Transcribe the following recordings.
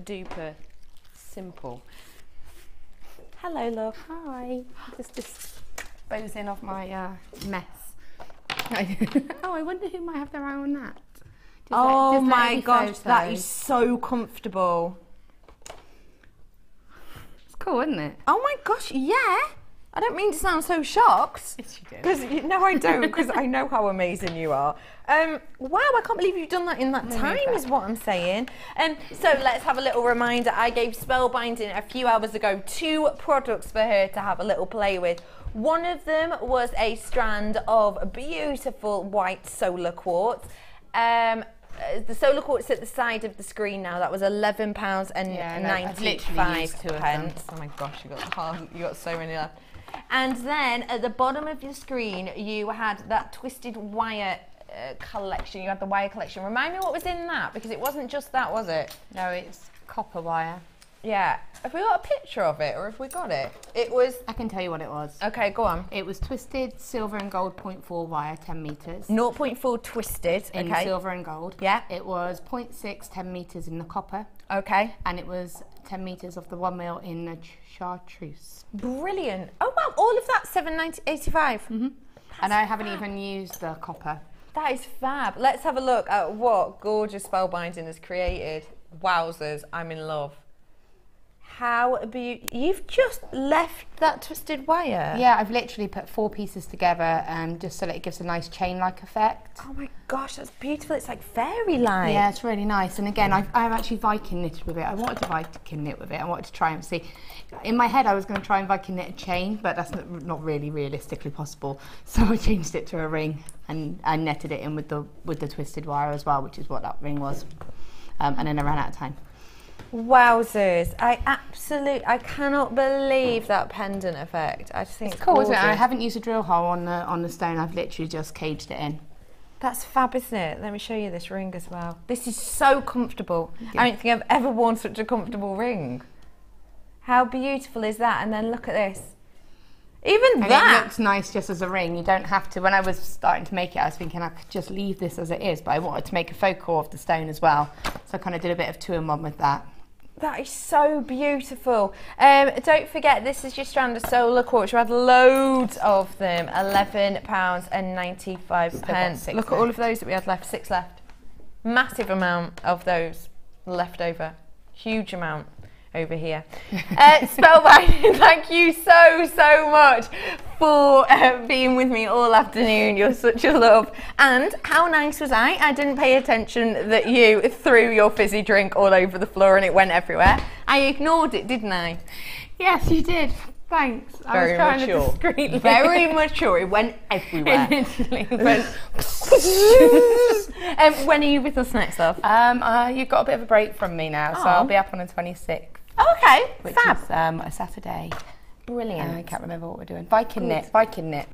duper simple. Hello, love. Hi. Just disposing of my mess. Oh, I wonder who might have their eye on that. Oh my gosh, that is so comfortable. It's cool, isn't it? Oh my gosh, yeah. I don't mean to sound so shocked. Yes, you do. Because no, I don't, because I know how amazing you are. Wow, I can't believe you've done that in that time, is what I'm saying. So let's have a little reminder. I gave Spellbinding a few hours ago 2 products for her to have a little play with. One of them was a strand of beautiful white solar quartz. The solar quartz at the side of the screen now. That was £11.95. Oh my gosh, you got so many left. And then at the bottom of your screen, you had that twisted wire collection. You had the wire collection. Remind me what was in that, because it wasn't just that, was it? No, it's copper wire. Yeah. Have we got a picture of it, or have we got it? It was... I can tell you what it was. Okay, go on. It was twisted silver and gold 0.4 wire, 10 metres. 0.4 twisted, in okay. silver and gold. Yeah. It was 0.6, 10 metres in the copper. Okay. And it was 10 metres of the 1 mil in the chartreuse. Brilliant. Oh wow, all of that, £7.85. Mm-hmm. And I haven't even used the copper. That is fab. Let's have a look at what gorgeous Spellbinding has created. Wowzers, I'm in love. How beautiful. You've just left that twisted wire. Yeah, I've literally put 4 pieces together just so that it gives a nice chain-like effect. Oh my gosh, that's beautiful. It's like fairy-like. Yeah, it's really nice. And again, I've actually Viking knitted with it. I wanted to Viking knit with it. I wanted to try and see. In my head, I was going to try and Viking knit a chain, but that's not really realistically possible. So I changed it to a ring and I netted it in with the twisted wire as well, which is what that ring was. And then I ran out of time. Wowzers. I cannot believe that pendant effect. I just think it's cool, isn't it? I haven't used a drill hole on the stone. I've literally just caged it in. That's fab, isn't it? Let me show you this ring as well. This is so comfortable. Yeah. I don't think I've ever worn such a comfortable ring. How beautiful is that? And then look at this. Even that! It looks nice just as a ring. You don't have to. When I was starting to make it, I was thinking I could just leave this as it is, but I wanted to make a faux core of the stone as well. So I kind of did a bit of 2-in-1 with that. That is so beautiful. Don't forget, this is your strand of solar quartz. You had loads of them. £11.95. Look at all of those that we had left. 6 left. Massive amount of those left over. Huge amount over here. Spellbinding, thank you so much for being with me all afternoon. You're such a love. And how nice was I? I didn't pay attention that you threw your fizzy drink all over the floor and it went everywhere. I ignored it, didn't I? Yes, you did. Thanks. Very mature. Discreetly. Very mature. It went everywhere. It went. When are you with us next, love? You've got a bit of a break from me now, so I'll be up on the 26th. Oh, okay, which fab. Is a Saturday. Brilliant. I can't remember what we're doing. Viking knit.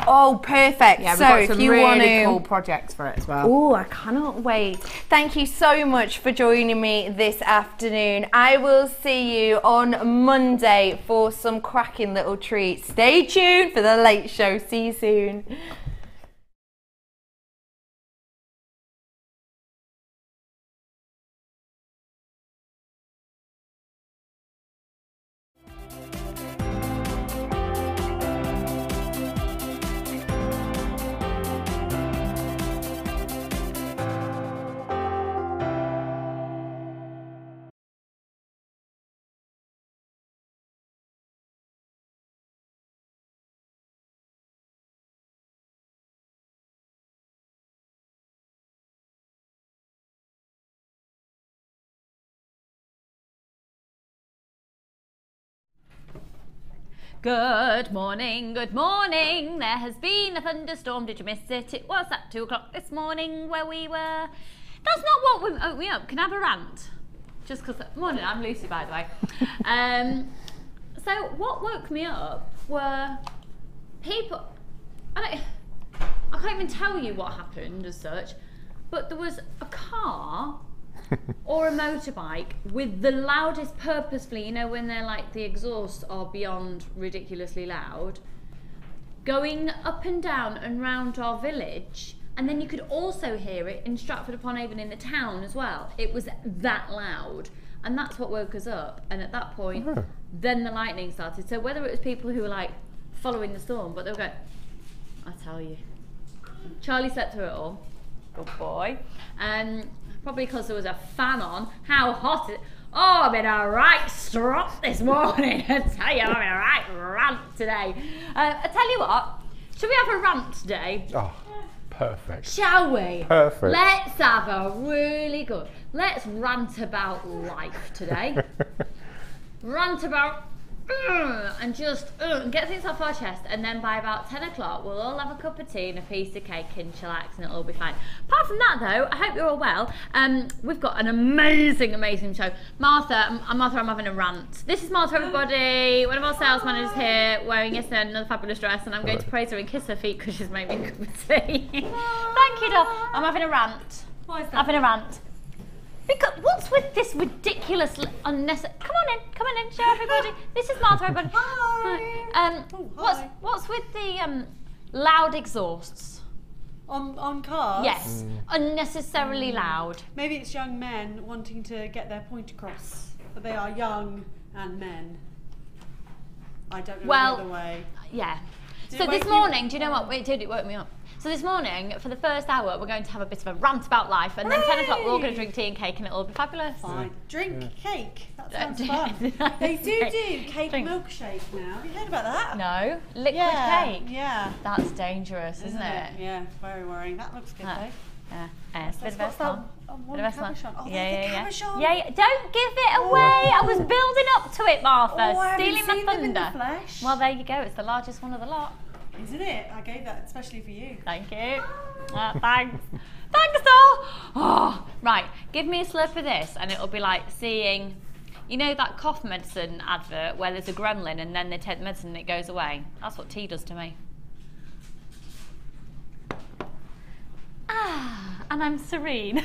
Oh, perfect. Yeah, we've so got some if you really want to... cool projects for it as well. Oh, I cannot wait. Thank you so much for joining me this afternoon. I will see you on Monday for some cracking little treats. Stay tuned for the late show. See you soon. Good morning, good morning. There has been a thunderstorm. Did you miss it? It was at 2 o'clock this morning where we were. That's not what woke me up. Can I have a rant? Just because. Morning, I'm Lucy, by the way. So what woke me up were people. I can't even tell you what happened as such, but there was a car or a motorbike with the loudest, purposefully, you know, when they're like the exhausts are beyond ridiculously loud, going up and down and round our village, and then you could also hear it in Stratford-upon-Avon in the town as well. It was that loud. And that's what woke us up. And at that point, then the lightning started. So whether it was people who were like following the storm, but they were going, I tell you. Charlie slept through it all. Good boy. Probably because there was a fan on. How hot it... Oh, I'm in a right strop this morning. I tell you, I'm in a right rant today. I tell you what, should we have a rant today? Oh, perfect. Shall we? Perfect. Let's have a really good... Let's rant about life today. Rant about... and just get things off our chest, and then by about 10 o'clock we'll all have a cup of tea and a piece of cake and chillax and it'll all be fine. Apart from that though, I hope you're all well. We've got an amazing show. Martha, I'm having a rant. This is Martha, everybody, one of our sales managers here, wearing yesterday another fabulous dress, and I'm going to praise her and kiss her feet because she's made me a cup of tea. Thank you, doll. I'm having a rant. Why is that? Having a rant. Because what's with this ridiculous, unnecessary? Come on in, show everybody. This is Martha, everybody. Hi. Hi. What's with the loud exhausts? On cars? Yes, unnecessarily loud. Maybe it's young men wanting to get their point across, but they are young and men. I don't know the other way. Yeah. So this morning, do you know what? It woke me up. So this morning, for the first hour, we're going to have a bit of a rant about life, and then 10 o'clock we're all going to drink tea and cake, and it'll all be fabulous. Fine. Drink cake. That sounds fun. They do cake milkshake now. Have you heard about that? No, liquid cake. Yeah. That's dangerous, isn't it? Yeah, very worrying. That looks good though. Yeah, it's a bit of a Cabochon. Oh, yeah. Cabochon. Yeah, don't give it away. I was building up to it, Martha. Stealing my thunder. In the flesh. Well, there you go. It's the largest one of the lot. Isn't it? I gave that especially for you. Thank you. Thanks. Thanks, doll. Oh, right. Give me a slurp of this, and it'll be like seeing, you know, that cough medicine advert where there's a gremlin and then they take the medicine and it goes away. That's what tea does to me. And I'm serene.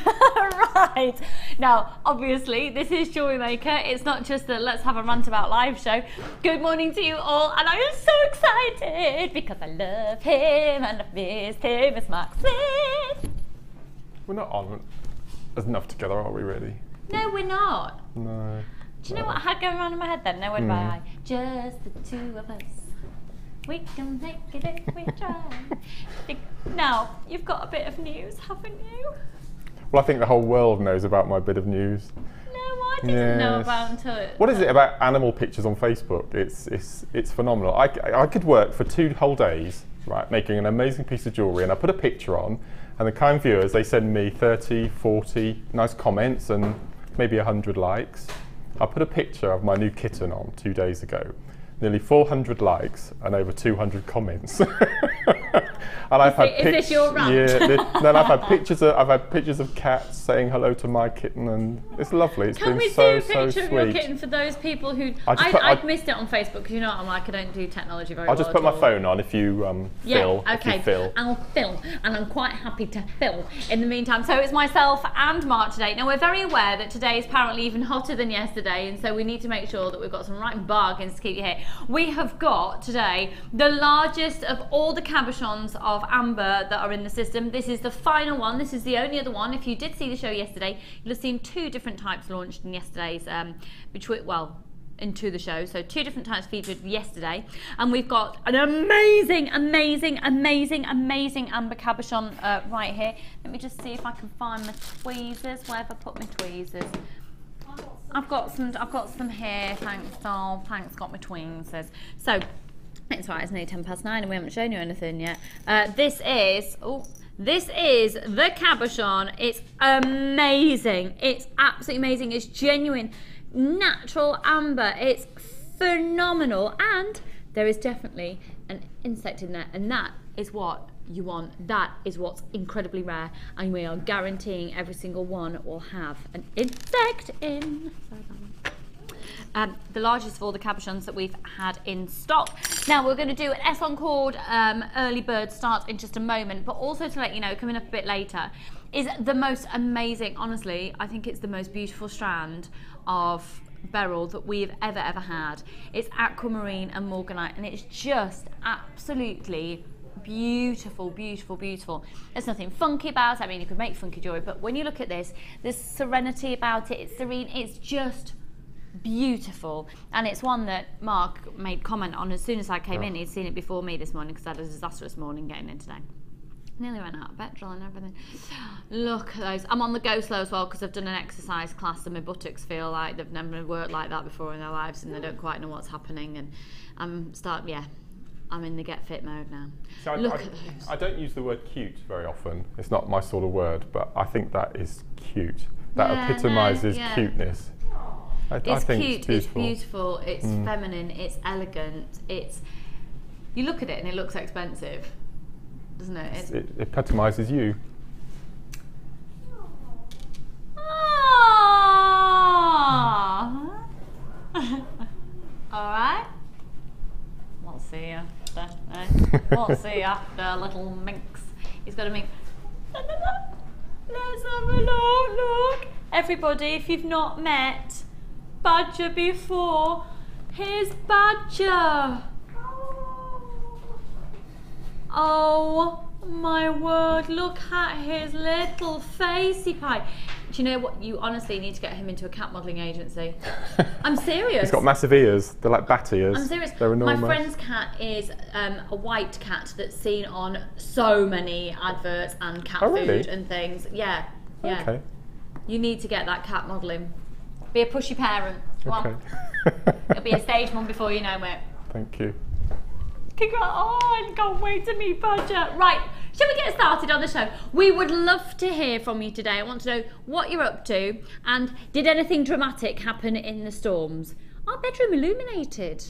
Right. Now, obviously, this is JewelleryMaker. It's not just a Let's Have a Rant About Live show. Good morning to you all, and I am so excited because I love him and I miss him. It's Mark Smith. We're not on enough together, are we, really? No, we're not. No. Do you know what I had going around in my head then? No word by eye. Just the two of us. We can make it if we try. Now, you've got a bit of news, haven't you? Well, I think the whole world knows about my bit of news. No, I didn't know about until it. What is it about animal pictures on Facebook? It's phenomenal. I could work for 2 whole days, right, making an amazing piece of jewellery, and I put a picture on, and the kind viewers, they send me 30, 40 nice comments and maybe 100 likes. I put a picture of my new kitten on 2 days ago. Nearly 400 likes and over 200 comments. And I've had Is this your rant? Yeah. Then I've had pictures of cats saying hello to my kitten, and it's lovely. It's been so Can we see a so picture of sweet. your kitten for those people who I've missed it on Facebook because you know I'm like I don't do technology very well. I'll just put my phone on if you fill. Okay. If you fill. I'll fill, and I'm quite happy to fill in the meantime. So it's myself and Mark today. Now we're very aware that today is apparently even hotter than yesterday, and so we need to make sure that we've got some right bargains to keep you here. We have got today the largest of all the cabochons of amber that are in the system. This is the final one. This is the only other one. If you did see the show yesterday, you'll have seen 2 different types launched in yesterday's into the show. So 2 different types featured yesterday, and we've got an amazing amber cabochon right here. Let me just see if I can find my tweezers. Where have I put my tweezers? I've got some here. Thanks, doll. Thanks, got my tweezers. So it's right. It's nearly 9:10 and we haven't shown you anything yet. This is the cabochon. It's amazing. It's absolutely amazing. It's genuine, natural amber. It's phenomenal, and there is definitely an insect in there, and that is what you want. That is what's incredibly rare, and we are guaranteeing every single one will have an insect in. The largest of all the cabochons that we've had in stock. Now we're going to do an S on cord early bird start in just a moment, but also to let you know, coming up a bit later, is the most amazing, honestly, I think it's the most beautiful strand of Beryl that we've ever had. It's aquamarine and morganite, and it's just absolutely beautiful, beautiful, beautiful. There's nothing funky about it. I mean, you could make funky jewellery, but when you look at this, there's serenity about it. It's serene. It's just beautiful. And it's one that Mark made comment on as soon as I came in. He'd seen it before me this morning because I had a disastrous morning getting in today. Nearly ran out of petrol and everything. Look at those. I'm on the go slow as well because I've done an exercise class and my buttocks feel like they've never worked like that before in their lives and they don't quite know what's happening. And I'm in the get fit mode now. So Look at those. I don't use the word cute very often. It's not my sort of word, but I think that is cute. That epitomises cuteness. I think cute, it's beautiful. It's feminine, it's elegant, you look at it and it looks expensive, doesn't it? It epitomises you. Alright. We'll see you after. We'll see you after, little minx. He's got a minx. Let's have a look. Everybody, if you've not met Badger before, here's Badger. Oh my word, look at his little facey pie. Do you know what? You honestly need to get him into a cat modelling agency. I'm serious. He's got massive ears. They're like bat ears. I'm serious. They're enormous. My friend's cat is a white cat that's seen on so many adverts and cat food and things. Yeah. Okay. You need to get that cat modelling. Be a pushy parent. Come on. It'll be a stage one before you know it. Thank you. Congrats. Oh, I can't wait to meet Badger. Right, shall we get started on the show? We would love to hear from you today. I want to know what you're up to and did anything dramatic happen in the storms? Our bedroom illuminated.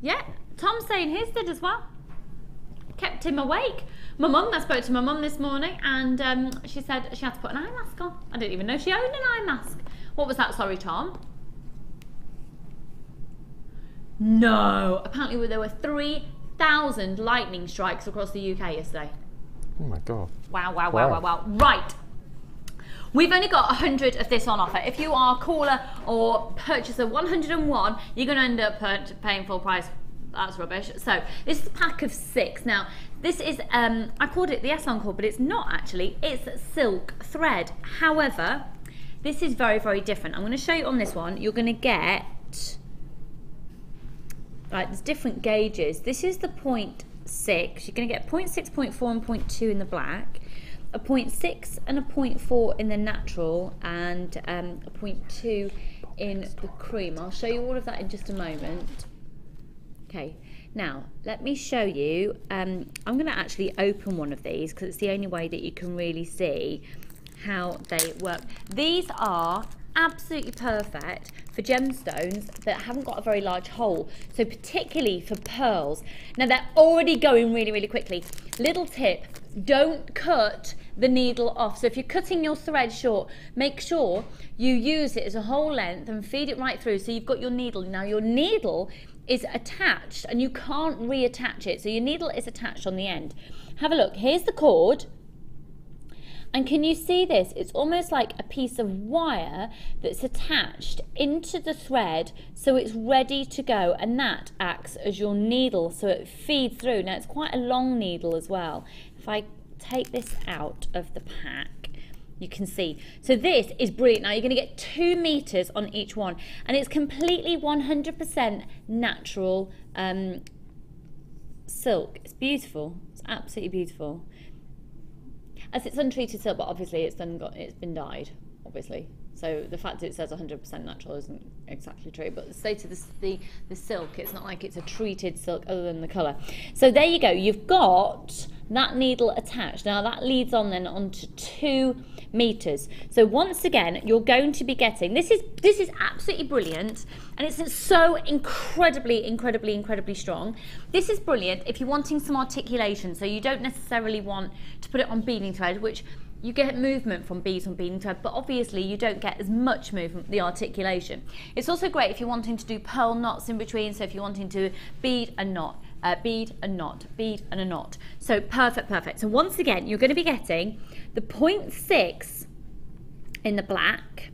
Yeah, Tom's saying his did as well. Kept him awake. I spoke to my mum this morning and she said she had to put an eye mask on. I didn't even know she owned an eye mask. What was that, sorry, Tom? No, apparently there were 3,000 lightning strikes across the UK yesterday. Oh my God. Wow. Right. We've only got 100 of this on offer. If you are caller or purchaser 101, you're going to end up paying full price. That's rubbish. So this is a pack of 6. Now, this is, I called it the S-Encore, but it's not actually. It's silk thread. However, this is very, very different. I'm going to show you on this one. You're going to get... Right, there's different gauges. This is the 0.6. You're going to get 0.6, 0.4 and 0.2 in the black, a 0.6 and a 0.4 in the natural, and a 0.2 in the cream. I'll show you all of that in just a moment. Okay, now let me show you. I'm going to actually open one of these because it's the only way that you can really see how they work. These are absolutely perfect for gemstones that haven't got a very large hole, so particularly for pearls. Now they're already going really, really quickly. Little tip, don't cut the needle off. So if you're cutting your thread short, make sure you use it as a whole length and feed it right through so you've got your needle. Now your needle is attached and you can't reattach it, so your needle is attached on the end. Have a look, here's the cord. And can you see this? It's almost like a piece of wire that's attached into the thread so it's ready to go, and that acts as your needle so it feeds through. Now it's quite a long needle as well. If I take this out of the pack, you can see. So this is brilliant. Now you're going to get 2 meters on each one, and it's completely 100% natural silk. It's beautiful. It's absolutely beautiful. As it's untreated silk, but obviously it's been dyed, obviously. So the fact that it says 100% natural isn't exactly true, but the state of the silk, it's not like it's a treated silk other than the colour. So there you go, you've got that needle attached. Now that leads on then onto 2 meters. So once again, you're going to be getting, this is absolutely brilliant, and it's so incredibly strong. This is brilliant if you're wanting some articulation, so you don't necessarily want to put it on beading thread, which you get movement from beads on beading thread, but obviously you don't get as much movement, the articulation. It's also great if you're wanting to do pearl knots in between, so if you're wanting to bead a knot, bead a knot, bead and a knot. So perfect. So once again, you're going to be getting the 0.6 in the black,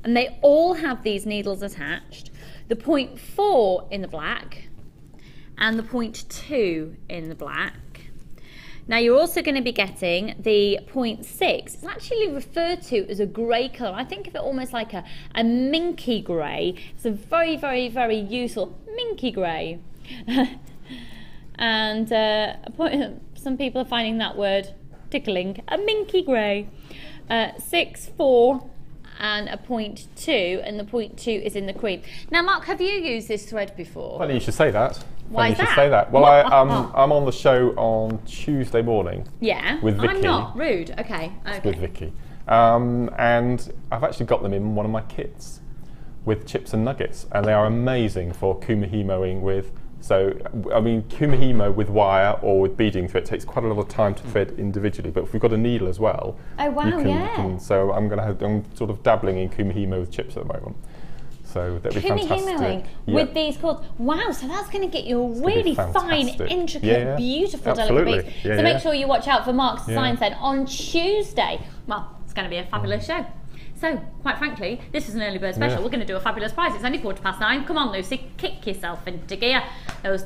and they all have these needles attached, the 0.4 in the black, and the 0.2 in the black. Now you're also going to be getting the 0.6. It's actually referred to as a grey colour. I think of it almost like a minky grey. It's a very, very, very useful minky grey. And some people are finding that word tickling. A minky grey. 6, 4 and a 0.2, and the 0.2 is in the cream. Now Mark, have you used this thread before? Funny you should say that. Why is that? You should say that. Well, I'm on the show on Tuesday morning. Yeah. With Vicky. I'm not rude. Okay. With Vicky. And I've actually got them in one of my kits with chips and nuggets, and they are amazing for kumihimoing with. So, I mean, kumihimo with wire or with beading thread takes quite a lot of time to thread individually, but if we've got a needle as well, oh wow, you can, so I'm sort of dabbling in kumihimo with chips at the moment. So that'd be fantastic. With these cords. Wow, so that's going to get you a really fine, intricate, beautiful, delicate piece. So make sure you watch out for Mark's designs then on Tuesday. Well, it's going to be a fabulous show. So, quite frankly, this is an early bird special. We're going to do a fabulous prize. It's only 9:15. Come on, Lucy, kick yourself into gear. Those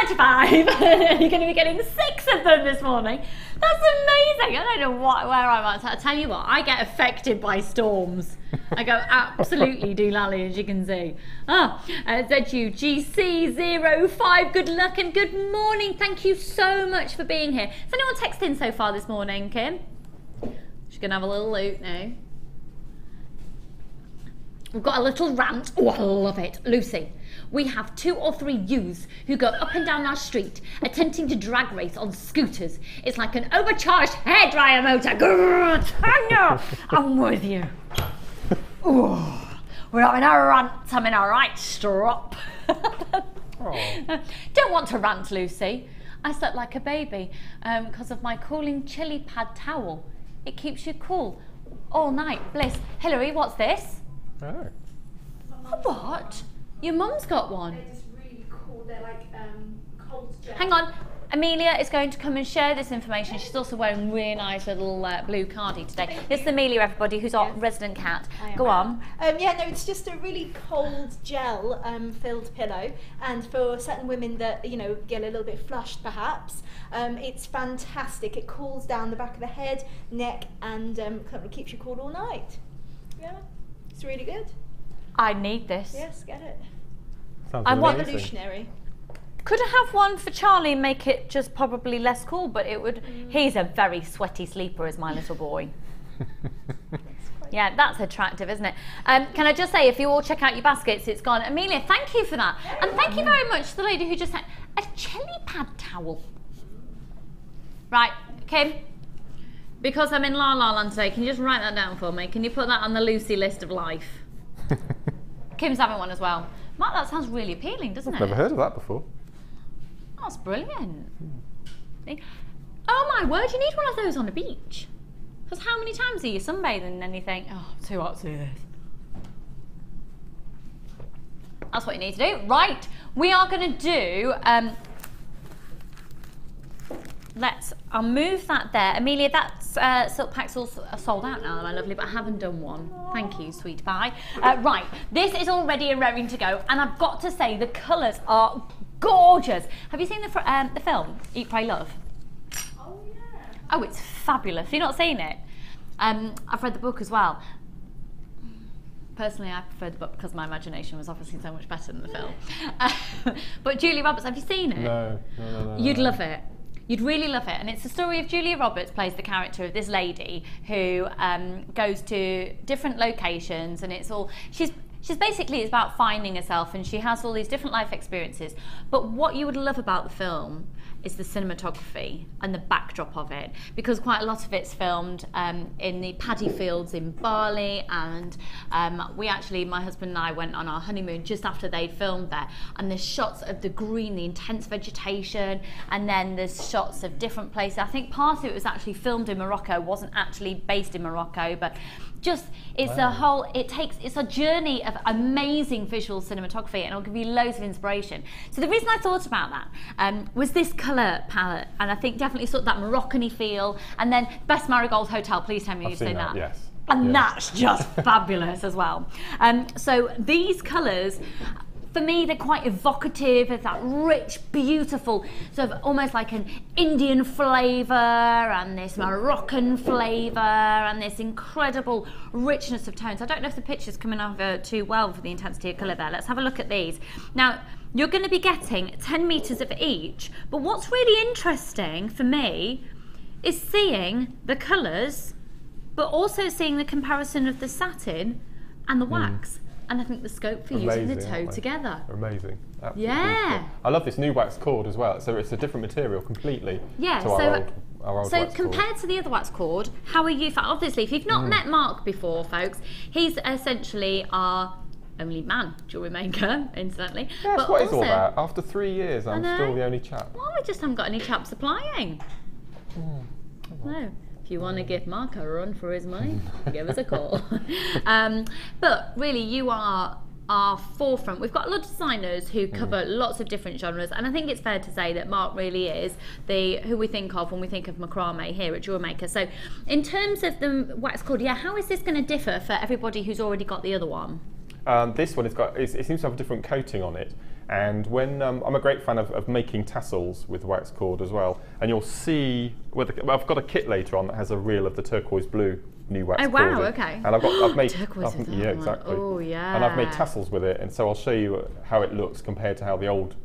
£7.95. You're going to be getting 6 of them this morning. That's amazing. I don't know where I'm at. I tell you what, I get affected by storms. I go absolutely doolally, as you can see. ZUGC05, good luck and good morning. Thank you so much for being here. Has anyone texted in so far this morning, Kim? She's going to have a little loot now. We've got a little rant. Oh, I love it. Lucy, we have 2 or 3 youths who go up and down our street attempting to drag race on scooters. It's like an overcharged hairdryer motor. Tanya, I'm with you. Ooh, we're having a rant. I'm in a right strop. Don't want to rant, Lucy. I slept like a baby because of my cooling chili pad towel. It keeps you cool all night. Bliss. Hilary, what's this? Oh. What? Your mum's got one. They're just really cool. They're like cold gel. Hang on. Amelia is going to come and share this information. She's also wearing really nice little blue cardi today. This is Amelia, everybody, who's our resident cat. Go on. Yeah, no, it's just a really cold gel filled pillow, and for certain women that get a little bit flushed, perhaps, it's fantastic. It cools down the back of the head, neck, and keeps you cool all night. Yeah, it's really good. I need this. Yes, get it. Sounds revolutionary. Could I have one for Charlie and make it just probably less cool, but it would... He's a very sweaty sleeper, is my little boy. Yeah, that's attractive, isn't it? Can I just say, if you all check out your baskets, it's gone. Amelia, thank you for that. And thank you very much to the lady who just sent a chili pad towel. Right, Kim, because I'm in La La Land today, can you just write that down for me? Can you put that on the Lucy list of life? Kim's having one as well. Mark, that sounds really appealing, doesn't it? I've never heard of that before. That's brilliant. Oh my word, you need one of those on the beach. Because how many times are you sunbathing and then you think, oh, too hot to do this. That's what you need to do. Right, we are going to do, I'll move that there. Amelia, that's silk packs all sold out now, my lovely, but I haven't done one. Thank you, sweet pie. Right, this is all ready and raring to go, and I've got to say the colours are gorgeous. Have you seen the film, Eat, Pray, Love? Oh, yeah. Oh, it's fabulous. Have you not seen it? I've read the book as well. Personally, I prefer the book because my imagination was obviously so much better than the film. But Julia Roberts, have you seen it? No. You'd love it. You'd really love it. And it's the story of Julia Roberts plays the character of this lady who goes to different locations, and it's all... She's basically, it's about finding herself, and she has all these different life experiences. But what you would love about the film is the cinematography and the backdrop of it, because quite a lot of it's filmed in the paddy fields in Bali, and we actually, my husband and I went on our honeymoon just after they'd filmed there, and there's shots of the green, the intense vegetation, and then there's shots of different places. I think part of it was actually filmed in Morocco, wasn't actually based in Morocco, but just, it's a whole, it's a journey of amazing visual cinematography, and it'll give you loads of inspiration. So the reason I thought about that was this colour palette, and I think definitely sort of that Moroccan-y feel, and then Best Marigold Hotel, please tell me you've seen that. Yes. And that's just fabulous as well. So these colours, for me, they're quite evocative of that rich, beautiful, sort of almost like an Indian flavour and this Moroccan flavour and this incredible richness of tones. I don't know if the picture's coming over too well for the intensity of colour there. Let's have a look at these. Now, you're going to be getting 10 metres of each, but what's really interesting for me is seeing the colours, but also seeing the comparison of the satin and the wax. And I think the scope for using the two together. Amazing. Absolutely Yeah. beautiful. I love this new wax cord as well. So it's a different material completely. Yeah, to our old so wax compared cord. to the other wax cord, how are you? Obviously, if you've not met Mark before, folks, he's essentially our only man jewellery maker, incidentally. That's but what also, it's all about. After 3 years, I'm know. still the only chap. Well, we just haven't got any chaps applying. No. If you want to give Mark a run for his money, give us a call. But really, you are our forefront. We've got a lot of designers who cover lots of different genres, and I think it's fair to say that Mark really is who we think of when we think of macrame here at JewelleryMaker. So in terms of the wax cord, how is this going to differ for everybody who's already got the other one? This one it seems to have a different coating on it, and when I'm a great fan of making tassels with wax cord as well, and you'll see I've got a kit later on that has a reel of the turquoise blue new wax cord. Oh wow, okay. And I've made turquoise is yeah, exactly. Oh yeah. And I've made tassels with it, and so I'll show you how it looks compared to how the old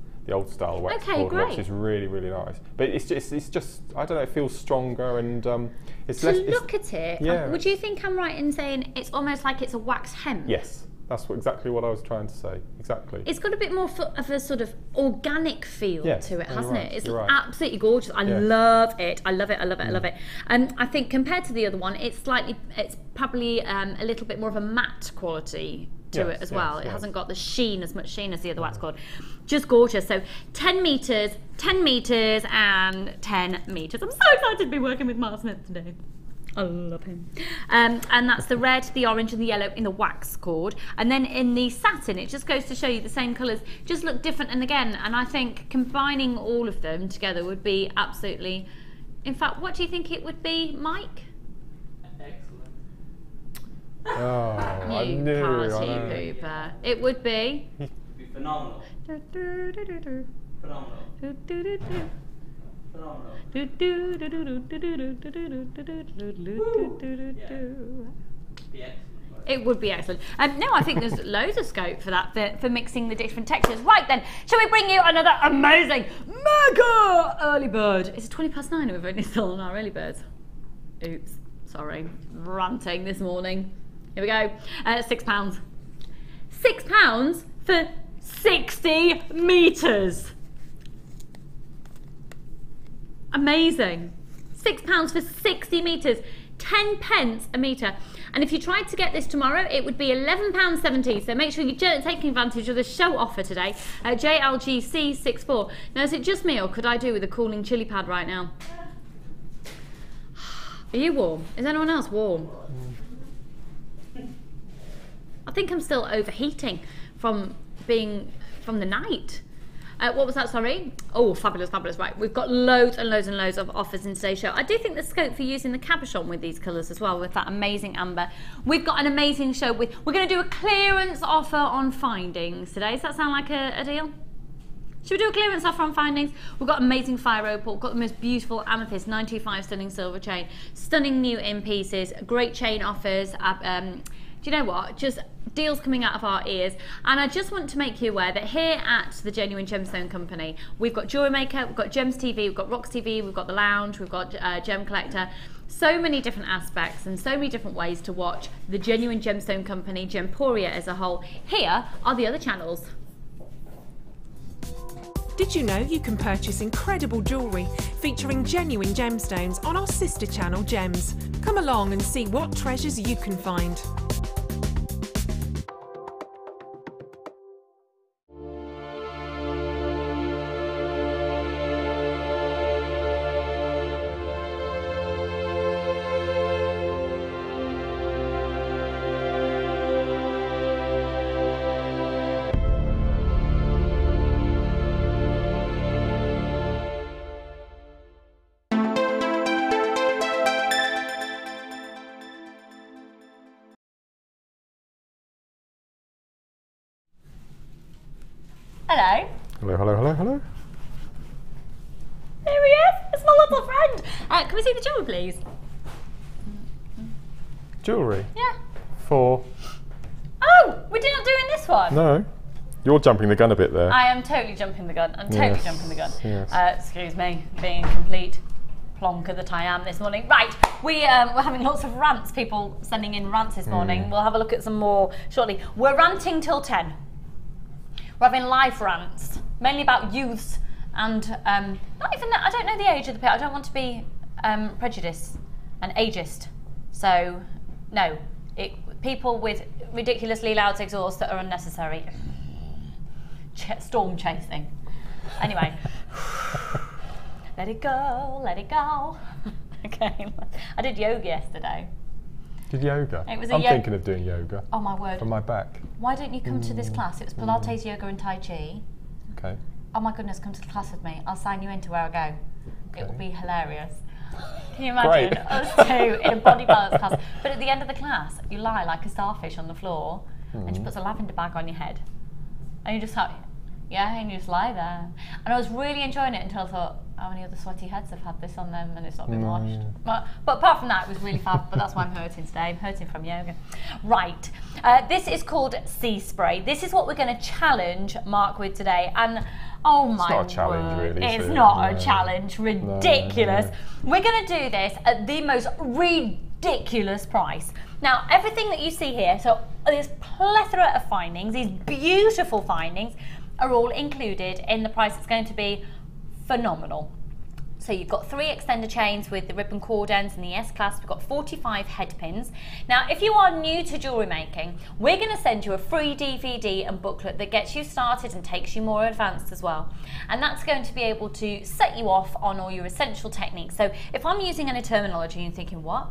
style wax cord looks. It's really, really nice. But it's just I don't know, it feels stronger, and it's less. Look at it. Yeah. Would you think I'm right in saying it's almost like it's a wax hem? Yes. That's exactly what I was trying to say. Exactly. It's got a bit more of a sort of organic feel to it, hasn't it? It's absolutely gorgeous. I love it. I love it. I love it. I love it. And I think compared to the other one, it's probably a little bit more of a matte quality to it as well. It hasn't got as much sheen as the other wax cord. Just gorgeous. So 10 metres, 10 metres, and 10 metres. I'm so excited to be working with Mark Smith today. I love him. And that's the red, the orange and the yellow in the wax cord. And then in the satin, it just goes to show you the same colours just look different. And again, and I think combining all of them together would be absolutely... In fact, what do you think it would be, Mike? Excellent. Oh, I You knew. party pooper. It would be... It'd be phenomenal. Phenomenal. Phenomenal. Be excellent. It would be excellent. No, I think there's loads of scope for that, for mixing the different textures. Right then, shall we bring you another amazing mega early bird? It's 9:20 and we've only still on our early birds. Oops, sorry, ranting this morning. Here we go, £6. £6 for 60 metres. Amazing. £6 for 60 metres, 10 pence a metre. And if you tried to get this tomorrow, it would be £11.70. So make sure you're taking advantage of the show offer today at JLGC64. Now, is it just me or could I do with a cooling chili pad right now? Are you warm? Is anyone else warm? I think I'm still overheating from the night. What was that, sorry? Oh, fabulous, fabulous. Right, we've got loads and loads and loads of offers in today's show. I do think there's scope for using the cabochon with these colours as well, with that amazing amber. We've got an amazing show we're going to do a clearance offer on findings today. Does that sound like a deal? Should we do a clearance offer on findings? We've got amazing fire opal, got the most beautiful amethyst 925 stunning silver chain, stunning new in pieces, great chain offers. Do you know what? Just deals coming out of our ears. And I just want to make you aware that here at the Genuine Gemstone Company, we've got JewelleryMaker, we've got Gems TV, we've got Rocks TV, we've got The Lounge, we've got Gem Collector. So many different aspects and so many different ways to watch the Genuine Gemstone Company, Gemporia as a whole. Here are the other channels. Did you know you can purchase incredible jewellery featuring genuine gemstones on our sister channel Gems? Come along and see what treasures you can find. Hello. Hello, hello, hello, hello. There he is. It's my little friend. Can we see the jewellery, please? Jewellery? Yeah. For? Oh, we're not doing this one. No. You're jumping the gun a bit there. I am totally jumping the gun. I'm totally Yes, jumping the gun. yes. Excuse me, being a complete plonker that I am this morning. Right, we're having lots of rants, people sending in rants this morning. We'll have a look at some more shortly. We're ranting till 10. We're having live rants, mainly about youths and not even that, I don't know the age of the people. I don't want to be prejudiced and ageist. So, no. People with ridiculously loud exhausts that are unnecessary. Storm chasing. Anyway. Let it go, let it go. Okay. I did yoga yesterday. Did yoga? It was I'm thinking of doing yoga. Oh my word. For my back. Why don't you come to this class? It was Pilates, yoga and Tai Chi. Okay. Oh my goodness, come to the class with me. I'll sign you into where I go. Okay. It will be hilarious. Can you imagine Great. us two in a body balance class? But at the end of the class, you lie like a starfish on the floor and she puts a lavender bag on your head. And you just like, yeah, and you just lie there. And I was really enjoying it until I thought, how many other sweaty heads have had this on them and it's not been washed? But apart from that, it was really fab, but that's why I'm hurting today. I'm hurting from yoga. Right, this is called Sea Spray. This is what we're going to challenge Mark with today. And oh my It's not a challenge, word, really, it's is it? not No. a challenge, ridiculous. No. We're going to do this at the most ridiculous price. Now, everything that you see here, so there's plethora of findings, these beautiful findings, are all included in the price. It's going to be phenomenal. So you've got 3 extender chains with the ribbon cord ends in the S-Class. We've got 45 head pins. Now, if you are new to jewellery making, we're going to send you a free DVD and booklet that gets you started and takes you more advanced as well. And that's going to be able to set you off on all your essential techniques. So if I'm using any terminology and you're thinking, what?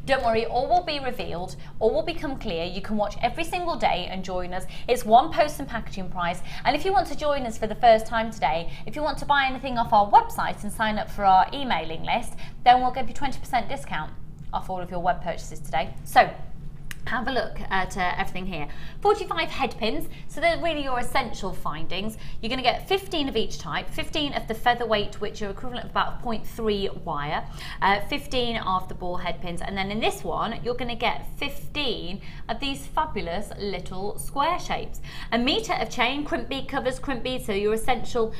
Don't worry, all will be revealed, all will become clear. You can watch every single day and join us. It's one post and packaging price. And if you want to join us for the first time today, if you want to buy anything off our website and sign up for our emailing list, then we'll give you 20% discount off all of your web purchases today. So have a look at everything here. 45 head pins, so they're really your essential findings. You're going to get 15 of each type, 15 of the featherweight, which are equivalent of about 0.3 wire, 15 of the ball head pins, and then in this one you're going to get 15 of these fabulous little square shapes. A metre of chain, crimp bead covers, crimp beads, so your essential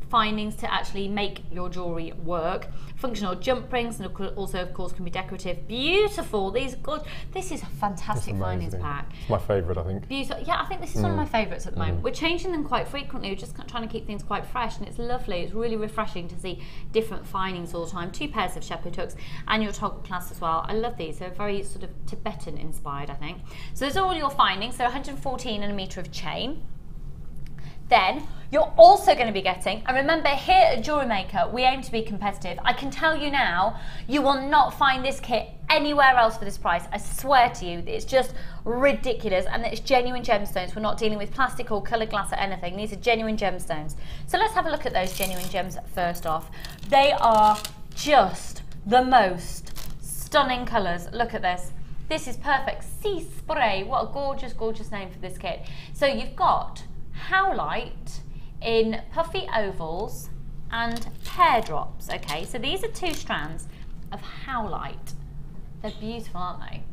findings to actually make your jewellery work. Functional jump rings, and also of course can be decorative. Beautiful, these good. This is a fantastic findings pack. It's my favourite, I think. Beautiful. Yeah, I think this is one of my favourites at the moment. We're changing them quite frequently. We're just trying to keep things quite fresh, and it's lovely. It's really refreshing to see different findings all the time. 2 pairs of shepherd hooks and your toggle clasp as well. I love these. They're very sort of Tibetan inspired, I think. So those are all your findings. So 114 and a metre of chain. Then you're also going to be getting, and remember here at JewelleryMaker we aim to be competitive. I can tell you now, you will not find this kit anywhere else for this price. I swear to you, it's just ridiculous, and it's genuine gemstones. We're not dealing with plastic or coloured glass or anything. These are genuine gemstones. So let's have a look at those genuine gems first off. They are just the most stunning colours. Look at this. This is perfect. Sea Spray. What a gorgeous, gorgeous name for this kit. So you've got howlite in puffy ovals and pear drops. Okay, so these are 2 strands of howlite. They're beautiful, aren't they?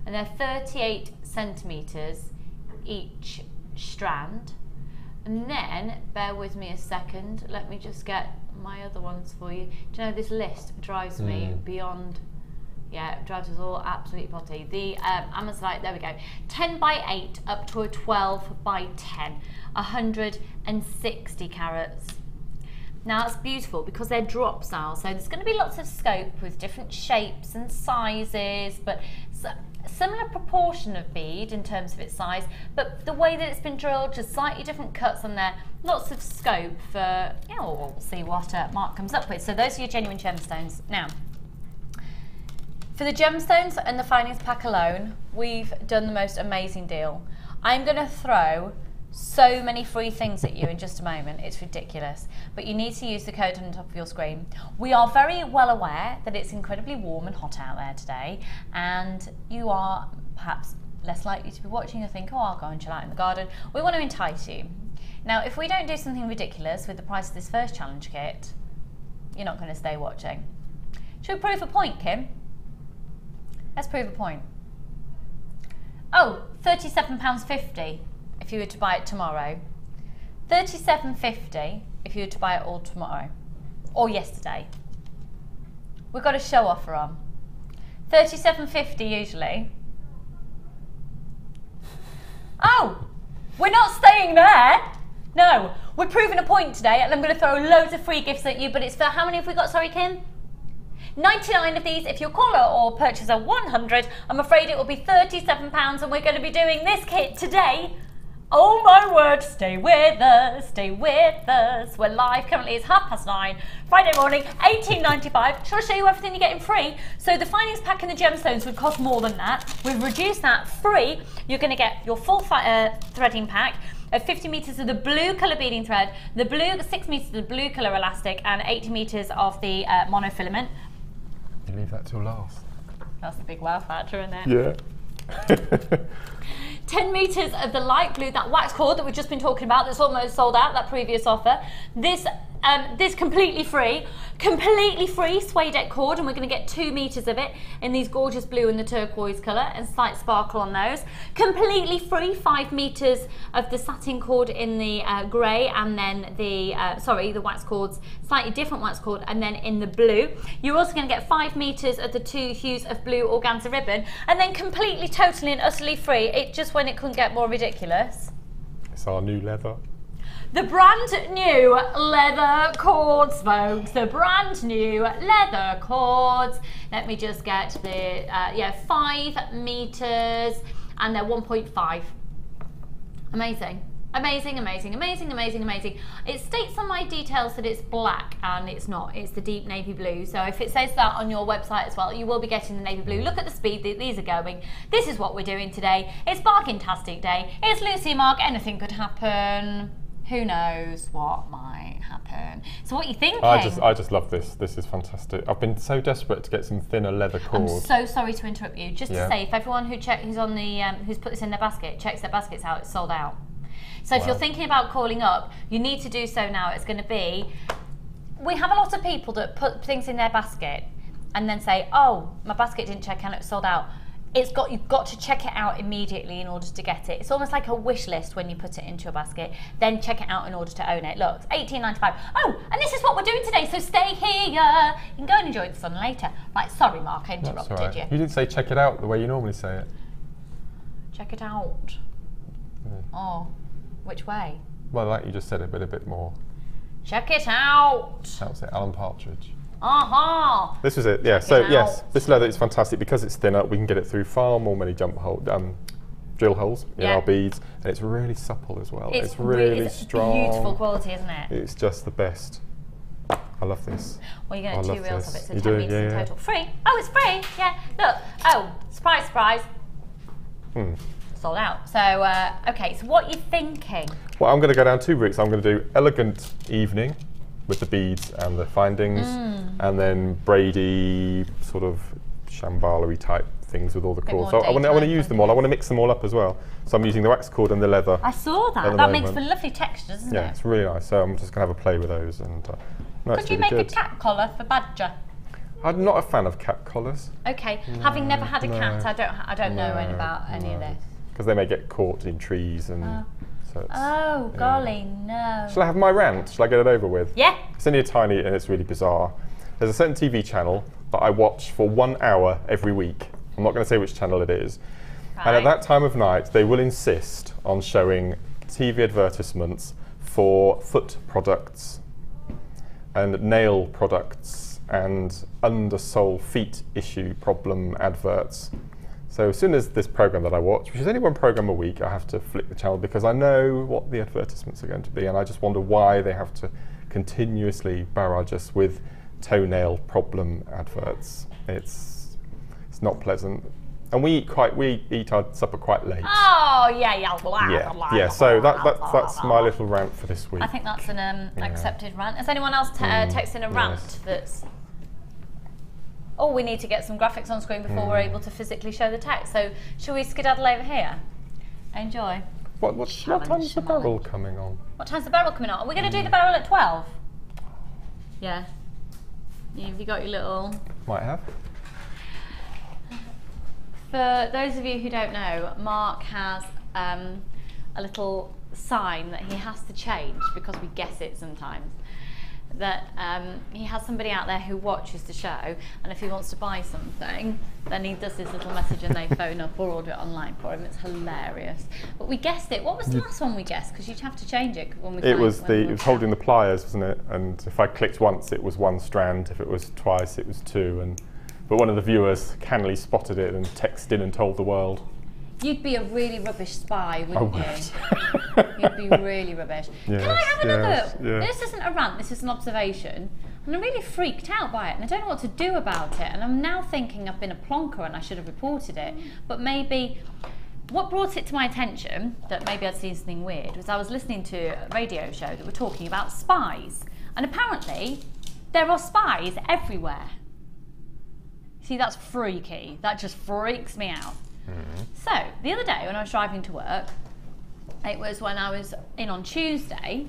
And they're 38 centimetres each strand. And then, bear with me a second, let me just get my other ones for you. Do you know, this list drives me beyond. Yeah, it drives us all absolutely potty. The Amazonite, there we go. 10 by 8 up to a 12 by 10. 160 carats. Now that's beautiful because they're drop style. So there's going to be lots of scope with different shapes and sizes, but similar proportion of bead in terms of its size. But the way that it's been drilled, just slightly different cuts on there. Lots of scope for, yeah, well, we'll see what Mark comes up with. So those are your genuine gemstones. Now, for the gemstones and the findings pack alone, we've done the most amazing deal. I'm going to throw so many free things at you in just a moment. It's ridiculous. But you need to use the code on the top of your screen. We are very well aware that it's incredibly warm and hot out there today, and you are perhaps less likely to be watching. You'll think, oh, I'll go and chill out in the garden. We want to entice you. Now, if we don't do something ridiculous with the price of this first challenge kit, you're not going to stay watching. Should we prove a point, Kim? Let's prove a point. Oh, £37.50 if you were to buy it tomorrow. £37.50 if you were to buy it all tomorrow. Or yesterday. We've got a show offer on. £37.50 usually. Oh, we're not staying there. No, we're proving a point today, and I'm going to throw loads of free gifts at you, but it's for how many have we got, sorry, Kim? 99 of these. If you're caller or purchaser 100, I'm afraid it will be £37, and we're going to be doing this kit today. Oh my word, stay with us, stay with us. We're live, currently it's 9:30, Friday morning, £18.95. Shall I show you everything you're getting free? So the findings pack and the gemstones would cost more than that. We've reduced that free. You're going to get your full threading pack of 50 metres of the blue colour beading thread, the 6 metres of the blue colour elastic, and 80 metres of the monofilament. You leave that till last. That's the big wow factor, isn't it? Yeah. 10 metres of the light blue, that wax cord that we've just been talking about, that's almost sold out, that previous offer. This completely free suede cord, and we're going to get 2 metres of it in these gorgeous blue and the turquoise colour, and slight sparkle on those. Completely free 5 metres of the satin cord in the grey, and then the wax cords, slightly different wax cord, and then in the blue. You're also going to get 5 metres of the 2 hues of blue organza ribbon, and then completely, totally and utterly free, when it couldn't get more ridiculous. It's our new leather. The brand new leather cords, folks. The brand new leather cords. Let me just get the 5 metres, and they're 1.5. Amazing. Amazing, amazing, amazing, amazing, amazing. It states on my details that it's black, and it's not. It's the deep navy blue. So if it says that on your website as well, you will be getting the navy blue. Look at the speed that these are going. This is what we're doing today. It's Bargain-tastic Day. It's Lucy Mark. Anything could happen. Who knows what might happen? So what are you thinking? I just love this. This is fantastic. I've been so desperate to get some thinner leather cord. I'm so sorry to interrupt you. Just to say, if everyone who's on the who's put this in their basket checks their baskets out, it's sold out. So if you're thinking about calling up, you need to do so now. It's going to be, we have a lot of people that put things in their basket and then say, oh, my basket didn't check out, it's sold out. You've got to check it out immediately in order to get it. It's almost like a wish list when you put it into your basket, then check it out in order to own it. Look, it's £18.95. Oh, and this is what we're doing today, so stay here. You can go and enjoy the sun later. Right, sorry, Mark, I interrupted you. You didn't say check it out the way you normally say it. Check it out. Oh, which way? Well, like you just said it, but a bit more. Check it out. That was it, Alan Partridge. Aha! This was it, yeah. So yes, this leather is fantastic because it's thinner. We can get it through far more many drill holes in our beads, and it's really supple as well. It's really strong. Beautiful quality, isn't it? It's just the best. I love this. Well, you're going to 2 reels of it, so 10 metres in total. Free? Oh, it's free. Yeah. Look. Oh, surprise, surprise. Sold out. So okay. So what are you thinking? Well, I'm going to go down 2 routes. I'm going to do elegant evening with the beads and the findings, and then Brady sort of shambala-y type things with all the cords. So I want to use them all. I want to mix them all up as well. So I'm using the wax cord and the leather. I saw that. That makes for lovely textures, doesn't it? Yeah, it's really nice. So I'm just going to have a play with those. And could you make a cat collar for Badger? I'm not a fan of cat collars. Okay, having never had a cat, I don't know about any of this. Because they may get caught in trees and. Oh, golly, no. Shall I have my rant? Shall I get it over with? Yeah. It's only a tiny, and it's really bizarre. There's a certain TV channel that I watch for 1 hour every week. I'm not going to say which channel it is. Right. And at that time of night, they will insist on showing TV advertisements for foot products and nail products and undersole feet issue problem adverts. So as soon as this program that I watch, which is only 1 program a week, I have to flick the channel because I know what the advertisements are going to be, and I just wonder why they have to continuously barrage us with toenail problem adverts. It's not pleasant, and we eat our supper quite late. Oh yeah. Yeah. So that's my little rant for this week. I think that's an accepted rant. Has anyone else texted a rant that's? oh, we need to get some graphics on screen before we're able to physically show the text. So shall we skedaddle over here? Enjoy. What time's the Beryl coming on? What time's the Beryl coming on? Are we going to do the Beryl at 12? Yeah. Have you got your little... Might have. For those of you who don't know, Mark has a little sign that he has to change because we guess it sometimes. That he has somebody out there who watches the show, and if he wants to buy something, then he does this little message and they phone up or order it online for him. It's hilarious. But we guessed it. What was the last one we guessed? Because you'd have to change it when we. It was holding the pliers, wasn't it? And if I clicked once, it was 1 strand. If it was twice, it was 2. But one of the viewers cannily spotted it and texted in and told the world. You'd be a really rubbish spy, wouldn't you? You'd be really rubbish. Yes, Can I have another? yes. This isn't a rant, this is an observation. And I'm really freaked out by it and I don't know what to do about it. And I'm now thinking I've been a plonker and I should have reported it. But maybe, what brought it to my attention, that maybe I'd seen something weird, was I was listening to a radio show that were talking about spies. And apparently, there are spies everywhere. See, that's freaky. That just freaks me out. So, the other day when I was driving to work, it was when I was in on Tuesday,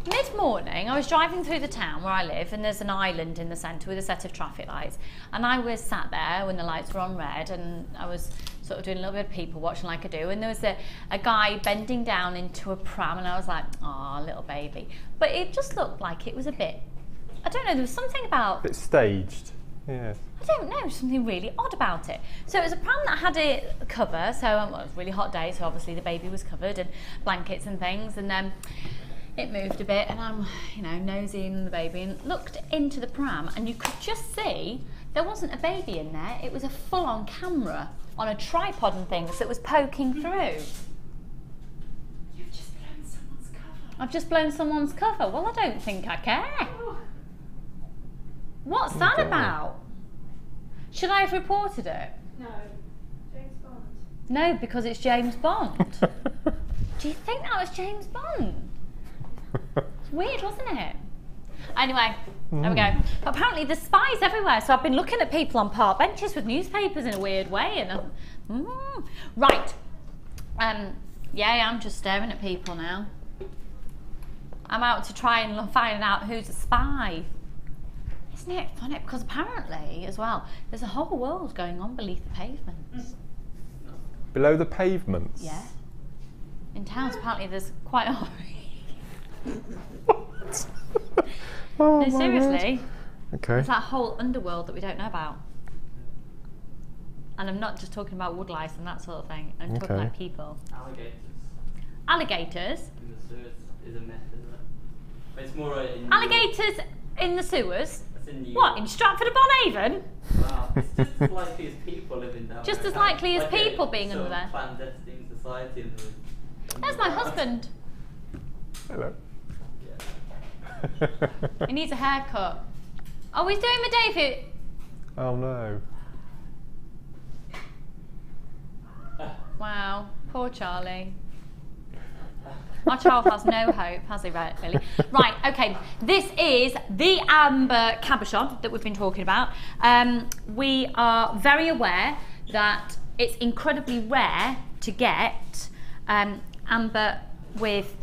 mid-morning, I was driving through the town where I live, and there's an island in the centre with a set of traffic lights, and I was sat there when the lights were on red, and I was sort of doing a little bit of people watching like I do, and there was a guy bending down into a pram, and I was like, aw, little baby. But it just looked like it was a bit, I don't know, there was something about... A bit staged, yeah. I don't know, something really odd about it. So it was a pram that had a cover, so well, it was a really hot day, so obviously the baby was covered, and blankets and things, and then it moved a bit, and I'm, nosying the baby, and looked into the pram, and you could just see there wasn't a baby in there, it was a full-on camera on a tripod and things that was poking through. You've just blown someone's cover. I've just blown someone's cover. Well, I don't think I care. What's that about? Should I have reported it? No, James Bond. No, because it's James Bond. Do you think that was James Bond? It's weird, wasn't it? Anyway, there we go. But apparently there's spies everywhere, so I've been looking at people on park benches with newspapers in a weird way, and right. Yeah, I'm just staring at people now. I'm out to try and find out who's a spy. Isn't it funny? Because apparently, as well, there's a whole world going on beneath the pavements. Below the pavements? Yeah. In towns, apparently, there's quite a... What? Oh, no, seriously. Okay. There's that whole underworld that we don't know about. And I'm not just talking about wood lice and that sort of thing. I'm talking about people. Alligators. Alligators? In the sewers is a myth, isn't it? But it's more in Alligators in the sewers? in What, in Stratford-upon-Avon? Wow, it's just as likely as people living down Just there. as likely as Like people a being sort under of there. clandestine society in the There's my husband. Hello. Yeah. He needs a haircut. Oh, he's doing my David. Oh no. Wow, poor Charlie. Our child has no hope, has he, really? Right, okay, this is the amber cabochon that we've been talking about. We are very aware that it's incredibly rare to get amber with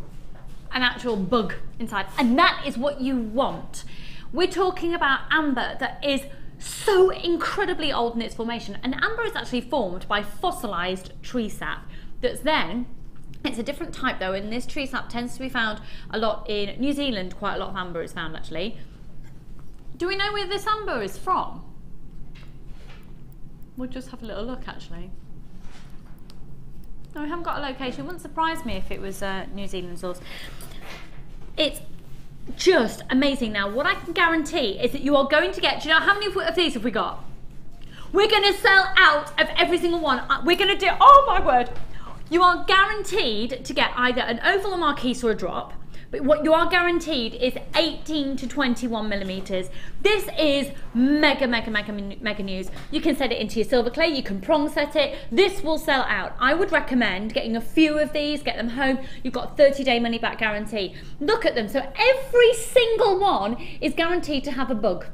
an actual bug inside, and that is what you want. We're talking about amber that is so incredibly old in its formation, and amber is actually formed by fossilised tree sap that's then, it's a different type though, and this tree sap tends to be found a lot in New Zealand. Quite a lot of amber is found actually. Do we know where this amber is from? We'll just have a little look actually. No, we haven't got a location. It wouldn't surprise me if it was New Zealand source. It's just amazing. Now, what I can guarantee is that you are going to get, do you know how many of these have we got? We're going to sell out of every single one. We're going to do, oh my word. You are guaranteed to get either an oval, a marquise, or a drop. But what you are guaranteed is 18 to 21 millimeters. This is mega news. You can set it into your silver clay, you can prong set it. This will sell out. I would recommend getting a few of these, get them home. You've got a 30-day money back guarantee. Look at them. So every single one is guaranteed to have a bug.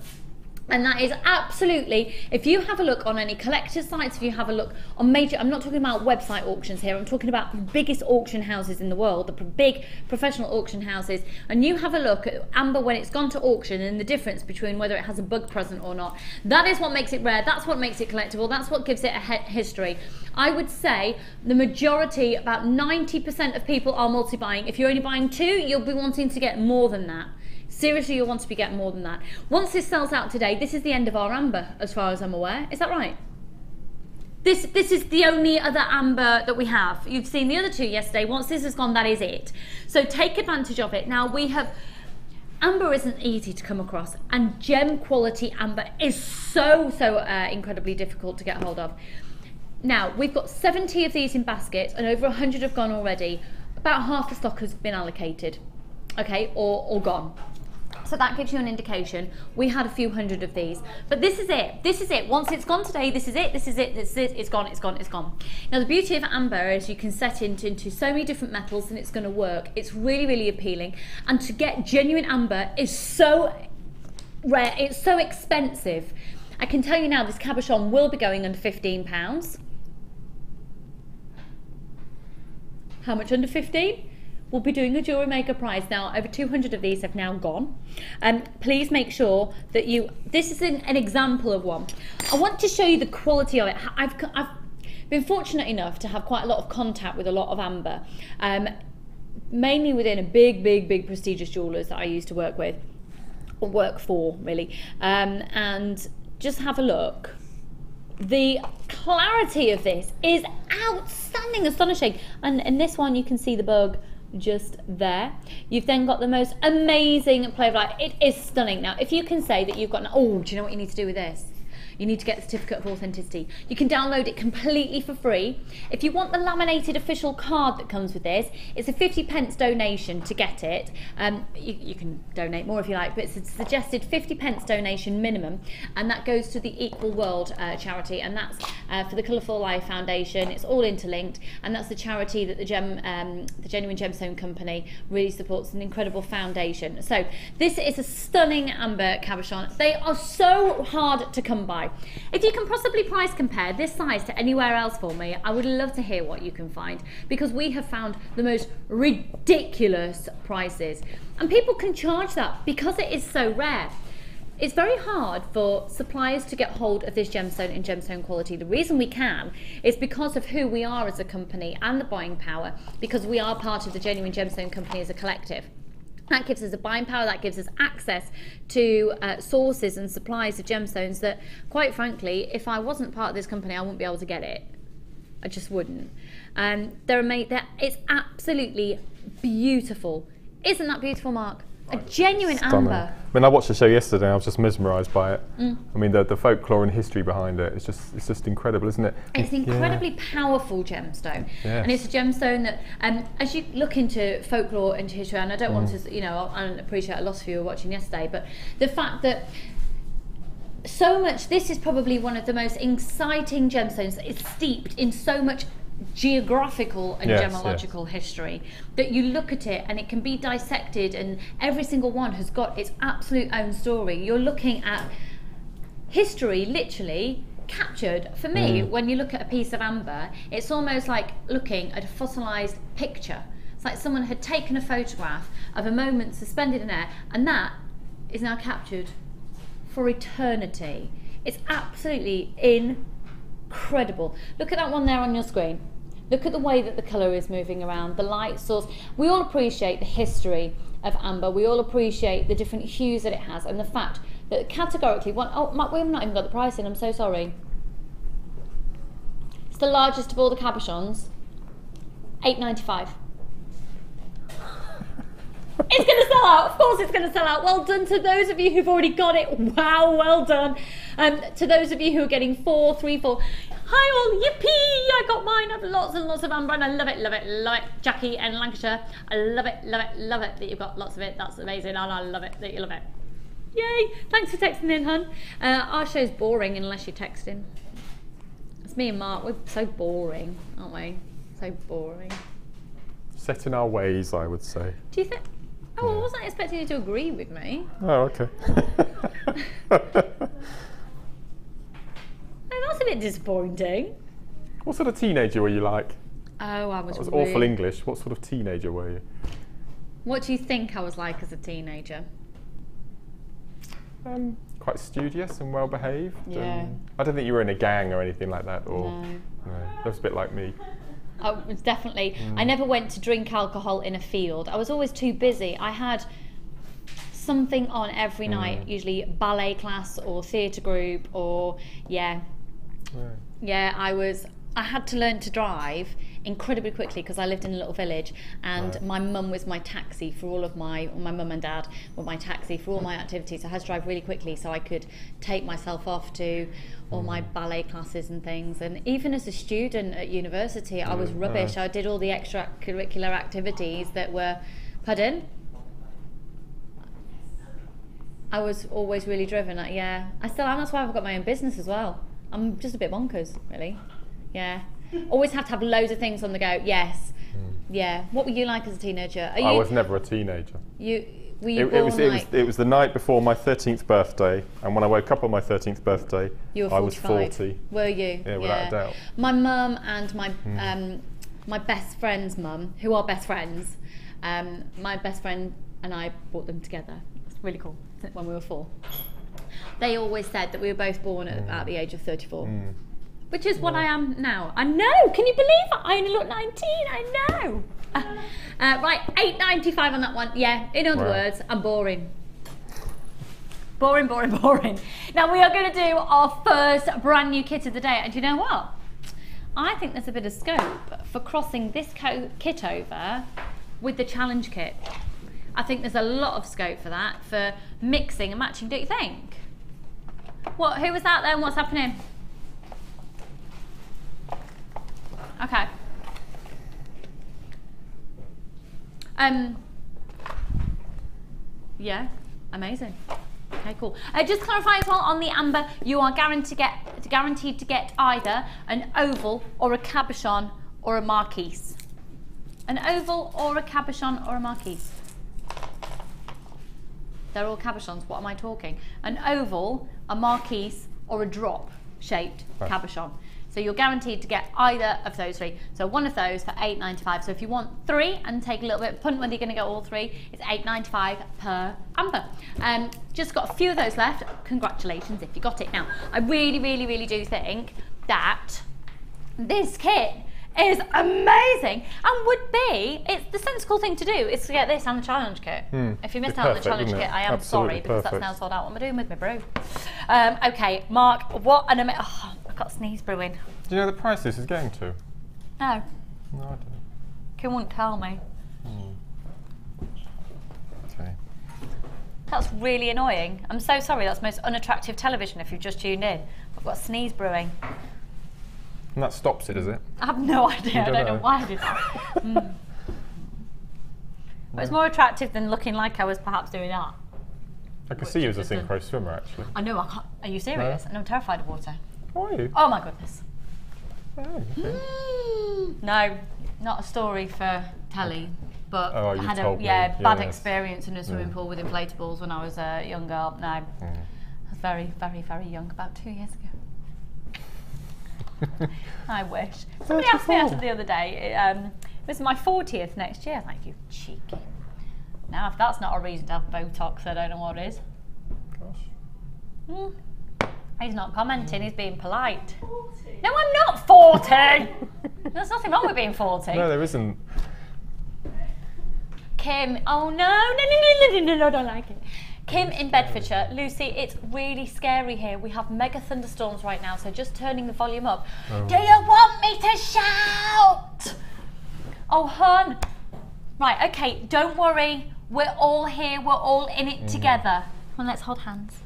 And that is absolutely, if you have a look on any collector sites, if you have a look on major, I'm not talking about website auctions here, I'm talking about the biggest auction houses in the world, the big professional auction houses, and you have a look at amber when it's gone to auction and the difference between whether it has a bug present or not. That is what makes it rare, that's what makes it collectible, that's what gives it a history. I would say the majority, about 90% of people are multi-buying. If you're only buying 2, you'll be wanting to get more than that. Seriously, you'll want to be getting more than that. Once this sells out today, this is the end of our amber, as far as I'm aware. Is that right? This is the only other amber that we have. You've seen the other 2 yesterday. Once this is gone, that is it. So take advantage of it. Now we have, amber isn't easy to come across, and gem quality amber is so incredibly difficult to get hold of. Now we've got 70 of these in baskets, and over 100 have gone already. About half the stock has been allocated, okay, or gone. So that gives you an indication. We had a few hundred of these, but this is it. This is it. Once it's gone today, this is it. This is it. This is it. It's gone. It's gone. It's gone. Now the beauty of amber is you can set it into so many different metals, and it's going to work. It's really, really appealing. And to get genuine amber is so rare. It's so expensive. I can tell you now, this cabochon will be going under £15. How much under 15? We'll be doing a JewelleryMaker prize. Now, over 200 of these have now gone. Please make sure that you, this is an example of one. I want to show you the quality of it. I've been fortunate enough to have quite a lot of contact with a lot of amber, mainly within a big prestigious jewellers that I used to work with, or work for really, and just have a look. The clarity of this is outstanding, astonishing. And in this one you can see the bug just there. You've then got the most amazing play of light. It is stunning. Now if you can say that you've got do you know what you need to do with this? You need to get the certificate of authenticity. You can download it completely for free. If you want the laminated official card that comes with this, it's a 50p donation to get it. You can donate more if you like, but it's a suggested 50p donation minimum, and that goes to the Equal World charity, and that's for the Colourful Life Foundation. It's all interlinked, and that's the charity that the Genuine Gemstone Company really supports, an incredible foundation. So this is a stunning amber cabochon. They are so hard to come by. If you can possibly price compare this size to anywhere else for me, I would love to hear what you can find, because we have found the most ridiculous prices, and people can charge that because it is so rare. It's very hard for suppliers to get hold of this gemstone in gemstone quality. The reason we can is because of who we are as a company and the buying power, because we are part of the Genuine Gemstone Company as a collective. That gives us a buying power, that gives us access to sources and supplies of gemstones that, quite frankly, if I wasn't part of this company, I wouldn't be able to get it. I just wouldn't. It's absolutely beautiful. Isn't that beautiful, Mark? A genuine amber. I mean, I watched the show yesterday and I was just mesmerised by it. I mean, the folklore and history behind it, it's just incredible, isn't it? It's an incredibly powerful gemstone. Yes. And it's a gemstone that, as you look into folklore, into history, and I don't want to, I appreciate a lot of you were watching yesterday, but the fact that so much, this is probably one of the most exciting gemstones that is steeped in so much geographical and gemological history, that you look at it and it can be dissected, and every single one has got its absolute own story. You're looking at history literally captured. For me, when you look at a piece of amber, it's almost like looking at a fossilized picture. It's like someone had taken a photograph of a moment suspended in air, and that is now captured for eternity. It's absolutely incredible. Look at that one there on your screen. Look at the way that the colour is moving around, the light source. We all appreciate the history of amber. We all appreciate the different hues that it has, and the fact that categorically we've not even got the price in, I'm so sorry. It's the largest of all the cabochons, $8.95. It's going to sell out. Of course it's going to sell out. Well done to those of you who've already got it. Wow, well done. To those of you who are getting 4, 3, 4. Hi all, yippee! I got mine. I have lots and lots of amber, and I love it, love it, love it. Jackie in Lancashire, I love it, love it, love it that you've got lots of it. That's amazing, and I love it that you love it. Yay! Thanks for texting in, hun. Our show's boring unless you're texting. It's me and Mark. We're so boring, aren't we? So boring. Set in our ways, I would say. Do you think? Oh, I wasn't expecting you to agree with me. Oh, okay. Oh, that's a bit disappointing. What sort of teenager were you like? Oh, I was That was really... awful English. What sort of teenager were you? What do you think I was like as a teenager? Quite studious and well behaved. Yeah. I don't think you were in a gang or anything like that, or No. that was a bit like me. I was definitely. I never went to drink alcohol in a field. I was always too busy. I had something on every night, usually ballet class or theatre group, or I had to learn to drive incredibly quickly because I lived in a little village, and my mum was my taxi for all of my mum and dad were my taxi for all my activities. So I had to drive really quickly so I could take myself off to all my ballet classes and things. And even as a student at university, I was rubbish. I did all the extracurricular activities that were, pardon? I was always really driven. I still am. That's why I've got my own business as well. I'm just a bit bonkers, really. Yeah. Always have to have loads of things on the go. Yes. Yeah. What were you like as a teenager? I was never a teenager. Were you born it was the night before my 13th birthday, and when I woke up on my 13th birthday, you were I was 45. 40. Were you? Yeah, without a doubt. My mum and my best friend's mum, who are best friends, my best friend and I brought them together. It's really cool. When we were 4, they always said that we were both born at the age of 34. Which is what I am now. I know, can you believe it? I only look 19, I know. Right, £8.95 on that one. Yeah, in other words, I'm boring. Boring. Now we are going to do our first brand new kit of the day. And do you know what? I think there's a bit of scope for crossing this kit over with the challenge kit. I think there's a lot of scope for that, for mixing and matching, don't you think? What? Who was that then? What's happening? Okay. Yeah, amazing. Okay, cool. Just clarifying as well on the amber, you are guaranteed to get either an oval or a cabochon or a marquise. An oval or a cabochon or a marquise. They're all cabochons. What am I talking? An oval, a marquise, or a drop-shaped cabochon. So you're guaranteed to get either of those 3. So one of those for £8.95. So if you want 3 and take a little bit of punt whether you're going to get all 3, it's £8.95 per amber. Just got a few of those left. Congratulations if you got it. Now, I really do think that this kit is amazing and would be, it's the sensible thing to do is to get this and the challenge kit. If you missed out on the challenge kit, I am sorry because that's now sold out. What am I doing with my brew? Okay, Mark, what an amazing, I've got a sneeze brewing. Do you know the price this is going to? No. No, I don't. Kim won't tell me. Okay. That's really annoying. I'm so sorry, that's the most unattractive television if you've just tuned in. I've got a sneeze brewing. And that stops it, does it? I have no idea. I don't know why I did that. But it's more attractive than looking like I was perhaps doing that. I can see you as a synchro swimmer, actually. I know, I can't. Are you serious? No. And I'm terrified of water. How are you? Oh my goodness. Oh, okay. No, not a story for telly. But Oh, I you had told a me, bad yes. experience in a swimming pool with inflatables when I was a young girl. No, I was very young, about 2 years ago. I wish. Somebody asked me after the other day, it was my 40th next year. I'm like, you cheeky. Now, if that's not a reason to have Botox, I don't know what is. Gosh. He's not commenting, he's being polite. 40. No, I'm not 40! There's nothing wrong with being 40. No, there isn't. Kim, oh no, I don't like it. Kim in Bedfordshire, Lucy, it's really scary here. We have mega thunderstorms right now, so just turning the volume up. Oh. Do you want me to shout? Oh, hun. Right, okay, don't worry. We're all here, we're all in it together. Well, let's hold hands.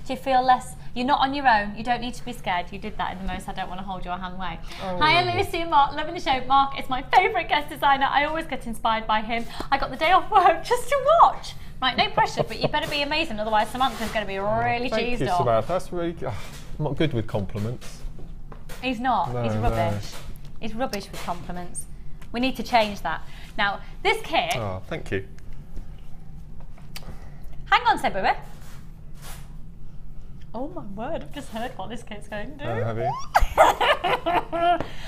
Do you feel less? You're not on your own. You don't need to be scared. You did that in the most I don't want to hold your hand way. Oh. Hi, Lucy and Mark. Loving the show. Mark is my favourite guest designer. I always get inspired by him. I got the day off work just to watch. Right, no pressure, but you better be amazing. Otherwise, Samantha's going to be really Thank cheesed you, off. Samantha. That's really. I'm not good with compliments. He's not. No, He's no. rubbish. He's rubbish with compliments. We need to change that. Now, this kit... Oh, thank you. Hang on, say baby. Oh my word, I've just heard what this kit's going to do. Oh, have you?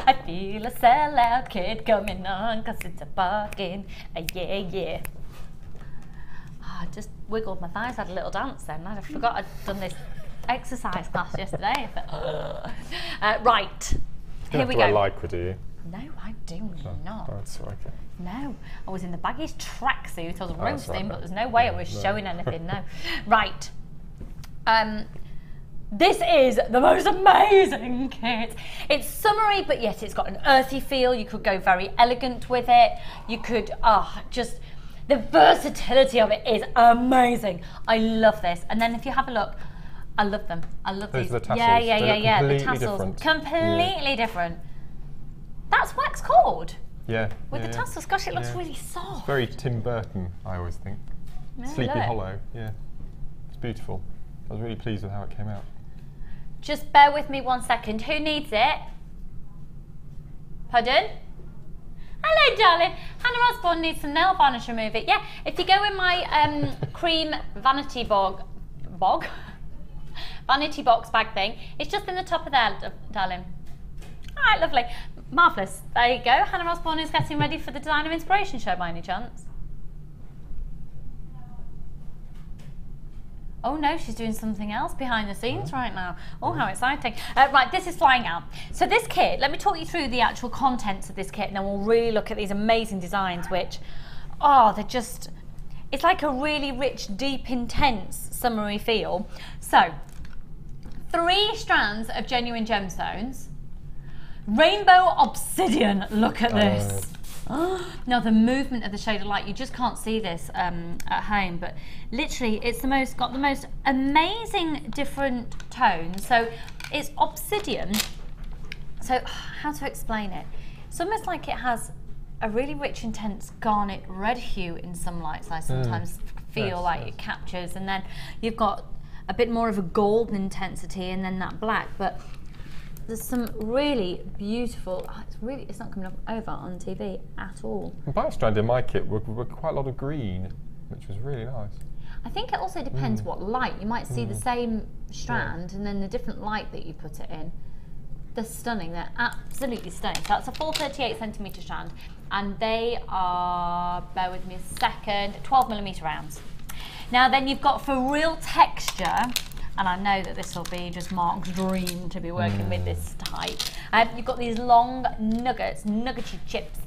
I feel a sellout kid coming on, cause it's a bargain. Yeah, yeah. Oh, I just wiggled my thighs, had a little dance then. I forgot I'd done this exercise class yesterday. Right, here we go. You like do you? No, I do not. That's okay. No, I was in the baggiest tracksuit. I was that's roasting, right. but there's no way I was showing anything. No, right. This is the most amazing kit. It's summery, but yet it's got an earthy feel. You could go very elegant with it. You could, just the versatility of it is amazing. I love this. And then if you have a look, I love them. I love Those these. are the tassels. Yeah. The Completely tassels, different. completely different. That's wax cord Yeah. with the tassels. Gosh, it looks Yeah. really soft. Very Tim Burton, I always think. Yeah, Sleepy look. Hollow, yeah. It's beautiful. I was really pleased with how it came out. Just bear with me 1 second. Who needs it? Pardon? Hello, darling. Hannah Osborne needs some nail varnish remover. Yeah, if you go in my cream vanity vanity box bag thing, it's just in the top of there, darling. All right, lovely. Marvellous. There you go. Hannah Osborne is getting ready for the Designer Inspiration Show by any chance? Oh no, she's doing something else behind the scenes right now. Oh, how exciting. Right, this is flying out. So this kit, let me talk you through the actual contents of this kit and then we'll really look at these amazing designs which, they're just, it's like a really rich, deep, intense, summery feel. So, 3 strands of genuine gemstones, rainbow obsidian, look at this. Now the movement of the shade of light, you just can't see this at home, but literally it's got the most amazing different tones. So it's obsidian. So how to explain it? It's almost like it has a really rich, intense garnet red hue in some lights. I sometimes feel like it captures, and then you've got a bit more of a golden intensity, and then that black. But there's some really beautiful, it's not coming up over on TV at all. And Biostrand in my kit were quite a lot of green, which was really nice. I think it also depends what light. You might see the same strand and then the different light that you put it in. They're stunning, they're absolutely stunning. So that's a full 38cm strand and they are, bear with me a second, 12mm rounds. Now then you've got for real texture, and I know that this will be just Mark's dream to be working with this type. You've got these long nuggety chips,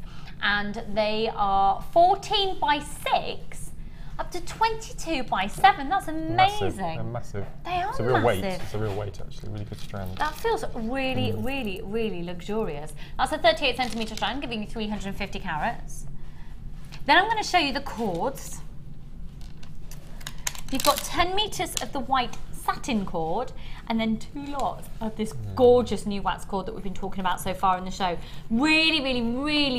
and they are 14 by 6 up to 22 by 7. That's amazing. Massive. They're massive. They are It's a real weight. massive. It's a real weight actually. Really good strand. That feels really, really luxurious. That's a 38cm strand, giving you 350 carats. Then I'm going to show you the cords. You've got 10 meters of the white satin cord and then 2 lots of this gorgeous new wax cord that we've been talking about so far in the show. Really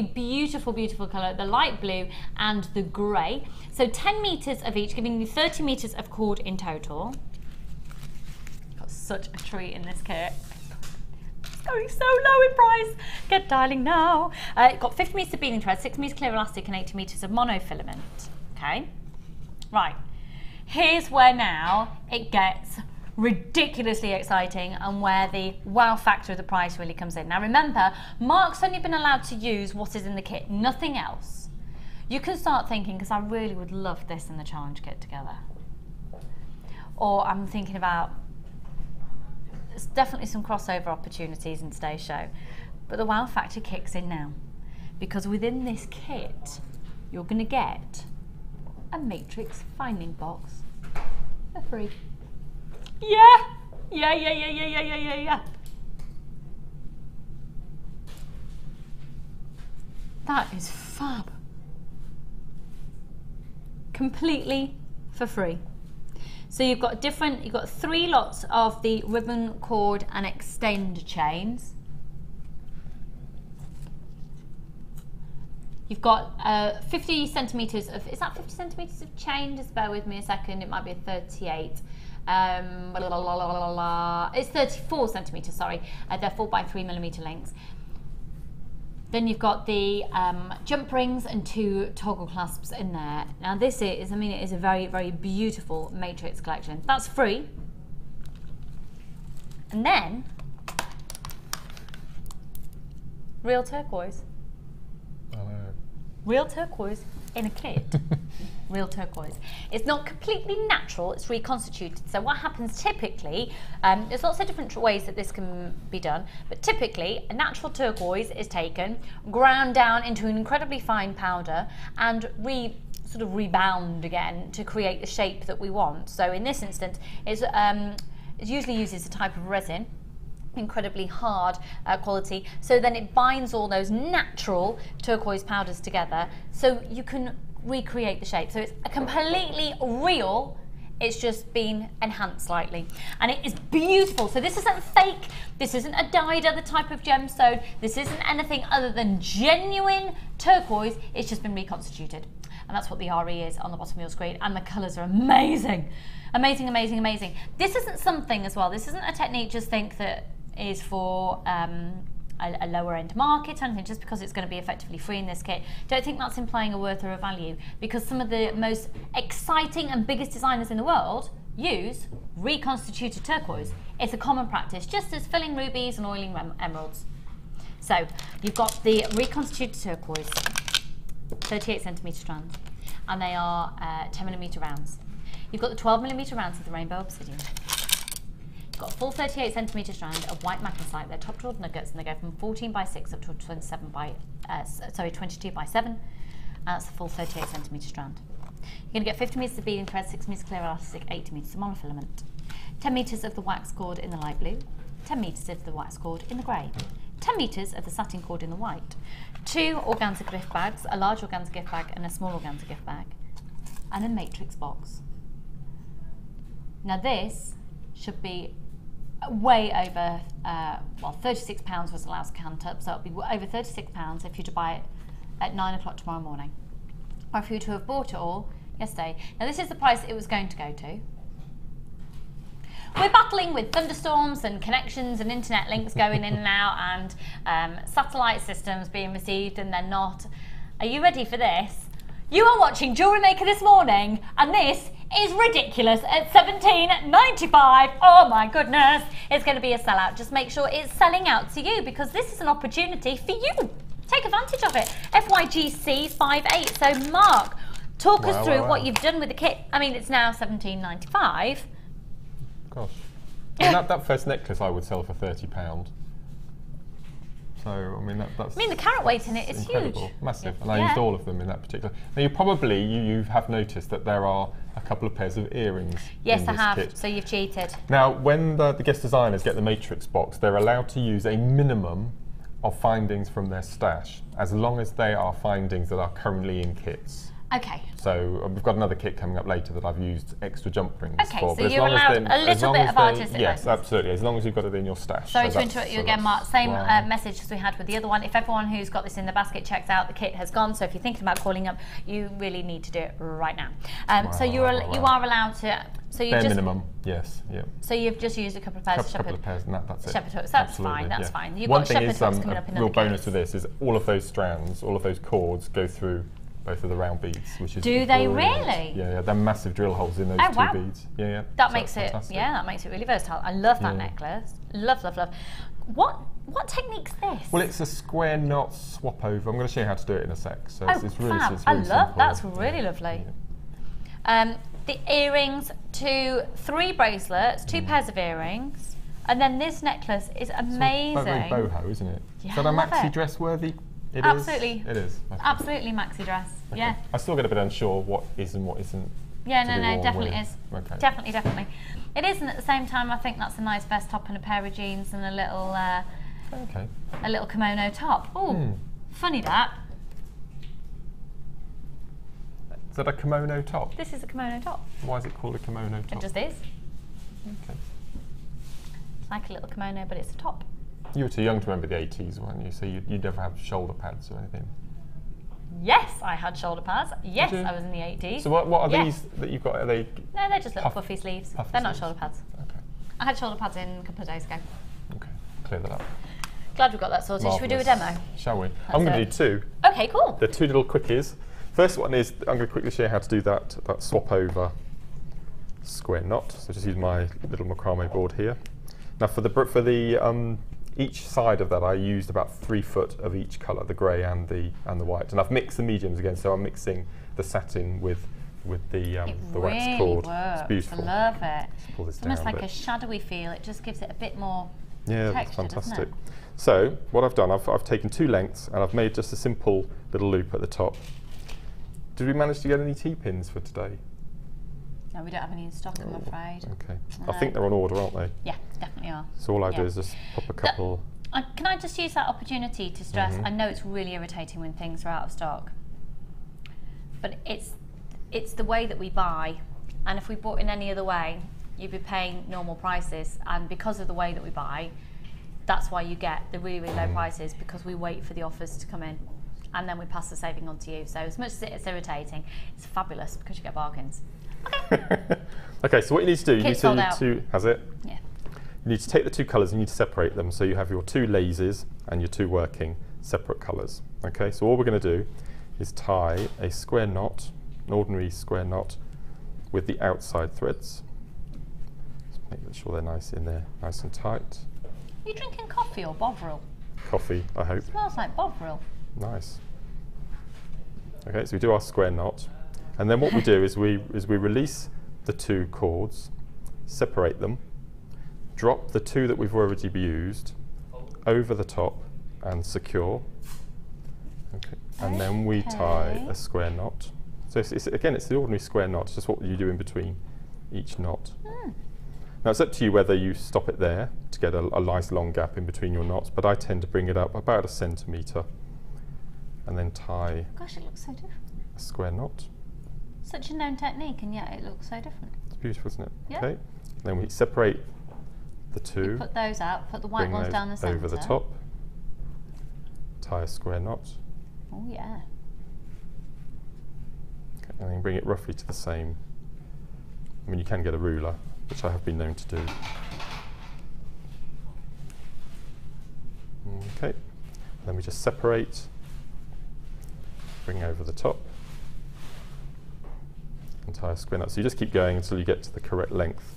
beautiful colour, the light blue and the grey. So 10 meters of each, giving you 30 meters of cord in total. Got such a treat in this kit. It's going so low in price. Get dialing now. Got 50 meters of beading thread, 6 meters clear elastic and 80 meters of monofilament. Okay, right. Here's where now it gets ridiculously exciting and where the wow factor of the price really comes in. Now remember, Mark's only been allowed to use what is in the kit, nothing else. You can start thinking, because I really would love this in the challenge kit together. Or I'm thinking about, there's definitely some crossover opportunities in today's show, but the wow factor kicks in now. Because within this kit, you're going to get a matrix finding box for free. Yeah. That is fab. Completely for free. So you've got 3 lots of the ribbon, cord and extend chains. You've got 50 centimetres of, is that 50 centimetres of chain? Just bear with me a second, it might be a 38. It's 34 centimetres, sorry. They're 4 by 3mm lengths. Then you've got the jump rings and 2 toggle clasps in there. Now this is, I mean, it is a very, very beautiful matrix collection. That's free. And then, real turquoise. Real turquoise in a kit. Real turquoise. It's not completely natural, it's reconstituted. So what happens typically, there's lots of different ways that this can be done, but typically a natural turquoise is taken, ground down into an incredibly fine powder and sort of rebound again to create the shape that we want. So in this instance, it usually uses a type of resin, incredibly hard quality, so then it binds all those natural turquoise powders together so you can recreate the shape. So it's a completely real, it's just been enhanced slightly, and it is beautiful. So this isn't fake, this isn't a dyed other type of gemstone, this isn't anything other than genuine turquoise. It's just been reconstituted, and that's what the RE is on the bottom of your screen, and the colours are amazing. Amazing, amazing, amazing. This isn't something as well, this isn't a technique just think that is for a lower end market or anything, just because it's going to be effectively free in this kit. Don't think that's implying a worth or a value, because some of the most exciting and biggest designers in the world use reconstituted turquoise. It's a common practice, just as filling rubies and oiling emeralds. So you've got the reconstituted turquoise, 38cm strand, and they are 10mm rounds. You've got the 12mm rounds of the rainbow obsidian. Got a full 38cm strand of white macrame. They're top jeweled nuggets, and they go from 14x6 up to 22x7. And that's the full 38cm strand. You're going to get 50 metres of beading thread, 6 metres clear elastic, 80 metres of monofilament, 10 metres of the wax cord in the light blue, 10 metres of the wax cord in the grey, 10 metres of the satin cord in the white, 2 organza gift bags, a large organza gift bag and a small organza gift bag, and a matrix box. Now this should be way over, well, £36 was allowed to count up, so it'll be over £36 if you were to buy it at 9 o'clock tomorrow morning, or if you were to have bought it all yesterday. Now this is the price it was going to go to. We're battling with thunderstorms and connections and internet links going in and out, and satellite systems being received and then not. Are you ready for this? You are watching JewelleryMaker this morning, and this is ridiculous at £17.95. Oh my goodness, it's going to be a sellout. Just make sure it's selling out to you, because this is an opportunity for you. Take advantage of it. FYGC 58. So Mark, talk us through what you've done with the kit. I mean, it's now £17.95. Gosh, I mean, that first necklace I would sell for £30. So I mean that's. I mean the carat weight in it is incredible, huge, massive, and I used all of them in that particular. Now you have noticed that there are a couple of pairs of earrings. Yes, in I this have. kit. So you've cheated. Now, when the guest designers get the matrix box, they're allowed to use a minimum of findings from their stash, as long as they are findings that are currently in kits. Okay. So we've got another kit coming up later that I've used extra jump rings for. Okay, so you're allowed a little bit of artistic Yes, license. absolutely, as long as you've got it in your stash. Sorry to interrupt you again, Mark. Same message as we had with the other one. If everyone who's got this in the basket checks out, the kit has gone. So if you're thinking about calling up, you really need to do it right now. So you are allowed to. So you bare just minimum, yes, yeah. So you've just used a couple of pairs of shepherd. Couple of pairs, and that's it. Shepherd hooks. That's Absolutely, fine. That's yeah. fine. You've One got thing shepherd is, hooks coming up in real other bonus kits. to this is all of those strands, all of those cords go through both of the round beads, which is Do they brilliant. really? Yeah, they're massive drill holes in those two beads. Yeah. That So makes that's it, fantastic. that makes it really versatile. I love that necklace. Love, love, love. What technique's this? Well, it's a square knot swap over. I'm going to show you how to do it in a sec. So Oh, it's really, fab. it's I really love simple. that's really lovely. Yeah. The earrings, 3 bracelets, 2 pairs of earrings, and then this necklace is amazing. Very boho, isn't it? Yeah, Is that a I love maxi it. dress worthy? It Absolutely. is. It is. Okay. Absolutely maxi dress. Okay. Yeah. I still get a bit unsure what is and what isn't. Yeah, to no, be no, worn definitely with. is. Okay. Definitely. It is, and at the same time, I think that's a nice vest top and a pair of jeans and a little kimono top. Oh, funny that. Is that a kimono top? This is a kimono top. Why is it called a kimono top? It just is. Okay. It's like a little kimono, but it's a top. You were too young to remember the 80s, weren't you? So you'd never have shoulder pads or anything. Yes, I had shoulder pads. Yes, Did you? I was in the 80s. So what are Yeah. these that you've got? Are they? No, they're just little Puff- puffy sleeves. puffy They're not sleeves? shoulder pads. Okay. I had shoulder pads in a couple of days ago. Okay. Clear that up. Glad we got that sorted. Should we do a demo? Shall we? I'm going to do two. Okay, cool. They're two little quickies. First one is, I'm going to quickly show you how to do that swap over square knot. So just use my little macrame board here. Now for the each side of that, I used about 3 foot of each colour, the grey and the white. And I've mixed the mediums again, so I'm mixing the satin with the wax cord. Works. It's beautiful. I love it. Pull this It's almost down like a shadowy feel. It just gives it a bit more Yeah, texture, that's fantastic. doesn't it? So what I've done, I've taken 2 lengths and I've made just a simple little loop at the top. Did we manage to get any T-pins for today? No, we don't have any in stock, I'm afraid. Okay. I think they're on order, aren't they? Yeah, definitely are. So all I do is just pop a couple. Can I just use that opportunity to stress, I know it's really irritating when things are out of stock, but it's the way that we buy, and if we bought in any other way, you'd be paying normal prices, and because of the way that we buy, that's why you get the really, really low prices, because we wait for the offers to come in, and then we pass the saving on to you. So as much as it's irritating, it's fabulous because you get bargains. Okay. Okay, so what you need to do, you need sold out. to has it? Yeah. You need to take the 2 colours and you need to separate them, so you have your 2 lasers and your 2 working separate colours. Okay, so all we're going to do is tie a square knot, an ordinary square knot, with the outside threads. Just make sure they're nice in there, nice and tight. Are you drinking coffee or Bovril? Coffee, I hope. Smells like Bovril. Nice. Okay, so we do our square knot, and then what we do is we release the 2 cords, separate them, drop the 2 that we've already used over the top and secure. Okay. And then we tie a square knot. So again, it's the ordinary square knot, it's just what you do in between each knot. Now it's up to you whether you stop it there to get a nice long gap in between your knots, but I tend to bring it up about 1 centimetre and then tie Gosh, it looks so different. a square knot. Such a known technique, and yet it looks so different. It's beautiful, isn't it? Yeah. Okay. Then we separate the 2. Put those out, put the white bring ones those down the centre. over the top, tie a square knot, Oh yeah. okay, and then bring it roughly to the same. I mean, you can get a ruler, which I have been known to do. Okay, then we just separate, bring over the top, and tie a square knot. So you just keep going until you get to the correct length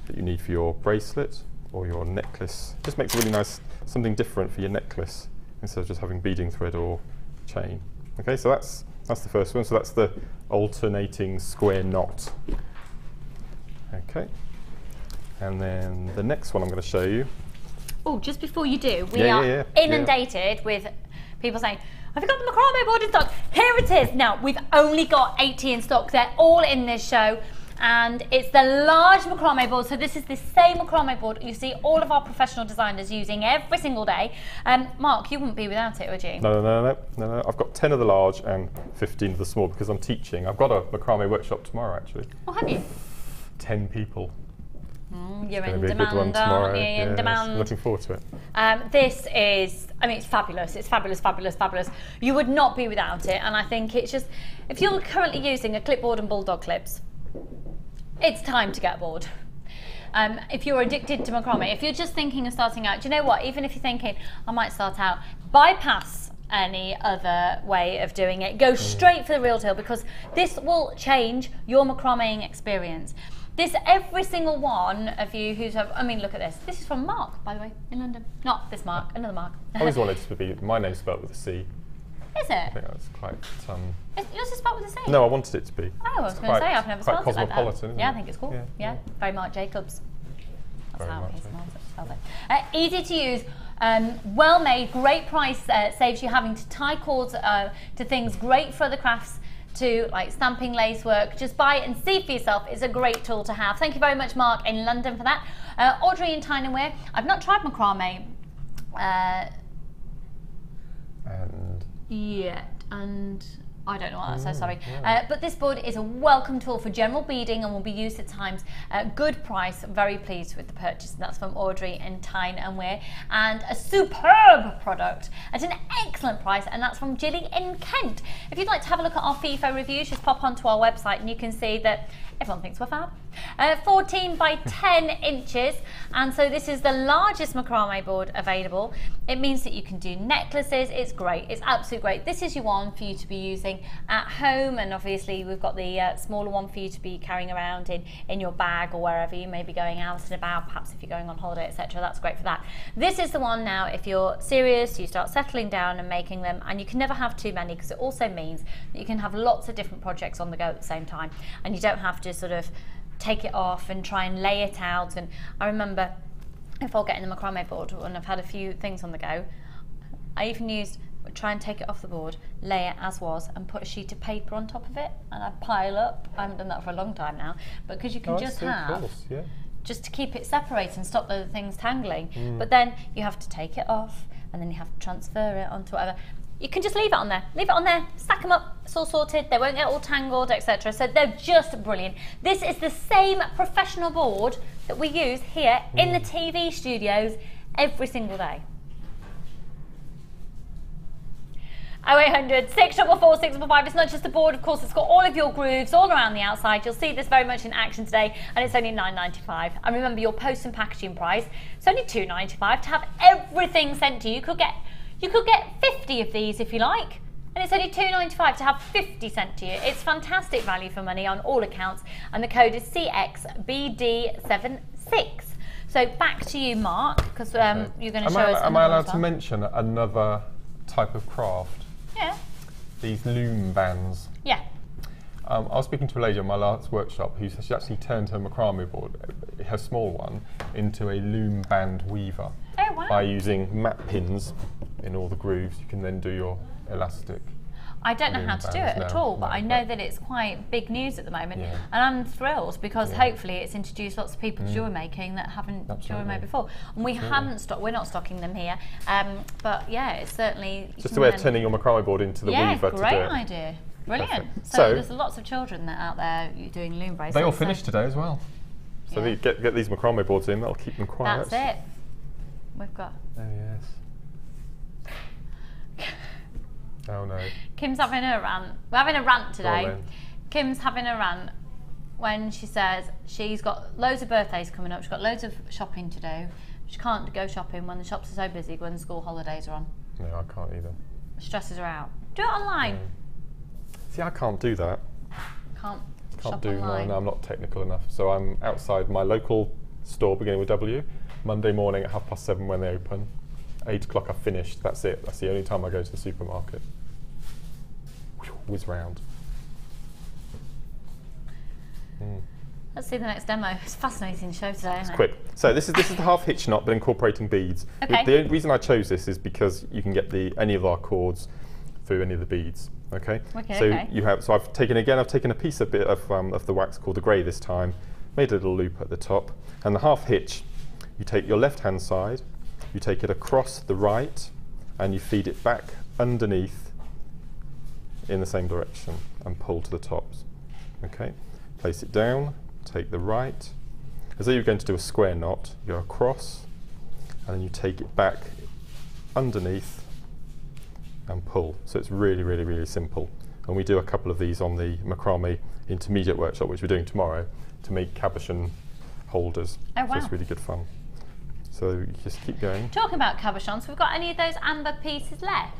that you need for your bracelet or your necklace. Just makes a really nice, something different for your necklace instead of just having beading thread or chain. Okay, so that's the first one. So that's the alternating square knot. Okay, and then the next one I'm going to show you. Oh, just before you do, we are inundated with people saying, have you got the macrame board in stock? Here it is. Now, we've only got 80 in stock. They're all in this show. And it's the large macrame board. So this is the same macrame board you see all of our professional designers using every single day. Mark, you wouldn't be without it, would you? No. I've got 10 of the large and 15 of the small because I'm teaching. I've got a macrame workshop tomorrow, actually. Oh, have you? 10 people. You're It's in gonna be a good one demand, tomorrow. aren't you? In Yes, demand. looking forward to it. This is, I mean, it's fabulous. It's fabulous, fabulous, fabulous. You would not be without it. And I think it's just, if you're currently using a clipboard and bulldog clips, it's time to get bored. If you're addicted to macrame, if you're just thinking of starting out, do you know what? Even if you're thinking, I might start out, bypass any other way of doing it. Go straight for the real deal, because this will change your macrameing experience. This, every single one of you who's, I mean, look at this. This is from Mark, by the way, in London. Not this Mark, another Mark. I always wanted it to be my name spelled with a C. Is I it? think that's quite. Yours is spelled with a C? No, I wanted it to be. Oh, I was going to say, I've never spelled it like that. Cosmopolitan, isn't Yeah, it? I think it's cool. Yeah, Yeah, very Mark Jacobs. That's Very how Marc he Jacobs. spells it. Easy to use, well made, great price, saves you having to tie cords to things, great for other crafts, to like stamping, lace work. Just buy it and see for yourself. It's a great tool to have. Thank you very much, Mark, in London for that. Audrey in Tyne and Wear. I've not tried macrame yet, and I don't know what that's, so sorry. But this board is a welcome tool for general beading and will be used at times. Good price, very pleased with the purchase. And that's from Audrey in Tyne and Wear. And a superb product at an excellent price, and that's from Jilly in Kent. If you'd like to have a look at our FIFO reviews, just pop onto our website and you can see that everyone thinks we're fab. 14 by 10 inches, and so this is the largest macrame board available. It means that you can do necklaces. It's great. It's absolutely great. This is your one for you to be using at home, and obviously we've got the smaller one for you to be carrying around in your bag or wherever you may be going out and about, perhaps if you're going on holiday, etc. That's great for that. This is the one now if you're serious, you start settling down and making them, and you can never have too many, because it also means that you can have lots of different projects on the go at the same time, and you don't have to sort of take it off and try and lay it out. And I remember before getting the macrame board, when I've had a few things on the go, I even used try and take it off the board, lay it as was, and put a sheet of paper on top of it, and I'd pile up. I haven't done that for a long time now, but because you can just have just to keep it separated and stop the things tangling. But then you have to take it off, and then you have to transfer it onto whatever. You can just leave it on there, stack them up, it's all sorted, they won't get all tangled, etc. So they're just brilliant. This is the same professional board that we use here in the TV studios every single day. 0800 644 655. It's not just the board, of course, it's got all of your grooves all around the outside. You'll see this very much in action today, and it's only £9.95. And remember, your post and packaging price, it's only £2.95 to have everything sent to you. You could get 50 of these if you like, and it's only £2.95 to have 50 sent to you. It's fantastic value for money on all accounts, and the code is CXBD76. So back to you, Mark, because you're going to show us. Am I allowed to mention another type of craft? Yeah. These loom bands. Yeah. I was speaking to a lady on my last workshop who she actually turned her macrame board, her small one, into a loom band weaver. Oh, wow. By using mat pins in all the grooves. You can then do your elastic. I don't know how to do it at all, but I know that it's quite big news at the moment, and I'm thrilled because hopefully it's introduced lots of people to jewellery making that haven't jewellery made before. And we haven't stocked, we're not stocking them here, but yeah, it's certainly just a way of turning your macrame board into the weaver to do it. Great idea, brilliant. So there's lots of children that out there doing loom bracelets. They all finished today as well. So you get these macrame boards in, that'll keep them quiet. That's it. We've got. Oh yes. Oh no. Kim's having a rant. We're having a rant today. Kim's having a rant when she says she's got loads of birthdays coming up. She's got loads of shopping to do. She can't go shopping when the shops are so busy when the school holidays are on. No, I can't either. Stresses her out. Do it online. See, I can't do that. Can't do online. No, I'm not technical enough. So I'm outside my local store beginning with W. Monday morning at 7:30 when they open. 8 o'clock I've finished, that's it. That's the only time I go to the supermarket. Whiz round. Let's see the next demo. It's a fascinating show today, isn't it? Quick. So this is the half hitch knot but incorporating beads. Okay. The only reason I chose this is because you can get any of our cords through any of the beads. Okay. You have. So I've taken a piece of the wax called the grey this time, made a little loop at the top, and the half hitch. You take your left hand side, you take it across the right, and you feed it back underneath in the same direction and pull to the tops. Okay, place it down, take the right, as though you're going to do a square knot, you go across, and then you take it back underneath and pull. So it's really, really, really simple. And we do a couple of these on the Macrame intermediate workshop, which we're doing tomorrow, to make cabochon holders. Oh, wow. So it's really good fun. So you just keep going. Talking about cabochons, we've got any of those amber pieces left?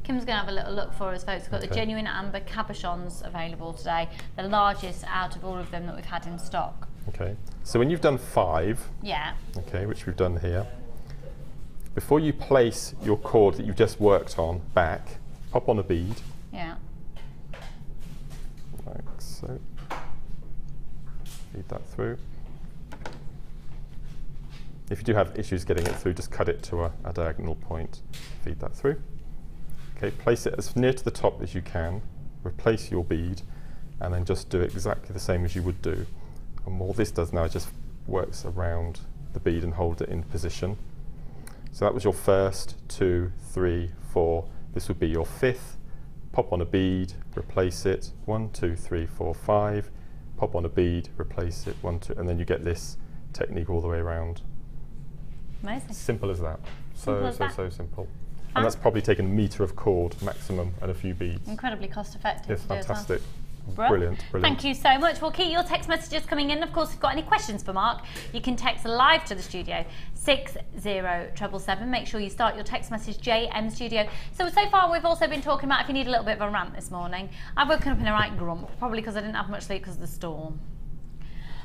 Kim's going to have a little look for us, folks. We've got the genuine amber cabochons available today, the largest out of all of them that we've had in stock. Okay, so when you've done 5, okay, which we've done here, before you place your cord that you've just worked on back, pop on a bead. Yeah. Like so. Feed that through. If you do have issues getting it through, just cut it to a diagonal point. Feed that through. Okay, place it as near to the top as you can. Replace your bead, and then just do exactly the same as you would do. And all this does now is just works around the bead and hold it in position. So that was your first, 2, 3, 4. This would be your 5th. Pop on a bead, replace it. 1, 2, 3, 4, 5. Pop on a bead, replace it. 1, 2, and then you get this technique all the way around. Amazing. Simple as that. So simple. Fun. And that's probably taken a metre of cord maximum and a few beads. Incredibly cost effective. It's fantastic. Brilliant. Thank you so much. We'll keep your text messages coming in. Of course, if you've got any questions for Mark, you can text live to the studio 60777. Make sure you start your text message JM Studio. So far we've also been talking about if you need a little bit of a rant this morning. I've woken up in a right grump, probably because I didn't have much sleep because of the storm.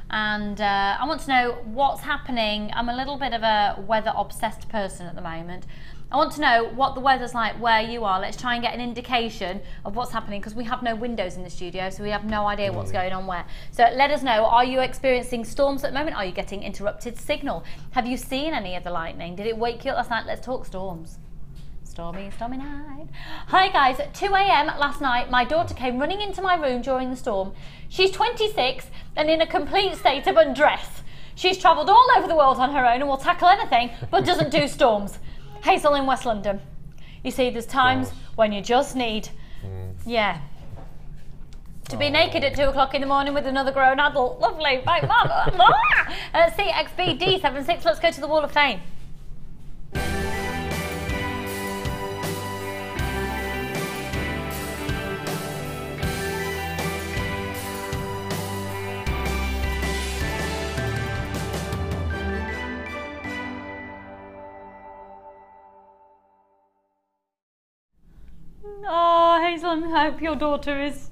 And I want to know what's happening. I'm a little bit of a weather obsessed person at the moment. I want to know what the weather's like where you are. Let's try and get an indication of what's happening because we have no windows in the studio, so we have no idea what's going on where. So let us know, are you experiencing storms at the moment? Are you getting interrupted signal? Have you seen any of the lightning? Did it wake you up last night? Let's talk storms. Stormy night. Hi guys, at 2 AM last night, my daughter came running into my room during the storm. She's 26 and in a complete state of undress. She's travelled all over the world on her own and will tackle anything, but doesn't do storms. Hazel in West London. You see, there's times when you just need, to be naked at 2 o'clock in the morning with another grown adult. Lovely. Right, Mum. CXBD76, let's go to the Wall of Fame. Oh, Hazel, I hope your daughter is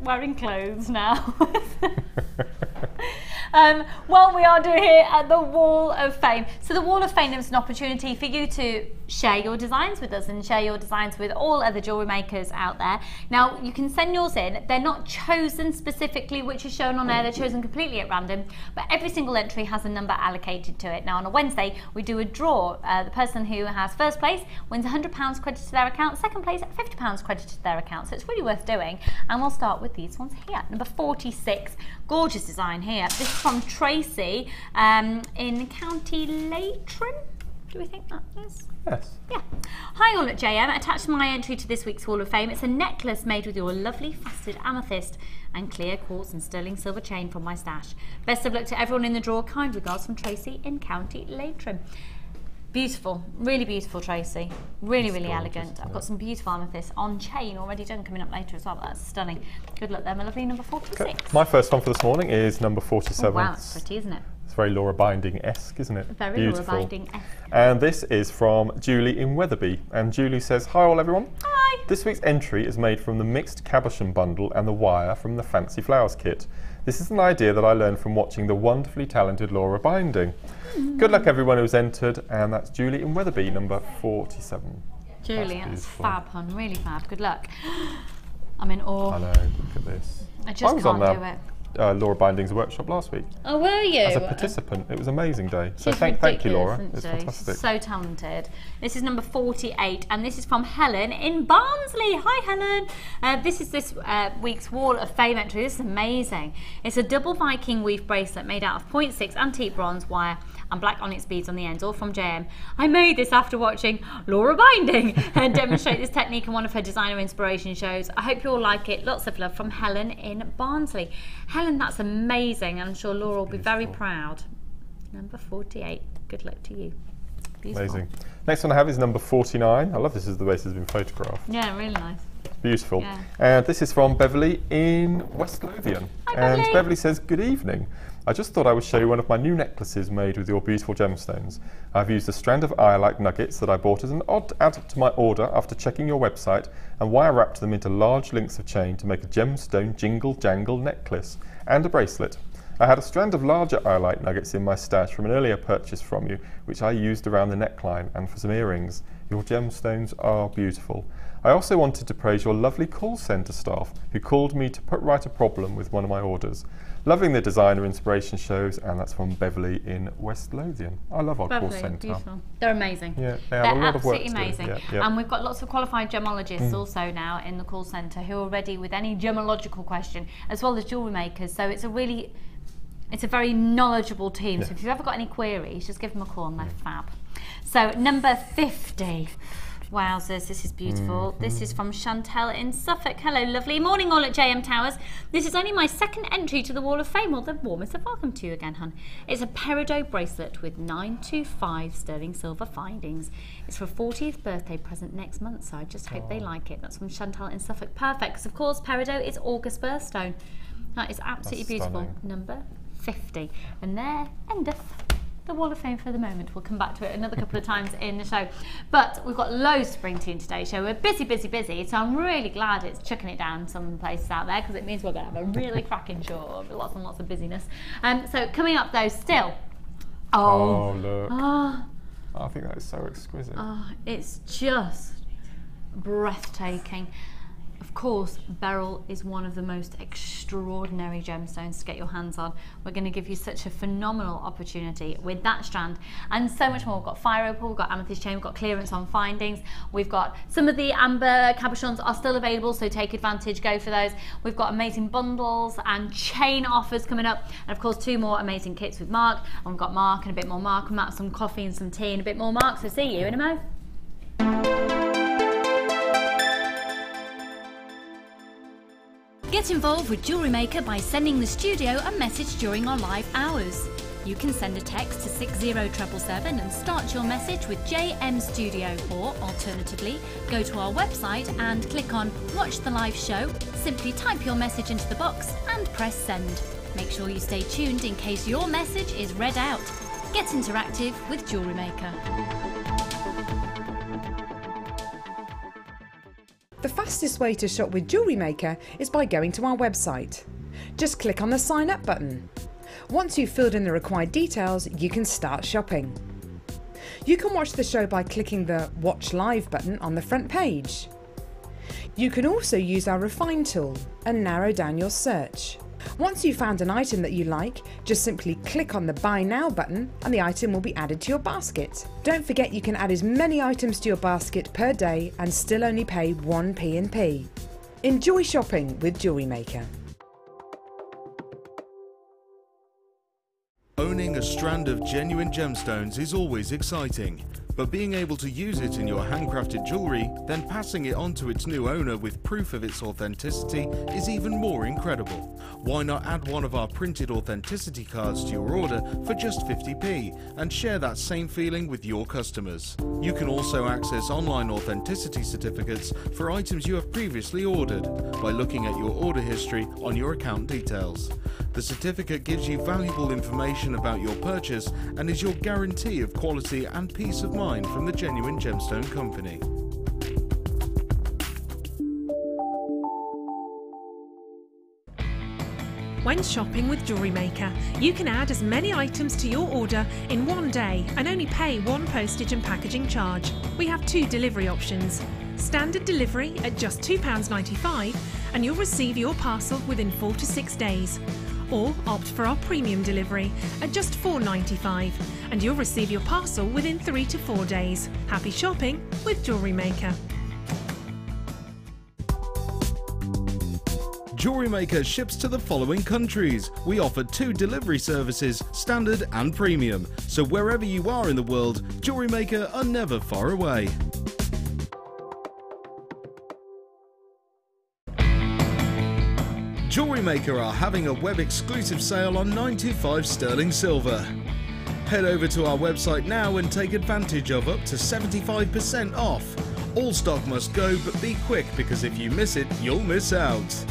wearing clothes now. Well, we are doing here at the Wall of Fame. So the Wall of Fame is an opportunity for you to share your designs with us and share your designs with all other jewellery makers out there. Now, you can send yours in. They're not chosen specifically, which is shown on there. They're chosen completely at random, but every single entry has a number allocated to it. Now, on a Wednesday, we do a draw. The person who has first place wins £100 credited to their account. Second place, £50 credited to their account. So it's really worth doing. And we'll start with these ones here. Number 46, gorgeous design here. This is from Tracy in County Leitrim. Do we think that is? Yes. Yeah. Hi all at JM. Attached to my entry to this week's Wall of Fame, it's a necklace made with your lovely faceted amethyst and clear quartz and sterling silver chain from my stash. Best of luck to everyone in the draw. Kind regards from Tracy in County Leitrim. Beautiful, really beautiful, Tracy. Really, really elegant. I've got some beautiful amethyst on chain already done coming up later as well. That's stunning. Good luck there, my lovely. Number 46. Okay. My first one for this morning is number 47. Oh, wow, it's pretty, isn't it? It's very Laura Binding-esque, isn't it? Very beautiful. Laura Binding-esque. And this is from Julie in Wetherby. And Julie says, hi all everyone. Hi. This week's entry is made from the mixed cabochon bundle and the wire from the Fancy Flowers kit. This is an idea that I learned from watching the wonderfully talented Laura Binding. Good luck everyone who's entered, and that's Julie in Wetherby, number 47. Julie, that's fab, hon, really fab. Good luck. I'm in awe. I know, look at this. I just can't do it. Laura Binding's workshop last week. Oh, were you? As a participant. It was an amazing day. So She's thank you, Laura. isn't It's she? fantastic. So talented. This is number 48, and this is from Helen in Barnsley. Hi, Helen. This is this week's Wall of Fame entry. This is amazing. It's a double Viking weave bracelet made out of 0.6 antique bronze wire and black onyx beads on the ends, all from JM. I made this after watching Laura Binding and demonstrate this technique in one of her designer inspiration shows. I hope you all like it. Lots of love from Helen in Barnsley. Helen, that's amazing. I'm sure Laura will be very proud. Number 48. Good luck to you. Beautiful. Amazing. Next one I have is number 49. I love this as the way this has been photographed. Yeah, really nice. Beautiful. Yeah. And this is from Beverly in West Lothian. Hi, and Beverly. Beverly says, good evening. I just thought I would show you one of my new necklaces made with your beautiful gemstones. I've used a strand of iolite nuggets that I bought as an odd add to my order after checking your website and wire wrapped them into large links of chain to make a gemstone jingle jangle necklace and a bracelet. I had a strand of larger iolite nuggets in my stash from an earlier purchase from you, which I used around the neckline and for some earrings. Your gemstones are beautiful. I also wanted to praise your lovely call centre staff who called me to put right a problem with one of my orders. Loving the designer inspiration shows, and that's from Beverly in West Lothian. I love our call centre. Beautiful. They're amazing. Yeah, they have a lot of work absolutely to do. amazing. Yeah, yeah. And we've got lots of qualified gemologists also now in the call centre who are ready with any gemological question, as well as jewellery makers. So it's a very knowledgeable team. So if you've ever got any queries, just give them a call and they're fab. So number 50. Wowzers, this is beautiful. This is from Chantel in Suffolk. Hello, lovely. Morning all at JM Towers. This is only my second entry to the Wall of Fame. Well, the warmest of welcome to you again, hun. It's a peridot bracelet with 925 sterling silver findings. It's for a 40th birthday present next month, so I just hope they like it. That's from Chantal in Suffolk. Perfect, because of course peridot is August birthstone. That is absolutely beautiful. Stunning. Number 50. And there endeth the Wall of Fame for the moment. We'll come back to it another couple of times in the show. But we've got loads to bring to you in today's show. We're busy, busy, busy. So I'm really glad it's chucking it down some places out there, because it means we're going to have a really cracking show. Lots and lots of busyness. So coming up though, still. Oh, look. I think that is so exquisite. It's just breathtaking. Of course, Beryl is one of the most extraordinary gemstones to get your hands on. We're going to give you such a phenomenal opportunity with that strand and so much more. We've got fire opal, we've got amethyst chain, we've got clearance on findings. We've got some of the amber cabochons are still available, so take advantage, go for those. We've got amazing bundles and chain offers coming up. And of course, 2 more amazing kits with Mark. And we've got Mark and a bit more Mark, and Matt, some coffee and some tea and a bit more Mark. So see you in a mo. Get involved with Jewellery Maker by sending the studio a message during our live hours. You can send a text to 60777 and start your message with JM Studio, or alternatively, go to our website and click on Watch the Live Show, simply type your message into the box and press send. Make sure you stay tuned in case your message is read out. Get interactive with Jewellery Maker. The fastest way to shop with Jewellery Maker is by going to our website. Just click on the sign up button. Once you've filled in the required details, you can start shopping. You can watch the show by clicking the Watch Live button on the front page. You can also use our Refine tool and narrow down your search. Once you've found an item that you like, just simply click on the Buy Now button and the item will be added to your basket. Don't forget you can add as many items to your basket per day and still only pay 1 P&P. Enjoy shopping with Jewellery Maker. Owning a strand of genuine gemstones is always exciting, but being able to use it in your handcrafted jewellery, then passing it on to its new owner with proof of its authenticity is even more incredible. Why not add one of our printed authenticity cards to your order for just 50p and share that same feeling with your customers? You can also access online authenticity certificates for items you have previously ordered by looking at your order history on your account details. The certificate gives you valuable information about your purchase and is your guarantee of quality and peace of mind from the Genuine Gemstone Company. When shopping with Jewellery Maker, you can add as many items to your order in one day and only pay 1 postage and packaging charge. We have 2 delivery options. Standard delivery at just £2.95 and you'll receive your parcel within 4 to 6 days. Or opt for our premium delivery at just £4.95 and you'll receive your parcel within 3 to 4 days. Happy shopping with Jewellery Maker. Jewellery Maker ships to the following countries. We offer 2 delivery services, standard and premium. So wherever you are in the world, Jewellery Maker are never far away. Jewellery Maker are having a web exclusive sale on 925 sterling silver. Head over to our website now and take advantage of up to 75% off. All stock must go, but be quick because if you miss it, you'll miss out.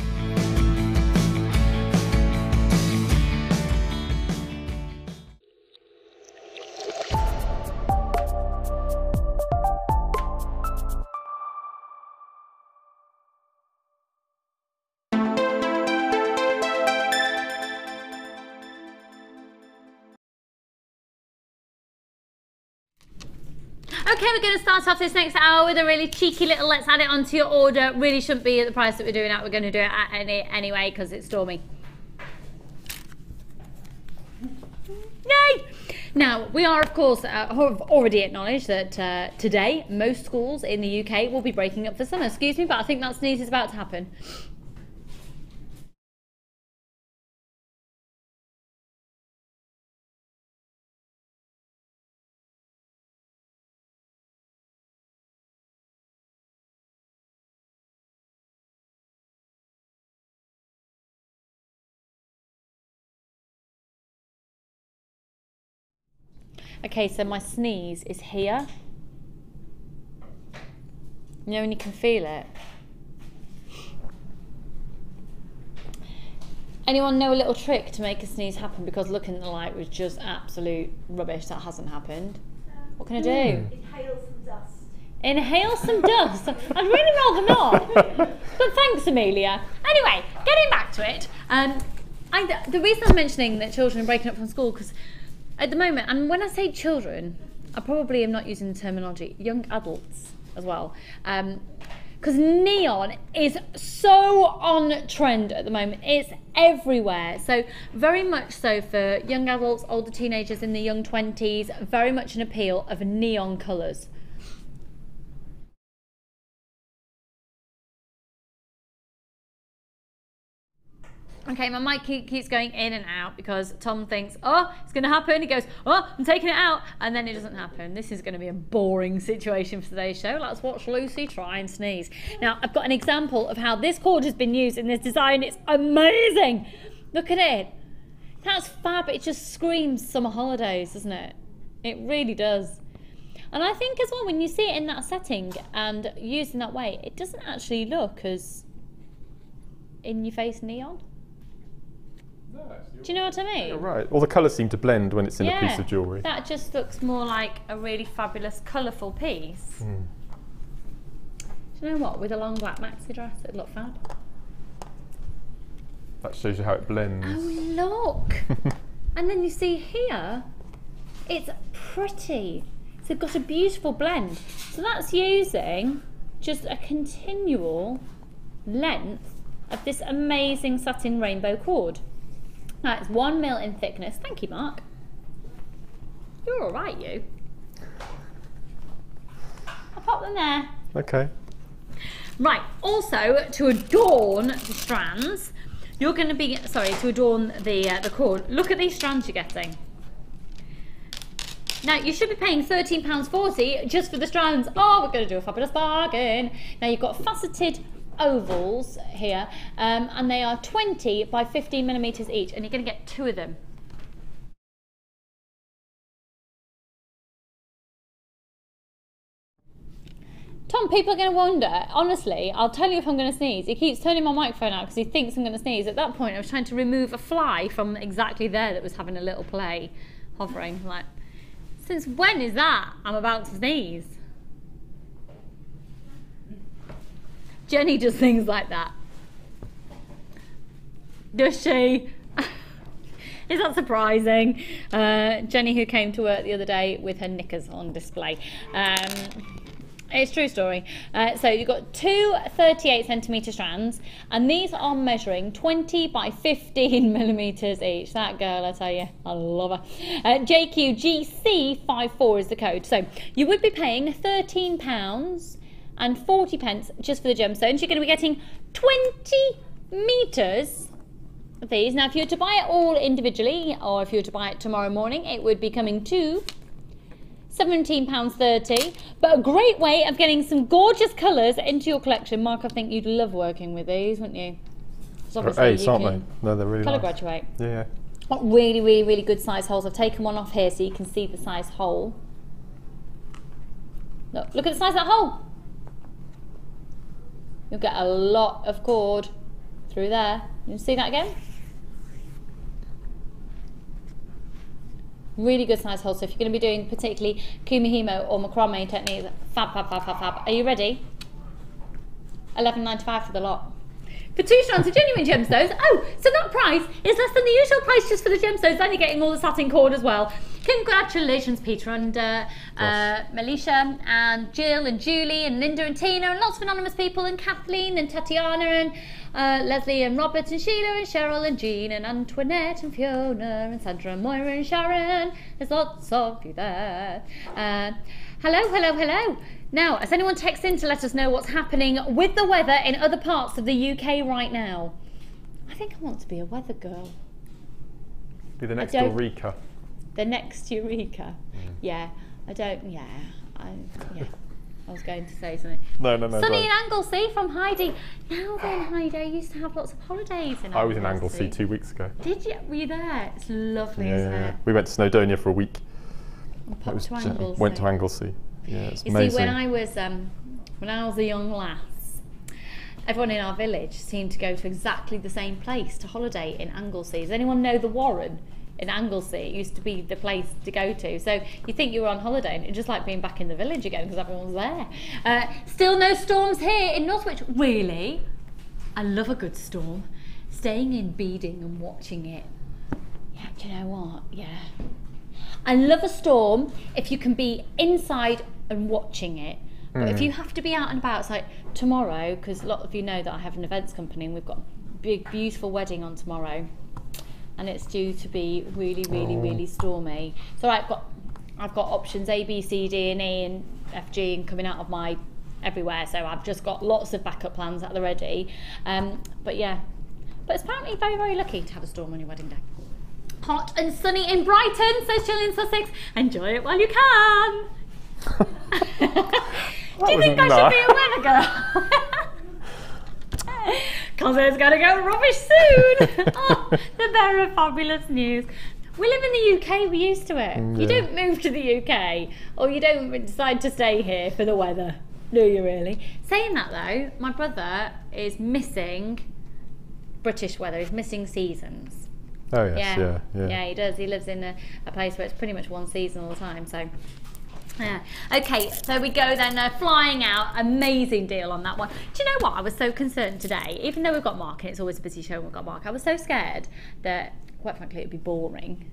Okay, we're going to start off this next hour with a really cheeky little let's add it onto your order. Really shouldn't be at the price that we're doing it. We're going to do it at anyway because it's stormy. Yay! Now, we are, of course, have already acknowledged that today most schools in the UK will be breaking up for summer. Excuse me, but I think that sneeze is about to happen. Okay, so my sneeze is here. You know when you can feel it? Anyone know a little trick to make a sneeze happen? Because looking at the light was just absolute rubbish. That hasn't happened. What can I do? Inhale some dust. Inhale some dust. I'd really rather not. But thanks, Amelia. Anyway, getting back to it. The reason I'm mentioning that children are breaking up from school, because at the moment, and when I say children, I probably am not using the terminology, young adults as well. Because neon is so on trend at the moment. It's everywhere. So very much so for young adults, older teenagers in the young 20s, very much an appeal of neon colours. Okay, my mic keeps going in and out because Tom thinks, oh, it's going to happen. He goes, oh, I'm taking it out. And then it doesn't happen. This is going to be a boring situation for today's show. Let's watch Lucy try and sneeze. Now, I've got an example of how this cord has been used in this design. It's amazing. Look at it. That's fab. It just screams summer holidays, doesn't it? It really does. And I think as well, when you see it in that setting and used in that way, it doesn't actually look as in-your-face neon. Do you know what I mean? You're right. All the colours seem to blend when it's in a piece of jewellery. That just looks more like a really fabulous, colourful piece. Mm. Do you know what? With a long black maxi dress, it'd look fab. That shows you how it blends. Oh, look! And then you see here, it's pretty. So it's got a beautiful blend. So that's using just a continual length of this amazing satin rainbow cord. Now it's 1 mil in thickness. Thank you, Mark. You're all right, you. I'll pop them there. Okay. Right. Also, to adorn the strands, you're going to be to adorn the cord. Look at these strands you're getting. Now you should be paying £13.40 just for the strands. Oh, we're going to do a fabulous bargain. Now you've got faceted ovals here, and they are 20 by 15 millimeters each, and you're going to get 2 of them. Tom, people are going to wonder, honestly, I'll tell you if I'm going to sneeze. He keeps turning my microphone out because he thinks I'm going to sneeze. At that point I was trying to remove a fly from exactly there that was having a little play, hovering. Like, since when is that I'm about to sneeze? Jenny does things like that. Does she? Is that surprising? Jenny, who came to work the other day with her knickers on display. It's a true story. So you've got 2 38cm strands, and these are measuring 20 by 15 millimeters each. That girl, I tell you, I love her. JQGC54 is the code. So you would be paying £13 and 40 pence just for the gemstones. You're going to be getting 20 meters of these. Now, if you were to buy it all individually, or if you were to buy it tomorrow morning, it would be coming to £17.30. But a great way of getting some gorgeous colours into your collection. Mark, I think you'd love working with these, wouldn't you? They're ace, aren't they? No, they're really colour nice. graduate. Yeah. Got really, really, really good size holes. I've taken one off here so you can see the size hole. Look at the size of that hole. You'll get a lot of cord through there. You see that again? Really good size hole. So if you're going to be doing particularly kumihimo or macrame techniques, fab, fab, fab, fab, fab. Are you ready? £11.95 for the lot. For 2 strands of genuine gemstones. Oh, so that price is less than the usual price just for the gemstones. Then you're getting all the satin cord as well. Congratulations, Peter and Melisha and Jill and Julie and Linda and Tina and lots of anonymous people, and Kathleen and Tatiana and Leslie and Robert and Sheila and Cheryl and Jean and Antoinette and Fiona and Sandra and Moira and Sharon. There's lots of you there. Hello, hello, hello. Now, has anyone texted in to let us know what's happening with the weather in other parts of the UK right now? I think I want to be a weather girl. Be the next Eureka. The next Eureka. Yeah, I don't, yeah. I was going to say something. No. Sunny in Anglesey from Heidi. Now then, Heidi, I used to have lots of holidays in Anglesey. I was in Anglesey 2 weeks ago. Did you? Were you there? It's lovely, isn't it? We went to Snowdonia for a week. Popped to Anglesey. Went to Anglesey. Yeah, it's you amazing. see, when I was a young lass, everyone in our village seemed to go to exactly the same place to holiday in Anglesey. Does anyone know the Warren in Anglesey? It used to be the place to go to. So you think you were on holiday, and it's just like being back in the village again because everyone's there. Still no storms here in Northwich. Really? I love a good storm. Staying in beading and watching it. Yeah, do you know what? Yeah. I love a storm if you can be inside and watching it. But if you have to be out and about, it's like tomorrow, because a lot of you know that I have an events company and we've got a big, beautiful wedding on tomorrow. And it's due to be really, really, really stormy. So I've got options A, B, C, D, and E, and F, G, and coming out of my everywhere. So I've just got lots of backup plans at the ready. But yeah, but it's apparently very, very lucky to have a storm on your wedding day. Hot and sunny in Brighton, says Jill in Sussex. Enjoy it while you can. Do you think I should be a weather girl? Because it's going to go rubbish soon. Oh, the bearer of fabulous news. We live in the UK, we're used to it. You don't move to the UK, or you don't decide to stay here for the weather, do you really? Saying that though, my brother is missing British weather, he's missing seasons. Oh yes, yeah, he does. He lives in a place where it's pretty much one season all the time, so... Yeah. Okay, so we go then, flying out, amazing deal on that one. Do you know what, I was so concerned today, even though we've got Mark, and it's always a busy show when we've got Mark, I was so scared that, quite frankly, it'd be boring.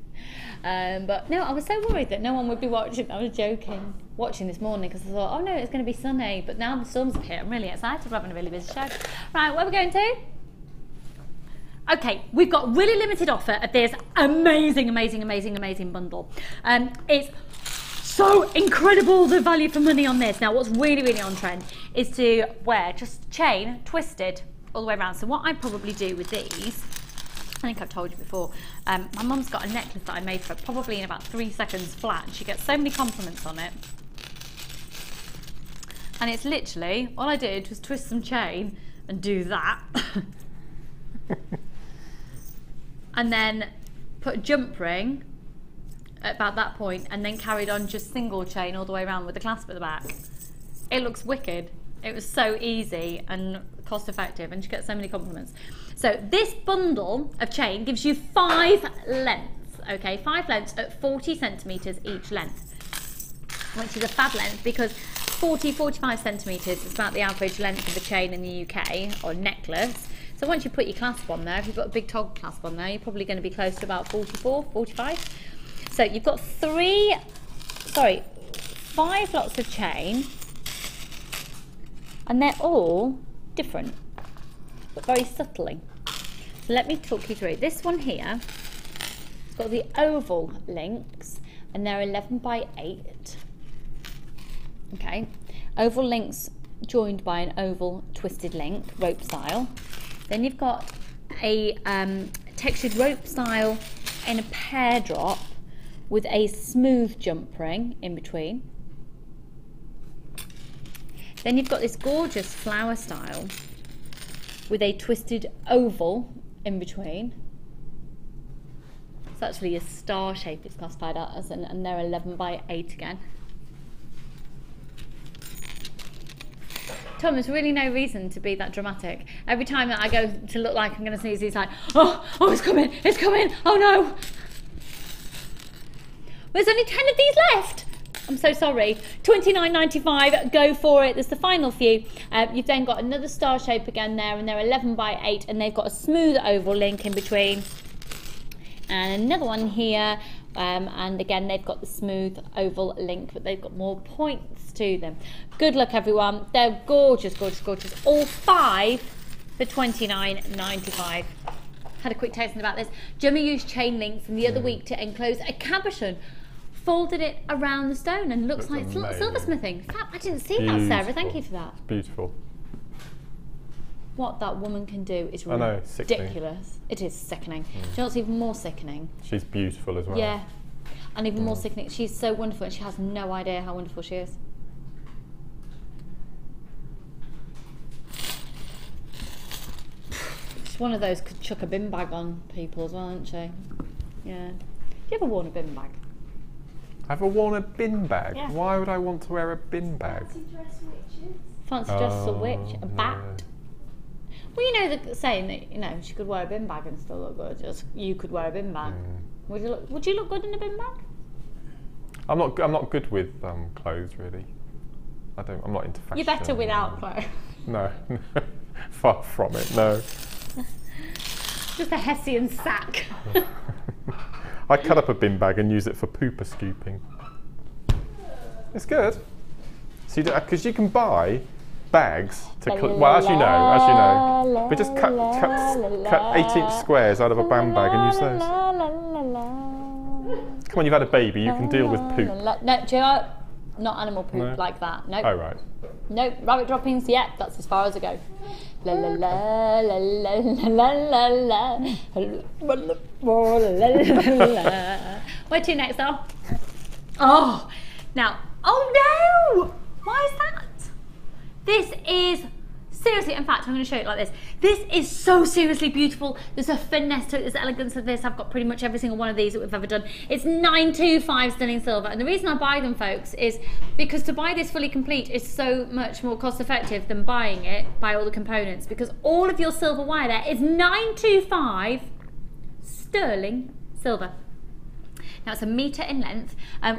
But no, I was so worried that no one would be watching, I was joking, watching this morning, because I thought, oh no, it's going to be sunny, but now the storms have hit, I'm really excited, we're having a really busy show. Right, where are we going to? Okay, we've got really limited offer of this amazing, amazing, amazing, amazing bundle. It's so incredible, the value for money on this. Now, what's really, really on trend is to wear just chain twisted all the way around. So what I probably do with these, I think I've told you before, my mum's got a necklace that I made for her probably in about 3 seconds flat, and she gets so many compliments on it. And it's literally, all I did was twist some chain and do that. And then put a jump ring at about that point, and then carried on just single chain all the way around with the clasp at the back. It looks wicked. It was so easy and cost effective, and you get so many compliments. So this bundle of chain gives you 5 lengths, okay? 5 lengths at 40 centimetres each length, which is a fab length because 40-45 centimetres is about the average length of a chain in the UK, or necklace. So once you put your clasp on there, if you've got a big tog clasp on there, you're probably going to be close to about 44-45. So you've got 5 lots of chain, and they're all different, but very subtly. So let me talk you through. This one here, it's got the oval links, and they're 11 by 8. Okay, oval links joined by an oval twisted link, rope style. Then you've got a textured rope style in a pear drop, with a smooth jump ring in between. Then you've got this gorgeous flower style with a twisted oval in between. It's actually a star shape it's classified as, and they're 11 by 8 again. Tom, there's really no reason to be that dramatic. Every time that I go to look like I'm going to sneeze, he's like, oh, it's coming, oh no. There's only 10 of these left. I'm so sorry. £29.95, go for it. There's the final few. You've then got another star shape again there, and they're 11 by 8, and they've got a smooth oval link in between. And another one here, and again, they've got the smooth oval link, but they've got more points to them. Good luck, everyone. They're gorgeous, gorgeous, gorgeous. All 5 for £29.95. Had a quick tasting about this. Gemma used chain links in the other week to enclose a cabochon, folded it around the stone, and looks like silversmithing. Fab, I didn't see that, Sarah. Thank you for that. It's beautiful. What that woman can do is ridiculous. It is sickening. Do you know what's even more sickening? She's beautiful as well. Yeah, and even more sickening, she's so wonderful, and she has no idea how wonderful she is. She's one of those could chuck a bin bag on people as well, isn't she? Yeah. Have you ever worn a bin bag? I've ever worn a bin bag. Yeah. Why would I want to wear a bin bag? Fancy dress as a witch, a no. bat. Well, you know the saying that, you know, she could wear a bin bag and still look good. Just you could wear a bin bag. Would you look good in a bin bag? I'm not good with clothes really. I'm not into fashion. You're better without clothes. No, far from it. No. Just a Hessian sack. I cut up a bin bag and use it for pooper scooping. It's good. So because you can buy bags to well, as you know, but just cut 8-inch squares out of a band bag and use those. Come on, you've had a baby, you can deal with poop. No, do you know, not animal poop like that. No. Oh right. No, rabbit droppings. Yeah, that's as far as I go. La la la la la la la la la. Where to next, though? Oh, now. Oh no! Why is that? This is seriously. In fact, I'm going to show it like this. This is so seriously beautiful. There's a finesse to it. There's elegance of this. I've got pretty much every single one of these that we've ever done. It's 925 sterling silver, and the reason I buy them, folks, is because to buy this fully complete is so much more cost effective than buying it by all the components, because all of your silver wire there is 925 sterling silver. Now it's 1 metre in length.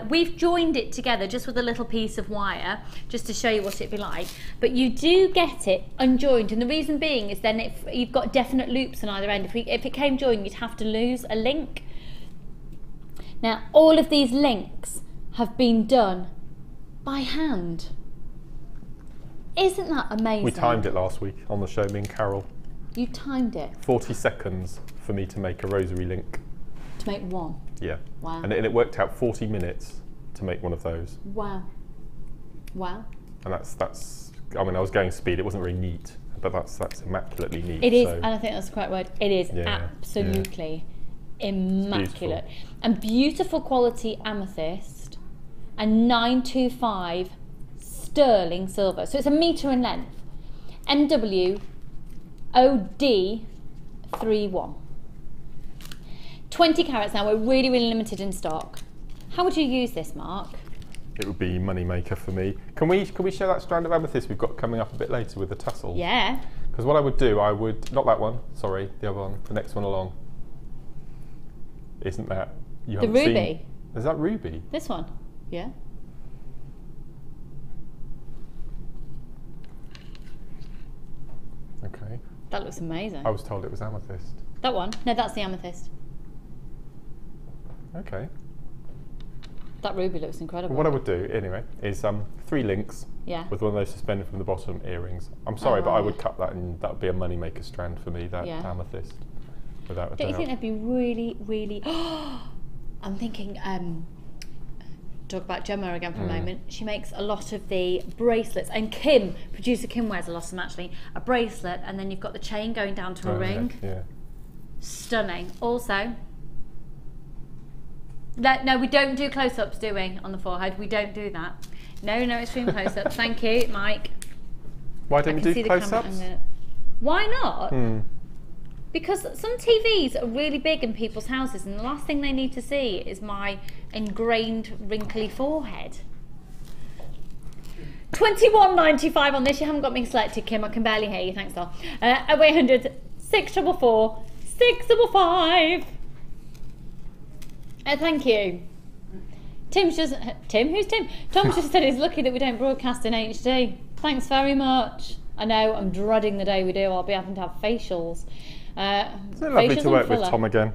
We've joined it together just with a little piece of wire, just to show you what it'd be like. But you do get it unjoined, and the reason being is then you've got definite loops on either end. If it came joined, you'd have to lose a link. Now all of these links have been done by hand. Isn't that amazing? We timed it last week on the show, me and Carol. You timed it? 40 seconds for me to make a rosary link. To make one? Yeah. Wow. And it worked out 40 minutes to make one of those. Wow. Wow. And that's I mean, I was going speed, it wasn't very neat, but that's immaculately neat. It is, so. and I think that's the correct word. It is absolutely immaculate. And beautiful quality amethyst and 925 sterling silver. So it's 1 metre in length. MW OD 31. 20 carats now. We're really, really limited in stock. How would you use this, Mark? It would be money maker for me. Can we show that strand of amethyst we've got coming up a bit later with the tassel? Yeah. Because what I would do, not that one, sorry, the other one, the next one along. Isn't that, you haven't ruby? Seen, is that ruby? This one, yeah. Okay. That looks amazing. I was told it was amethyst. That one? No, that's the amethyst. Okay. That ruby looks incredible. What I would do, anyway, is 3 links with one of those suspended from the bottom earrings. I'm sorry, but I would cut that, and that would be a money maker strand for me, that amethyst, without a doubt. Don't you think that'd be really, really... I'm thinking, talk about Gemma again for a moment. She makes a lot of the bracelets, and producer Kim wears a lot of them actually. A bracelet, and then you've got the chain going down to a ring. Yeah. Stunning. Also, no, we don't do close-ups, do we, on the forehead? We don't do that. No extreme close-ups. Thank you, Mike. Why don't we do close-ups? Why not? Because some TVs are really big in people's houses, and the last thing they need to see is my ingrained wrinkly forehead. $21.95 on this. You haven't got me selected, Kim. I can barely hear you. Thanks, doll. 0800 644 655. Thank you. Who's Tim? Tom just said he's lucky that we don't broadcast in HD. Thanks very much. I know, I'm dreading the day we do. I'll be having to have facials. Isn't it lovely to work with Tom again?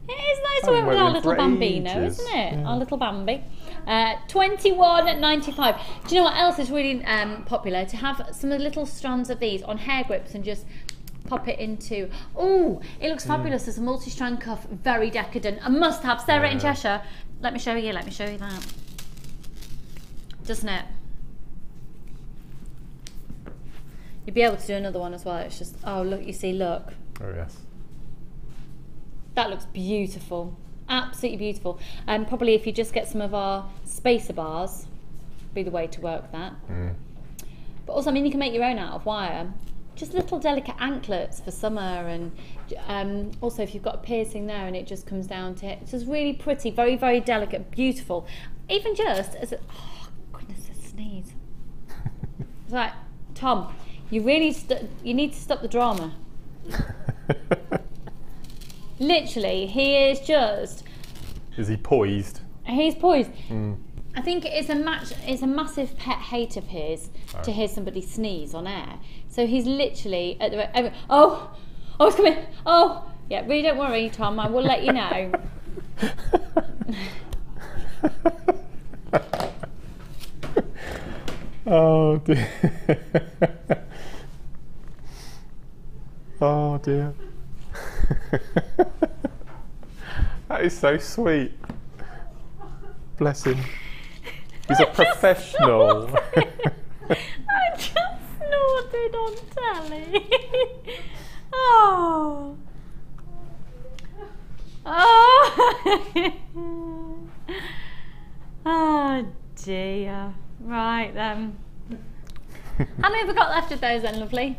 It is nice to work with our little bambino, isn't it? Yeah. Our little Bambi. $21.95. Do you know what else is really popular? To have some of the little strands of these on hair grips and just pop it into... Oh, it looks fabulous as a multi-strand cuff. Very decadent. A must-have. Sarah in Cheshire. Let me show you that. Doesn't it? You'd be able to do another one as well. It's just... Oh, look, you see, look. Oh, yes. That looks beautiful. Absolutely beautiful. Probably if you just get some of our spacer bars, be the way to work that. But also, I mean, you can make your own out of wire. Just little delicate anklets for summer, and also if you've got a piercing there and it just comes down to it. It's just really pretty, very, very delicate, beautiful. even just as a, oh goodness, a sneeze. It's like, Tom, you really you need to stop the drama. Literally, he is just. Is he poised? He's poised. I think it's a massive pet hate of his to hear somebody sneeze on air. So he's literally at the oh, it's coming. Oh, yeah. Really, don't worry, Tom. I will let you know. Oh dear. Oh dear. That is so sweet. Bless him. He's a professional. I just snorted on telly. Oh. Oh. Oh dear. Right then. How many have we got left of those then, lovely?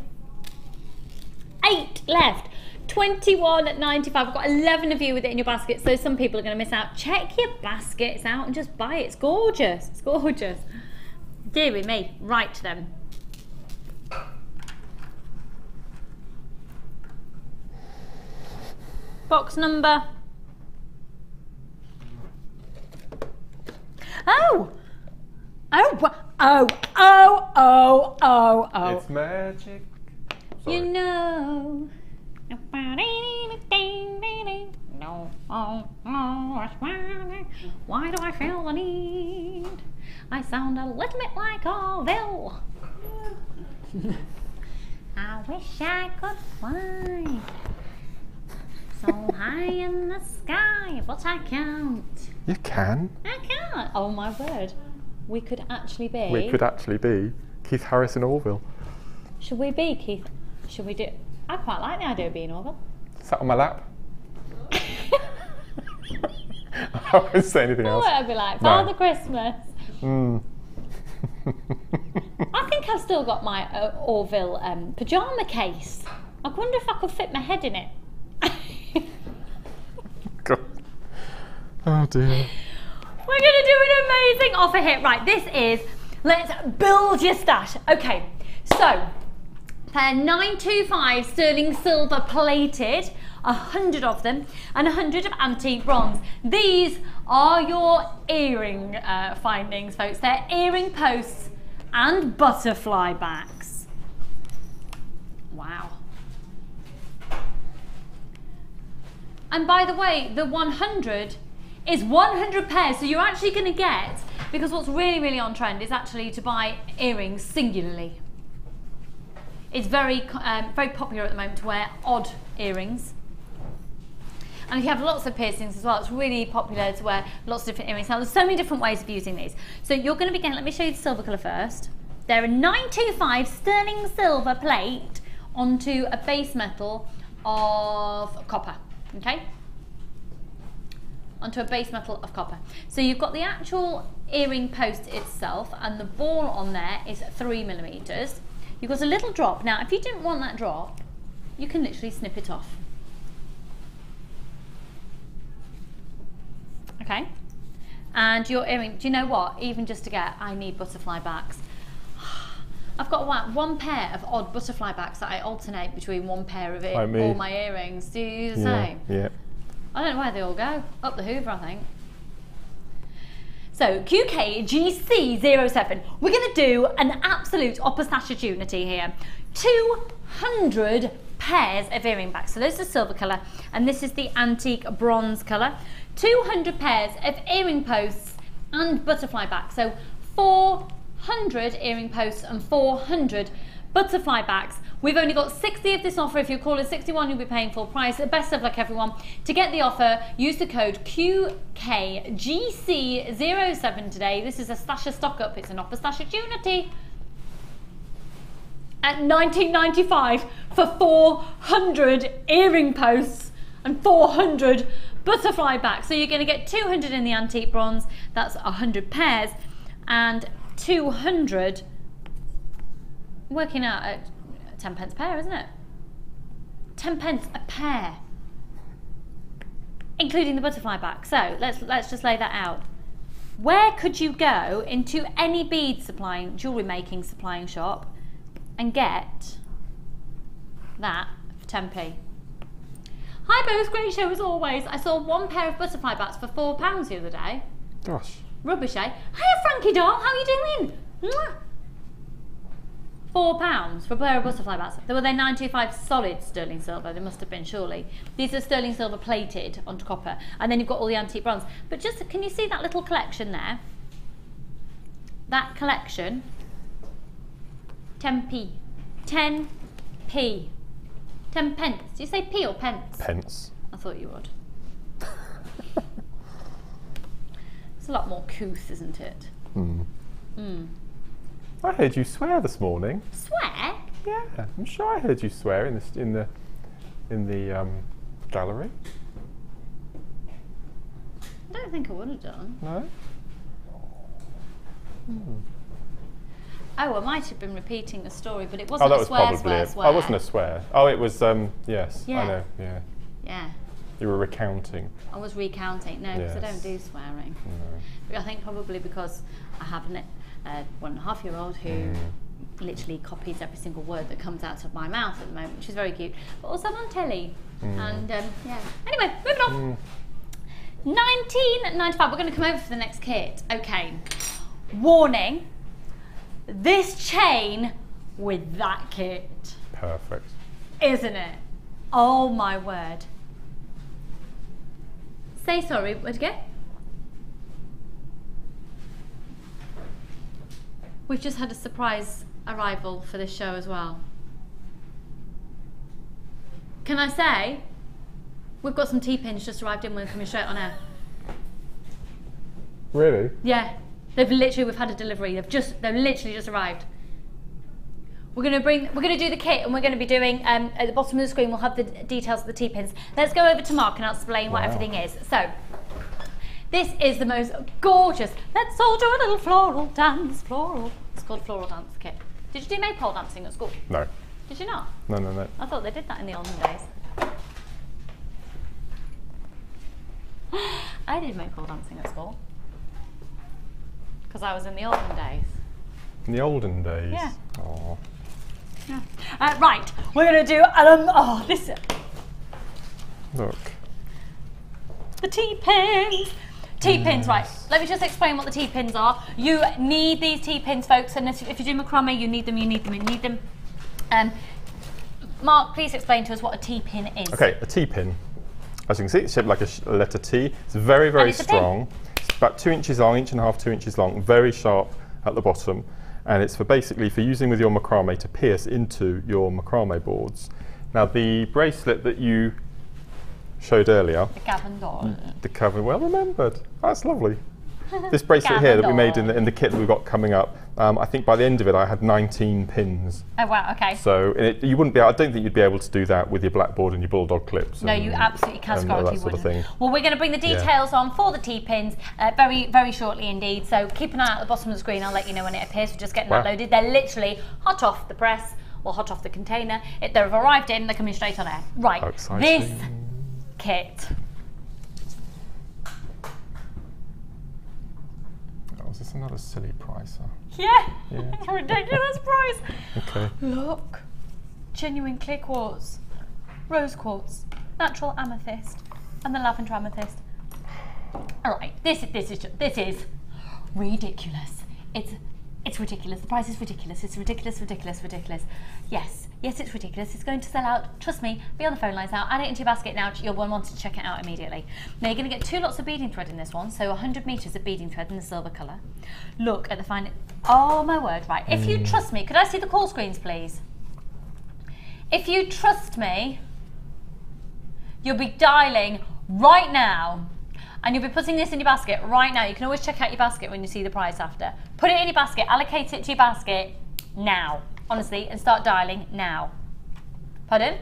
8 left. 21.95. I've got 11 of you with it in your basket, so some people are going to miss out. Check your baskets out and just buy it. It's gorgeous. It's gorgeous. Dearie me. Right then. Box number. Oh. Oh. It's magic. Sorry. You know. Why do I feel the need? I sound a little bit like Orville. I wish I could fly so high in the sky, but I can't. You can. I can't. Oh my word. We could actually be. We could actually be Keith Harrison Orville. Should we be Keith? Should we do? I quite like the idea of being Orville. Sat on my lap. I won't say anything else. I'd be like, Father Christmas. Mm. I think I've still got my Orville pyjama case. I wonder if I could fit my head in it. God. Oh dear. We're going to do an amazing offer here. Right, this is, let's build your stash. Okay, so, pair 925 sterling silver plated, 100 of them, and 100 of antique bronze. These are your earring findings, folks. They're earring posts and butterfly backs. Wow. And by the way, the 100 is 100 pairs, so you're actually going to get, because what's really, really on trend is actually to buy earrings singularly. It's very popular at the moment to wear odd earrings. And if you have lots of piercings as well, it's really popular to wear lots of different earrings. Now, there's so many different ways of using these. So you're going to begin, let me show you the silver colour first. They're a 925 sterling silver plate onto a base metal of copper, okay? Onto a base metal of copper. So you've got the actual earring post itself, and the ball on there is 3mm. You've got a little drop. Now, if you didn't want that drop, you can literally snip it off. Okay? And your earring, do you know what? Even just to get, I need butterfly backs. I've got one pair of odd butterfly backs that I alternate between one pair of all my earrings. Do you do the same? Yeah. I don't know where they all go. Up the Hoover, I think. So QKGC07, we're going to do an absolute opportunity here. 200 pairs of earring backs. So this is the silver colour, and this is the antique bronze colour. 200 pairs of earring posts and butterfly backs. So 400 earring posts and 400 butterfly backs. We've only got 60 of this offer. If you call it 61, you'll be paying full price. Best of luck, everyone. To get the offer, use the code QKGC07 today. This is a stasher stock up. It's an opportunity at $19.95 for 400 earring posts and 400 butterfly backs. So you're going to get 200 in the antique bronze. That's 100 pairs, and 200, working out at 10 pence a pair, isn't it? 10 pence a pair, including the butterfly back. So let's just lay that out. Where could you go into any bead supplying, jewellery making supplying shop and get that for 10p? Hi both, great show as always. I saw one pair of butterfly bats for £4 the other day. Gosh. Rubbish, eh? Hiya Frankie doll, how are you doing? Mwah. £4 for a pair of butterfly bats. Were they 925 solid sterling silver? They must have been, surely. These are sterling silver plated onto copper, and then you've got all the antique bronze. But just, can you see that little collection there? That collection, 10p. 10p. 10 pence. Do you say p or pence? Pence. I thought you would. It's a lot more couth, isn't it? Hmm. Hmm. I heard you swear this morning. Swear? Yeah, I'm sure I heard you swear in the gallery. I don't think I would have done. No. Hmm. Oh, I might have been repeating a story, but it Oh, wasn't that a was swear, probably swear, it. swear. Oh, it wasn't a swear. Oh, it was. Yes, Yeah. I know. Yeah. Yeah. You were recounting. I was recounting. No, because I don't Yes. do swearing. No. But I think probably because I have a 1.5-year-old who literally copies every single word that comes out of my mouth at the moment, which is very cute. But also I'm on telly. And yeah. Anyway, moving on. 1995. We're going to come over for the next kit. Okay. Warning. This chain with that kit. Perfect. Isn't it? Oh my word. Say sorry, where'd you go? We've just had a surprise arrival for this show as well. Can I say, we've got some T-pins just arrived in, we're coming straight on air. Really? Yeah, we've had a delivery, they've literally just arrived. We're going to do the kit, and we're going to be doing, at the bottom of the screen, we'll have the details of the T-pins. Let's go over to Mark and I'll explain what everything is. So, this is the most gorgeous, let's all do a little floral dance, floral. It's called Floral Dance Kit. Did you do maypole dancing at school? No. Did you not? No, no, no. I thought they did that in the olden days. I did maypole dancing at school. Because I was in the olden days. In the olden days? Yeah. Oh. Yeah. Right, we're going to do, this. Look. The T-pins. T-pins, right. Let me just explain what the T-pins are. You need these T-pins, folks, and if you do macrame, you need them. Mark, please explain to us what a T-pin is. Okay, a T-pin. As you can see, it's shaped like a letter T. It's very, very strong. It's about 2 inches long, 1.5 inches, 2 inches long, very sharp at the bottom. And it's for using with your macrame to pierce into your macrame boards. Now, the bracelet that you showed earlier, the cover, well remembered. That's lovely. This bracelet here that we made in the kit that we've got coming up, I think by the end of it I had 19 pins. Oh wow, okay. So you wouldn't be. I don't think you'd be able to do that with your blackboard and your bulldog clips. No, you absolutely categorically sort of wouldn't. Well, we're going to bring the details on for the T-pins very, very shortly indeed. So keep an eye out at the bottom of the screen. I'll let you know when it appears. We're just getting that loaded. They're literally hot off the press or hot off the container. They've arrived in. They're coming straight on air. Right. This kit. Oh, is this another silly price? Yeah. It's a ridiculous price. Okay. Look, genuine clear quartz, rose quartz, natural amethyst, and the lavender amethyst. All right, this is ridiculous. It's ridiculous. The price is ridiculous. It's ridiculous. Yes, it's ridiculous. It's going to sell out. Trust me. Be on the phone lines now. Add it into your basket now. You'll want to check it out immediately. Now you're going to get 2 lots of beading thread in this one, so 100 meters of beading thread in the silver colour. Look at the fine. Oh my word! Right. If you trust me, could I see the call screens, please? If you trust me, you'll be dialing right now. And you'll be putting this in your basket right now. You can always check out your basket when you see the price after. Put it in your basket, allocate it to your basket now, honestly, and start dialing now. Pardon?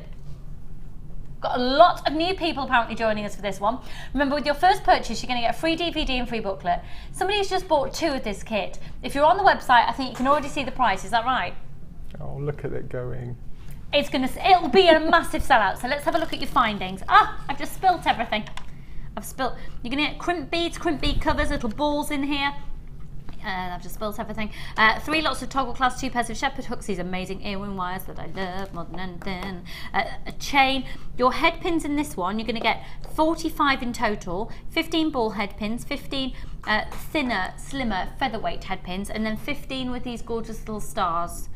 Got a lot of new people apparently joining us for this one. Remember, with your first purchase, you're going to get a free DVD and free booklet. Somebody's just bought 2 of this kit. If you're on the website, I think you can already see the price. Is that right? Oh, look at it going. It'll be a massive sellout. So let's have a look at your findings. I've just spilt everything. I've spilt. You're going to get crimp beads, crimp bead covers, little balls in here. I've just spilt everything. 3 lots of toggle clasp, 2 pairs of shepherd hooks, these amazing earring wires that I love more than anything. A chain. Your head pins in this one, you're going to get 45 in total, 15 ball head pins, 15 thinner, slimmer, featherweight head pins, and then 15 with these gorgeous little stars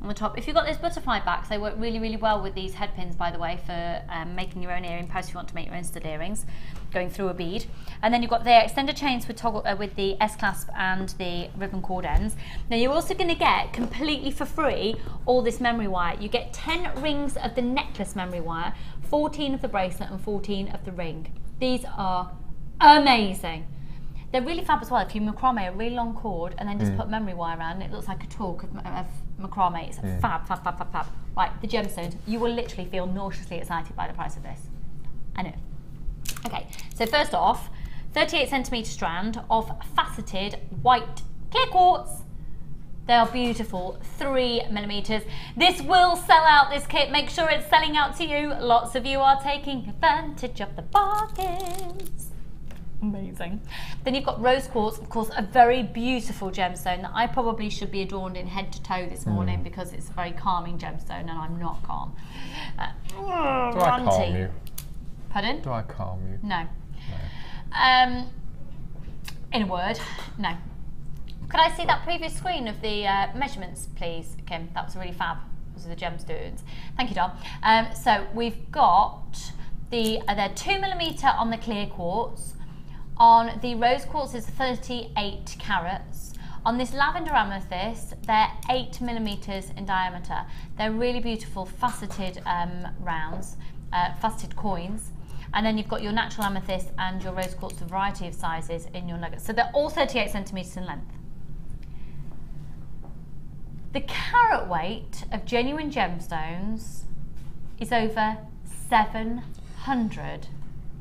on the top. If you've got those butterfly backs, they work really, really well with these head pins, by the way, for making your own earring posts if you want to make your own stud earrings, going through a bead. And then you've got their extended chains with toggle with the S-clasp and the ribbon cord ends. Now you're also going to get, completely for free, all this memory wire. You get 10 rings of the necklace memory wire, 14 of the bracelet and 14 of the ring. These are amazing. They're really fab as well. If you macrame a really long cord and then just put memory wire around, it looks like a talk of macrame. It's fab, fab, fab, fab, fab. Right, the gemstones. You will literally feel nauseously excited by the price of this. I know. Okay, so first off, 38 centimetre strand of faceted white clear quartz. They are beautiful, 3 millimeters. This will sell out, this kit. Make sure it's selling out to you. Lots of you are taking advantage of the bargains. Amazing. Then you've got rose quartz, of course, a very beautiful gemstone that I probably should be adorned in head to toe this morning because it's a very calming gemstone and I'm not calm. Do I calm you? Pardon? Do I calm you? No. No. In a word, no. Could I see that previous screen of the measurements, please, Kim? That was really fab. Those are the gemstones. Thank you, Dom. So we've got they're 2 millimeter on the clear quartz. On the rose quartz is 38 carats. On this lavender amethyst, they're 8 millimeters in diameter. They're really beautiful faceted rounds, faceted coins. And then you've got your natural amethyst and your rose quartz, a variety of sizes in your nuggets. So they're all 38 centimeters in length. The carat weight of genuine gemstones is over 700,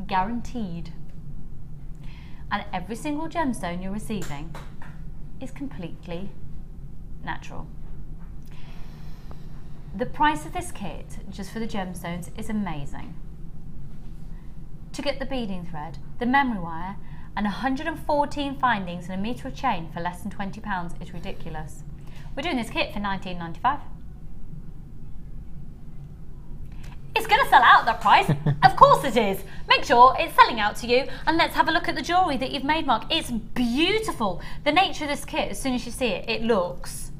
guaranteed. And every single gemstone you're receiving is completely natural. The price of this kit, just for the gemstones, is amazing. To get the beading thread, the memory wire, and 114 findings and a metre of chain for less than £20 is ridiculous. We're doing this kit for £19.95. It's going to sell out at that price. Of course it is. Make sure it's selling out to you, and let's have a look at the jewellery that you've made, Mark. It's beautiful. The nature of this kit, as soon as you see it, it looks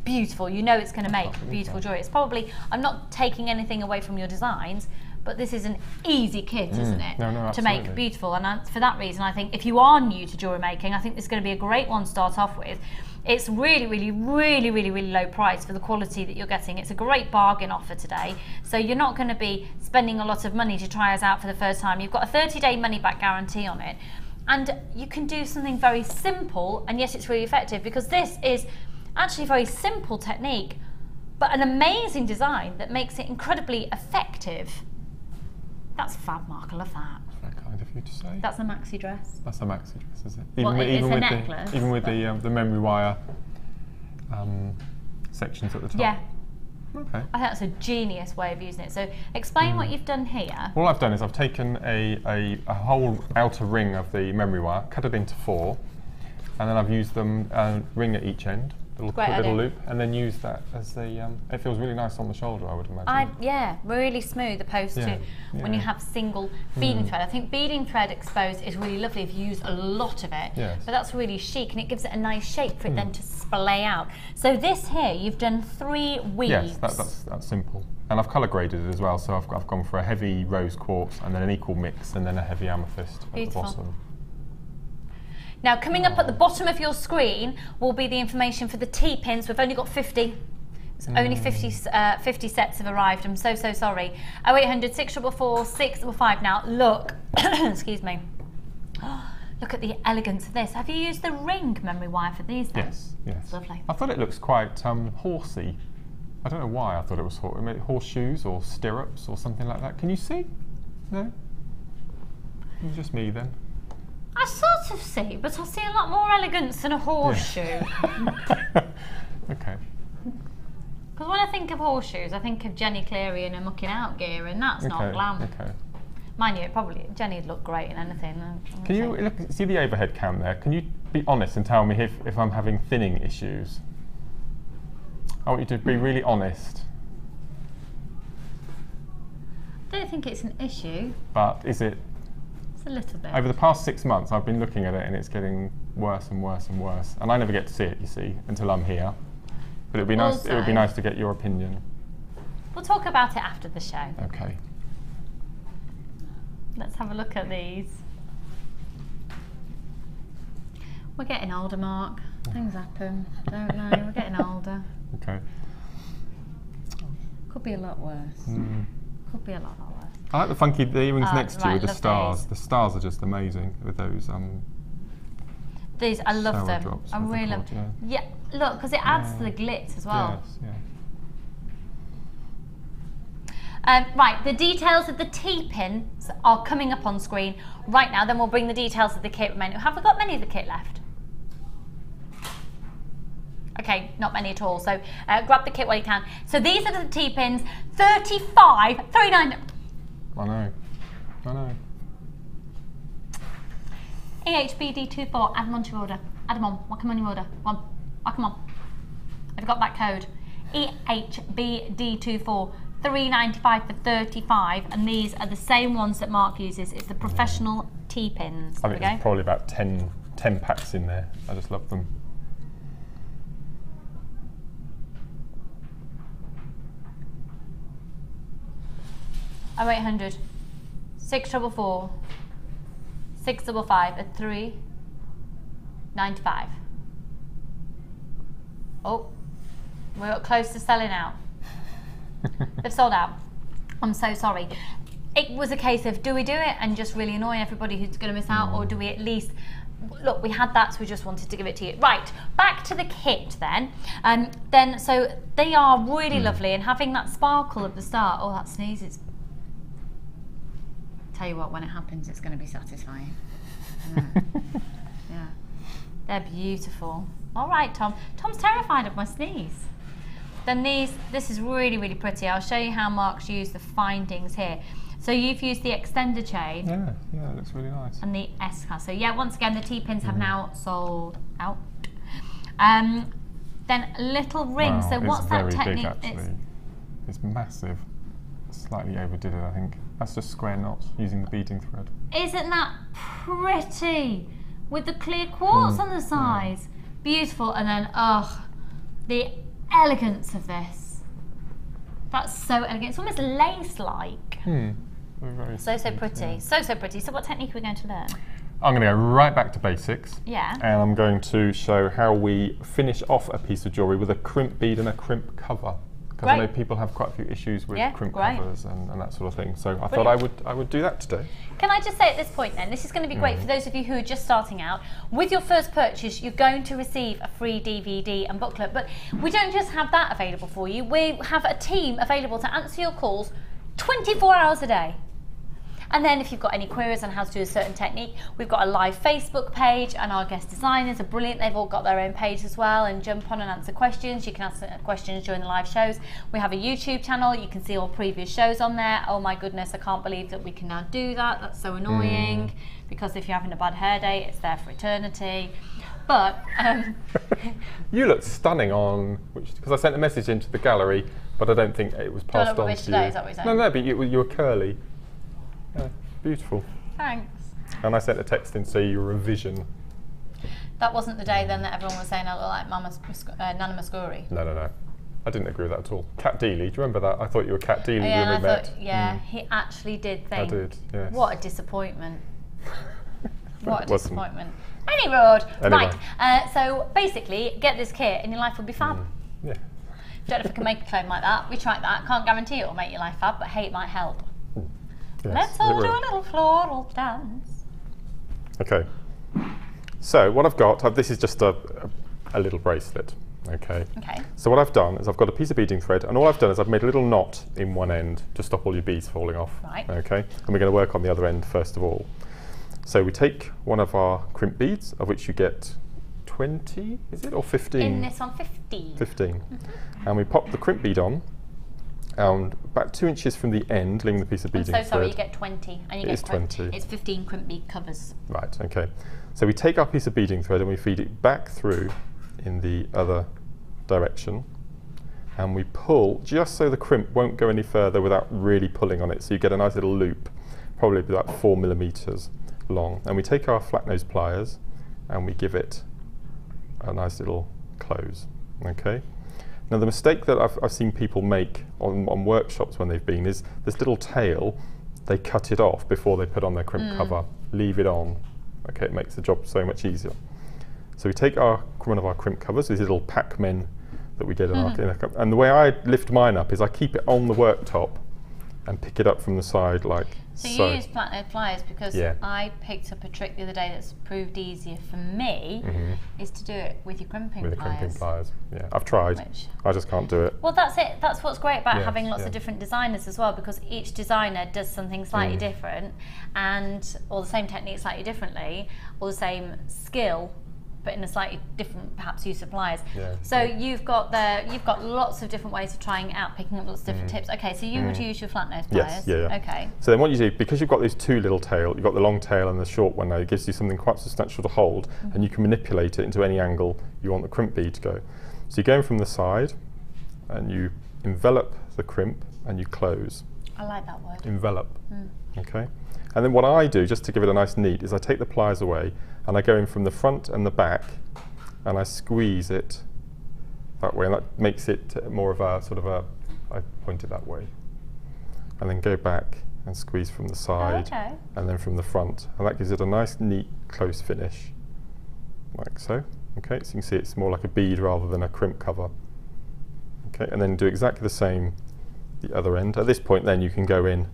beautiful. You know it's going to make beautiful jewellery. It's probably, I'm not taking anything away from your designs, but this is an easy kit, isn't it? No, to make beautiful. And for that reason, I think if you are new to jewellery making, I think this is going to be a great one to start off with. It's really, really, really, really, really low price for the quality that you're getting. It's a great bargain offer today. So you're not going to be spending a lot of money to try us out for the first time. You've got a 30-day money-back guarantee on it. And you can do something very simple, and yet it's really effective, because this is actually a very simple technique, but an amazing design that makes it incredibly effective. That's fab, Mark. I love that. Very kind of you to say. That's a maxi dress. That's a maxi dress, is it? It's a necklace. Even with the memory wire sections at the top. Yeah. Okay. I think that's a genius way of using it. So explain what you've done here. All I've done is I've taken a whole outer ring of the memory wire, cut it into 4, and then I've used them ring at each end. Little loop, and then use that as the. It feels really nice on the shoulder, I would imagine. Yeah, really smooth opposed to when you have single beading thread. I think beading thread exposed is really lovely if you use a lot of it, but that's really chic, and it gives it a nice shape for it then to splay out. So this here, you've done 3 weaves. Yes, that's simple, and I've colour graded it as well. So I've gone for a heavy rose quartz, and then an equal mix, and then a heavy amethyst at the bottom. Now, coming up at the bottom of your screen will be the information for the T-pins. We've only got 50. It's only 50 sets have arrived. I'm so sorry. 0800 644 655. Now, look. Excuse me. Look at the elegance of this. Have you used the ring memory wire for these then? Yes. It's lovely. I thought it looks quite horsey. I don't know why I thought it was horseshoes or stirrups or something like that. Can you see? No? It's just me then. I sort of see, but I see a lot more elegance than a horseshoe. Okay. Because when I think of horseshoes, I think of Jenny Cleary in her mucking out gear, and that's not glam. Okay. Mind you, it probably, Jenny'd look great in anything. Can you see the overhead cam there? Can you be honest and tell me if I'm having thinning issues? I want you to be really honest. I don't think it's an issue. But is it? It's a little bit. Over the past 6 months, I've been looking at it and it's getting worse and worse and worse. And I never get to see it, you see, until I'm here. But it would be nice. It would be nice to get your opinion. We'll talk about it after the show. Okay. Let's have a look at these. We're getting older, Mark. Things happen, don't they? We're getting older. Okay. Could be a lot worse. Could be a lot worse. I like the earrings next to you with the stars. These. The stars are just amazing with those. These, I love them. Drops, I really love them. Yeah, look, because it adds to the glitz as well. Yes, yeah. Right, the details of the T-pins are coming up on screen right now. Then we'll bring the details of the kit remaining. Have we got many of the kit left? Okay, not many at all. So grab the kit while you can. So these are the T-pins, 35, 39. I know. EHBD24, add them onto your order. Add them on, whack them on your order. One, whack them on. I've got that code. EHBD24. $3.95 for 35, and these are the same ones that Mark uses. It's the professional T-pins. I think there's probably about 10 packs in there. I just love them. Oh, 800 644 655 at $3.95. Oh, we're close to selling out. They've sold out. I'm so sorry. It was a case of, do we do it and just really annoy everybody who's going to miss out, or do we at least, look, we had that, so we just wanted to give it to you. Right, back to the kit then. So they are really lovely, and having that sparkle at the start. Oh, that sneeze is. Tell you what, when it happens, it's going to be satisfying. Yeah, they're beautiful. All right, Tom. Tom's terrified of my sneeze. Then this is really, really pretty. I'll show you how Mark's used the findings here. So you've used the extender chain. Yeah, it looks really nice. And the S-card. So yeah, once again, the T-pins have now sold out. Then little rings. Wow, so what's that technique? Big, actually. It's massive. Slightly overdid it, I think. That's just square knots using the beading thread. Isn't that pretty? With the clear quartz on the sides. Yeah. Beautiful. And then, the elegance of this. That's so elegant. It's almost lace-like. So pretty. Yeah. So pretty. So what technique are we going to learn? I'm going to go right back to basics. Yeah. And I'm going to show how we finish off a piece of jewellery with a crimp bead and a crimp cover. Because I know people have quite a few issues with crimp covers and that sort of thing. So I thought I would do that today. Can I just say at this point then, this is going to be great for those of you who are just starting out. With your first purchase, you're going to receive a free DVD and booklet. But we don't just have that available for you. We have a team available to answer your calls 24 hours a day. And then if you've got any queries on how to do a certain technique, we've got a live Facebook page, and our guest designers are brilliant. They've all got their own page as well, and jump on and answer questions. You can answer questions during the live shows. We have a YouTube channel. You can see all previous shows on there. Oh my goodness, I can't believe that we can now do that. That's so annoying, because if you're having a bad hair day, it's there for eternity. But you look stunning on, because I sent a message into the gallery, but I don't think it was passed on to today, you. Is that what you're saying? No, but you were curly. Yeah, beautiful. Thanks. And I sent a text in to say you were a vision. That wasn't the day then that everyone was saying I look like Nana Muscuri. No. I didn't agree with that at all. Cat Dealey, do you remember that? I thought you were Cat Dealey when we met. He actually did think. I did, yes. What a disappointment. What a disappointment. Anyway. Right, so basically, get this kit and your life will be fab. Yeah. Don't know if I can make a claim like that. We tried that. Can't guarantee it will make your life fab, but hey, it might help. Yes, let's all do a little floral dance. Okay. So what I've got, this is just a little bracelet. Okay. So what I've done is I've got a piece of beading thread, and all I've done is I've made a little knot in one end to stop all your beads falling off. Right. Okay. And we're going to work on the other end first of all. So we take one of our crimp beads, of which you get 20, is it, or 15? In this one, 15. 15. And we pop the crimp bead on, and about 2 inches from the end, leaving the piece of beading I'm so sorry, thread. you get 20. And you It get is 20. It's 15 crimp bead covers. Right, okay. So we take our piece of beading thread and we feed it back through in the other direction, and we pull just so the crimp won't go any further without really pulling on it. So you get a nice little loop, probably about 4 millimeters long. And we take our flat nose pliers and we give it a nice little close, okay? Now the mistake that I've seen people make on workshops when they've been is this little tail, they cut it off before they put on their crimp cover, leave it on. Okay, it makes the job so much easier. So we take one of our crimp covers, these little pack men that we get in our cup, and the way I lift mine up is I keep it on the worktop and pick it up from the side like so. So you use flat nose pliers because I picked up a trick the other day that's proved easier for me, is to do it with your crimping pliers. With the crimping pliers, yeah. I've tried, I just can't do it. Well, that's it. That's what's great about having lots of different designers as well, because each designer does something slightly different, or the same technique slightly differently, or the same skill, but in a slightly different, perhaps, use of pliers. So you've got lots of different ways of trying it out, picking up lots of different tips. Okay, so you would use your flat nose pliers. Yes, Okay. So then what you do, because you've got these two little tail, you've got the long tail and the short one now, it gives you something quite substantial to hold, and you can manipulate it into any angle you want the crimp bead to go. So you go in from the side, and you envelop the crimp, and you close. I like that word. Envelop. Okay. And then what I do, just to give it a nice neat, is I take the pliers away and I go in from the front and the back and I squeeze it that way, and that makes it more of a sort of a, I point it that way, and then go back and squeeze from the side and then from the front, and that gives it a nice neat close finish like so. Okay, so you can see it's more like a bead rather than a crimp cover. Okay, and then do exactly the same the other end. At this point then you can go in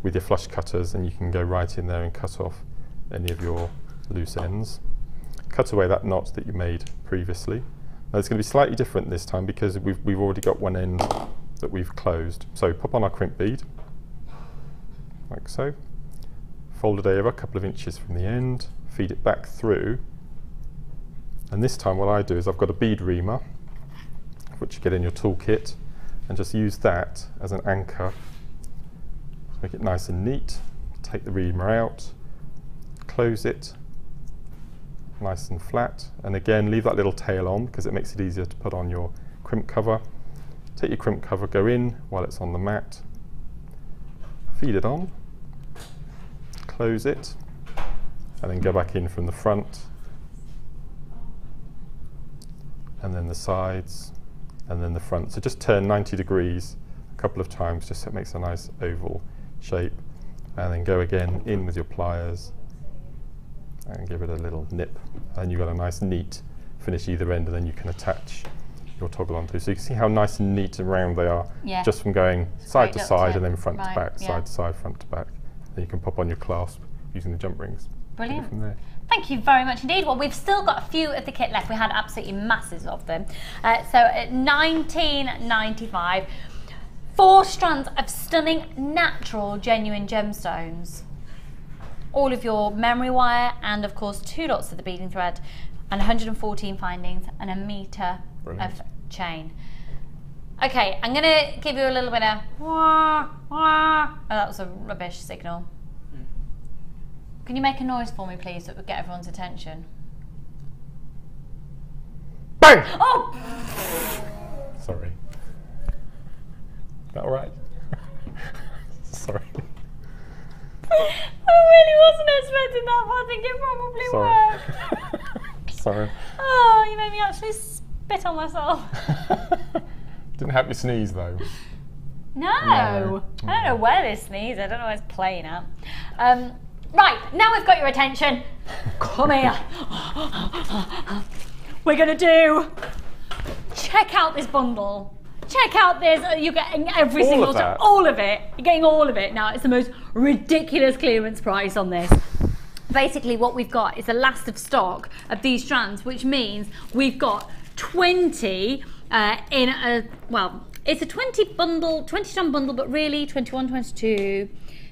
with your flush cutters and you can go right in there and cut off any of your loose ends. Cut away that knot that you made previously. Now it's going to be slightly different this time because we've already got one end that we've closed. So pop on our crimp bead, like so. Fold it over a couple of inches from the end, feed it back through. And this time what I do is I've got a bead reamer, which you get in your toolkit, and just use that as an anchor. Make it nice and neat. Take the reamer out, close it, nice and flat, and again leave that little tail on because it makes it easier to put on your crimp cover. Take your crimp cover, go in while it's on the mat, feed it on, close it, and then go back in from the front, and then the sides, and then the front. So just turn 90 degrees a couple of times just so it makes a nice oval shape, and then go again in with your pliers and give it a little nip, and you've got a nice neat finish either end, and then you can attach your toggle onto. So you can see how nice and neat and round they are, just from going side to side and then front to back, side to side, front to back. Then you can pop on your clasp using the jump rings. Brilliant. From there. Thank you very much indeed. Well, we've still got a few of the kit left. We had absolutely masses of them. So at $19.95, 4 strands of stunning, natural, genuine gemstones. All of your memory wire, and of course 2 lots of the beading thread, and 114 findings, and a metre of chain. Okay, I'm going to give you a little bit of wah, wah. Oh, that was a rubbish signal. Can you make a noise for me, please, that would get everyone's attention? Bang! Oh! Sorry. Is that all right? Sorry. I really wasn't expecting that, but I think it probably worked. Sorry. Oh, you made me actually spit on myself. Didn't help you sneeze though. No. I don't know where they sneeze. I don't know where it's playing at. Right, now we've got your attention. Come here. We're going to do... Check out this bundle. Check out this. You're getting every single time. All of it. You're getting all of it. Now, it's the most ridiculous clearance price on this. Basically, what we've got is the last of stock of these strands, which means we've got 20 in a... Well, it's a 20 strand bundle, but really 21, 22...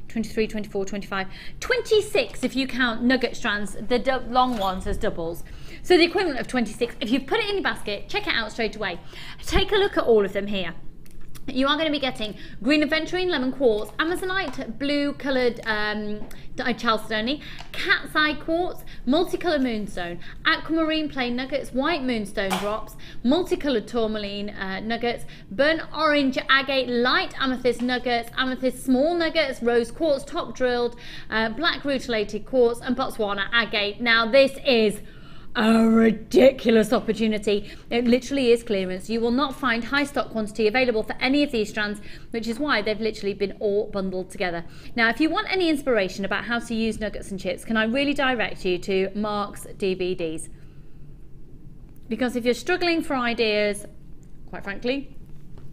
23, 24, 25, 26 if you count nugget strands, the long ones as doubles. So the equivalent of 26. If you've put it in your basket, check it out straight away. Take a look at all of them here. you are going to be getting green aventurine, lemon quartz, amazonite, blue coloured chalcedony, cat's eye quartz, multicoloured moonstone, aquamarine plain nuggets, white moonstone drops, multicoloured tourmaline nuggets, burnt orange agate, light amethyst nuggets, amethyst small nuggets, rose quartz top drilled, black rutilated quartz, and Botswana agate. Now this is a ridiculous opportunity. It literally is clearance. You will not find high stock quantity available for any of these strands, which is why they've literally been all bundled together. Now, if you want any inspiration about how to use nuggets and chips, can I really direct you to Mark's DVDs? Because if you're struggling for ideas, quite frankly,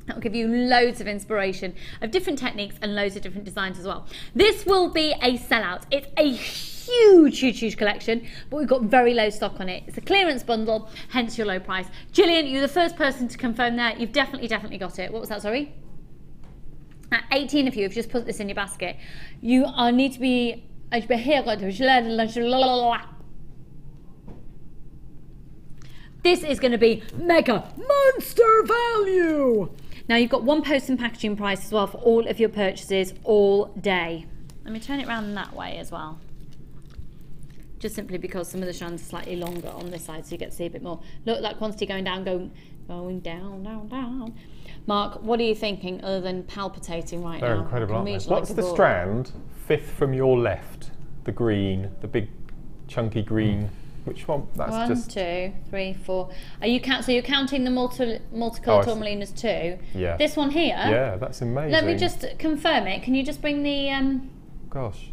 that'll give you loads of inspiration of different techniques and loads of different designs as well. This will be a sellout. It's a huge collection, but we've got very low stock on it. It's a clearance bundle, hence your low price. Gillian, you're the first person to confirm that. You've definitely got it. What was that, sorry? 18 of you have just put this in your basket. You need to be here. This is going to be mega monster value. Now you've got one post and packaging price as well for all of your purchases all day. Let me turn it around that way as well. Just simply because some of the strands are slightly longer on this side, so you get to see a bit more. Look at that quantity going down, going down. Mark, what are you thinking other than palpitating right They're now? incredible, aren't they? Like What's the strand, fifth from your left? The green, the big chunky green. Which one? That's 1, just 2, 3, 4. Are you so you're counting the multicolored tourmaline as 2? Yeah. This one here? Yeah, that's amazing. Let me just confirm it. Can you just bring the Gosh.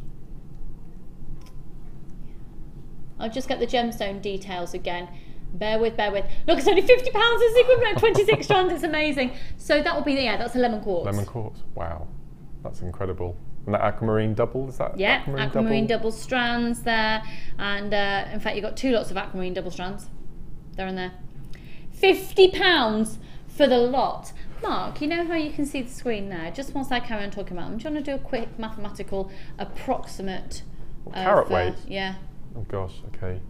I'll just get the gemstone details again. Bear with. Look, it's only £50. It's equivalent to 26 strands. It's amazing. So that will be that's a lemon quartz. Lemon quartz. Wow, that's incredible. And that aquamarine double, is that? Yeah, aquamarine double strands there, and in fact you've got 2 lots of aquamarine double strands. There and there. £50 for the lot. Mark, you know how you can see the screen there? Just whilst I carry on talking about them, do you want to do a quick mathematical approximate? Carat weight? Yeah. Oh gosh, okay.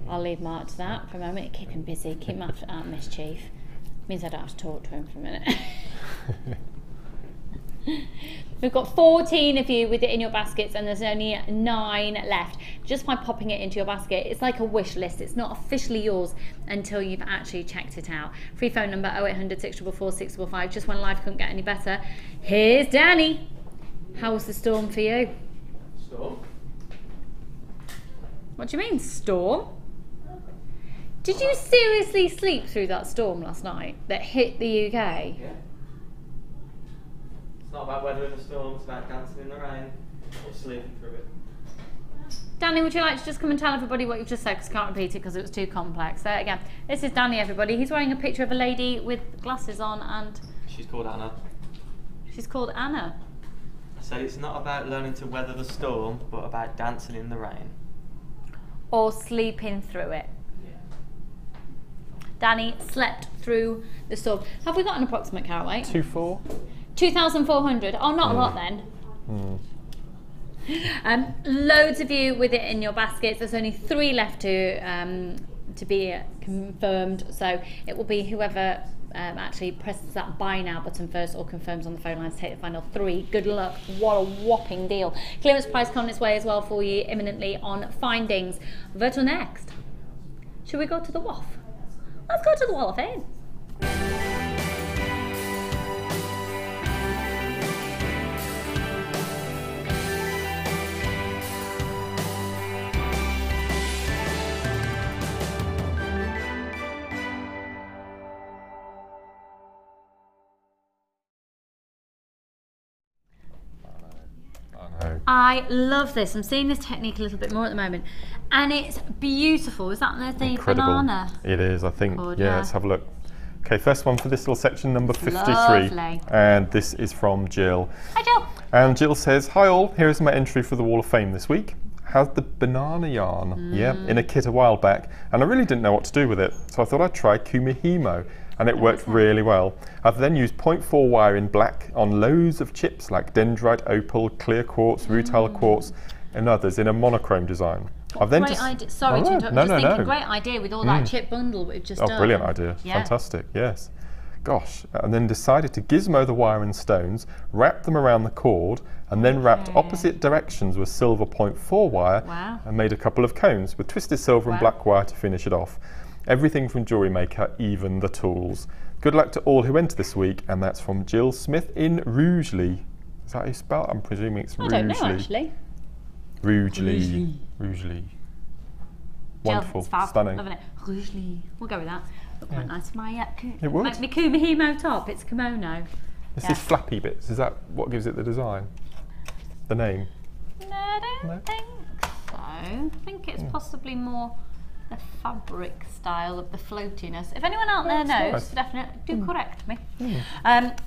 I'll leave Mark to that for a moment. Keep him busy, keep him out of mischief. Means I don't have to talk to him for a minute. We've got 14 of you with it in your baskets, and there's only 9 left. Just by popping it into your basket, it's like a wish list. It's not officially yours until you've actually checked it out. Free phone number 0800 644 655. Just when life couldn't get any better. Here's Danny. How was the storm for you? Storm? What do you mean, storm? Did you seriously sleep through that storm last night that hit the UK? Yeah. It's not about weather in the storm, it's about dancing in the rain or sleeping through it. Danny, would you like to just come and tell everybody what you've just said, because I can't repeat it because it was too complex. So again, this is Danny, everybody. He's wearing a picture of a lady with glasses on, and She's called Anna. she's called Anna. I said it's not about learning to weather the storm, but about dancing in the rain. Or sleeping through it. Danny slept through the storm. Have we got an approximate carat weight? 2,400. 2,400. Oh, not a lot then. Loads of you with it in your baskets. There's only 3 left to be confirmed. So it will be whoever actually presses that buy now button first or confirms on the phone line to take the final 3. Good luck. What a whopping deal. Clearance price coming its way as well for you imminently on Findings. Where to next? Should we go to the WAF? Let's go to the Wall of Fame. I love this. I'm seeing this technique a little bit more at the moment, and it's beautiful. Is that the Incredible. banana? It is, I think. Good, yeah, yeah. let's have a look. Okay, first one for this little section, number 53. Lovely. And this is from Jill. Hi, Jill. And Jill says, hi all, here is my entry for the Wall of Fame this week. Had the banana yarn, yeah, in a kit a while back, and I really didn't know what to do with it, so I thought I'd try Kumihimo, and it worked really well. I've then used 0.4 wire in black on loads of chips like dendrite, opal, clear quartz, rutile quartz, and others in a monochrome design. I've then Great idea. Sorry to interrupt. Great idea with all that chip bundle we've just done. Oh, brilliant idea. Yeah. Fantastic, yes. Gosh, and then decided to gizmo the wire and stones, wrap them around the cord, and then wrapped opposite directions with silver 0.4 wire and made a couple of cones with twisted silver and black wire to finish it off. Everything from Jewellery Maker, even the tools. Good luck to all who enter this week, and that's from Jill Smith in Rugeley. Is that how you spell it? I'm presuming it's Rugeley. I don't know, actually. Rugeley. Wonderful, Jill, fab. stunning. Loving it. Rugeley. We'll go with that. Look quite nice. My it would. my Kumihimo top. It's kimono. This is flappy bits. Is that what gives it the design? The name? No, I don't think so. I think it's possibly more the fabric style of the floatiness. If anyone out there knows, definitely do correct me.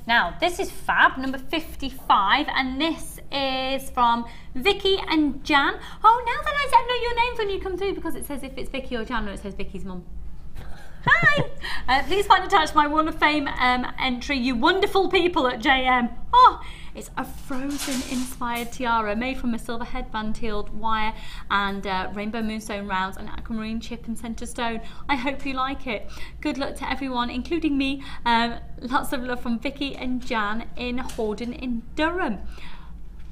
Now, this is fab, number 55, and this is from Vicky and Jan. Oh, now that I know your names when you come through, because it says if it's Vicky or Jan, or it says Vicky's mum. Hi! Please find attached my Wall of Fame entry, you wonderful people at JM. Oh, it's a Frozen-inspired tiara made from a silver headband-tealed wire and rainbow moonstone rounds and aquamarine chip and centre stone. I hope you like it. Good luck to everyone, including me. Lots of love from Vicky and Jan in Horden in Durham.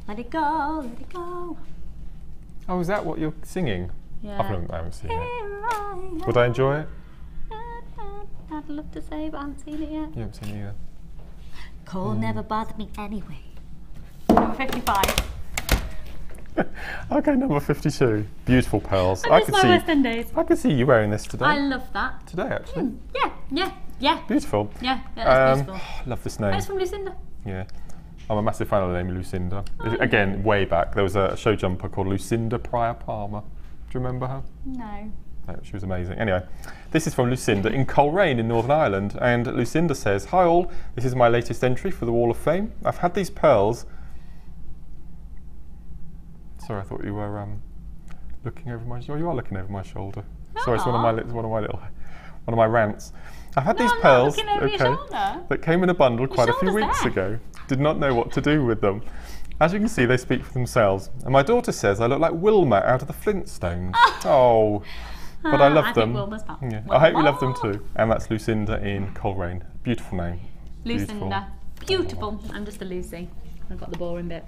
Let it go, let it go. Oh, is that what you're singing? Yeah. I haven't seen it. Would I enjoy it? I'd love to say, but I haven't seen it yet. You haven't seen it either. Cold never bothered me anyway. Number 55. Okay, number 52. Beautiful pearls. I miss my West End days. I could see you wearing this today. I love that. Today, actually. Yeah. Beautiful. Yeah, that's beautiful. Love this name. That's from Lucinda. Yeah. I'm a massive fan of the name Lucinda. Again, way back, there was a show jumper called Lucinda Pryor Palmer. Do you remember her? No. She was amazing. Anyway, this is from Lucinda in Coleraine in Northern Ireland, and Lucinda says, "Hi all, this is my latest entry for the Wall of Fame. I've had these pearls." Sorry, I thought you were looking over my. Oh, you are looking over my shoulder. Sorry, it's one of my rants. I've had these pearls, that came in a bundle quite a few weeks ago. Did not know what to do with them. As you can see, they speak for themselves. And my daughter says I look like Wilma out of the Flintstones. Oh. But I love them. Yeah. I hope you love them too. And that's Lucinda in Coleraine. Beautiful name. Lucinda. Beautiful. I'm just a Lucy. I've got the boring bit.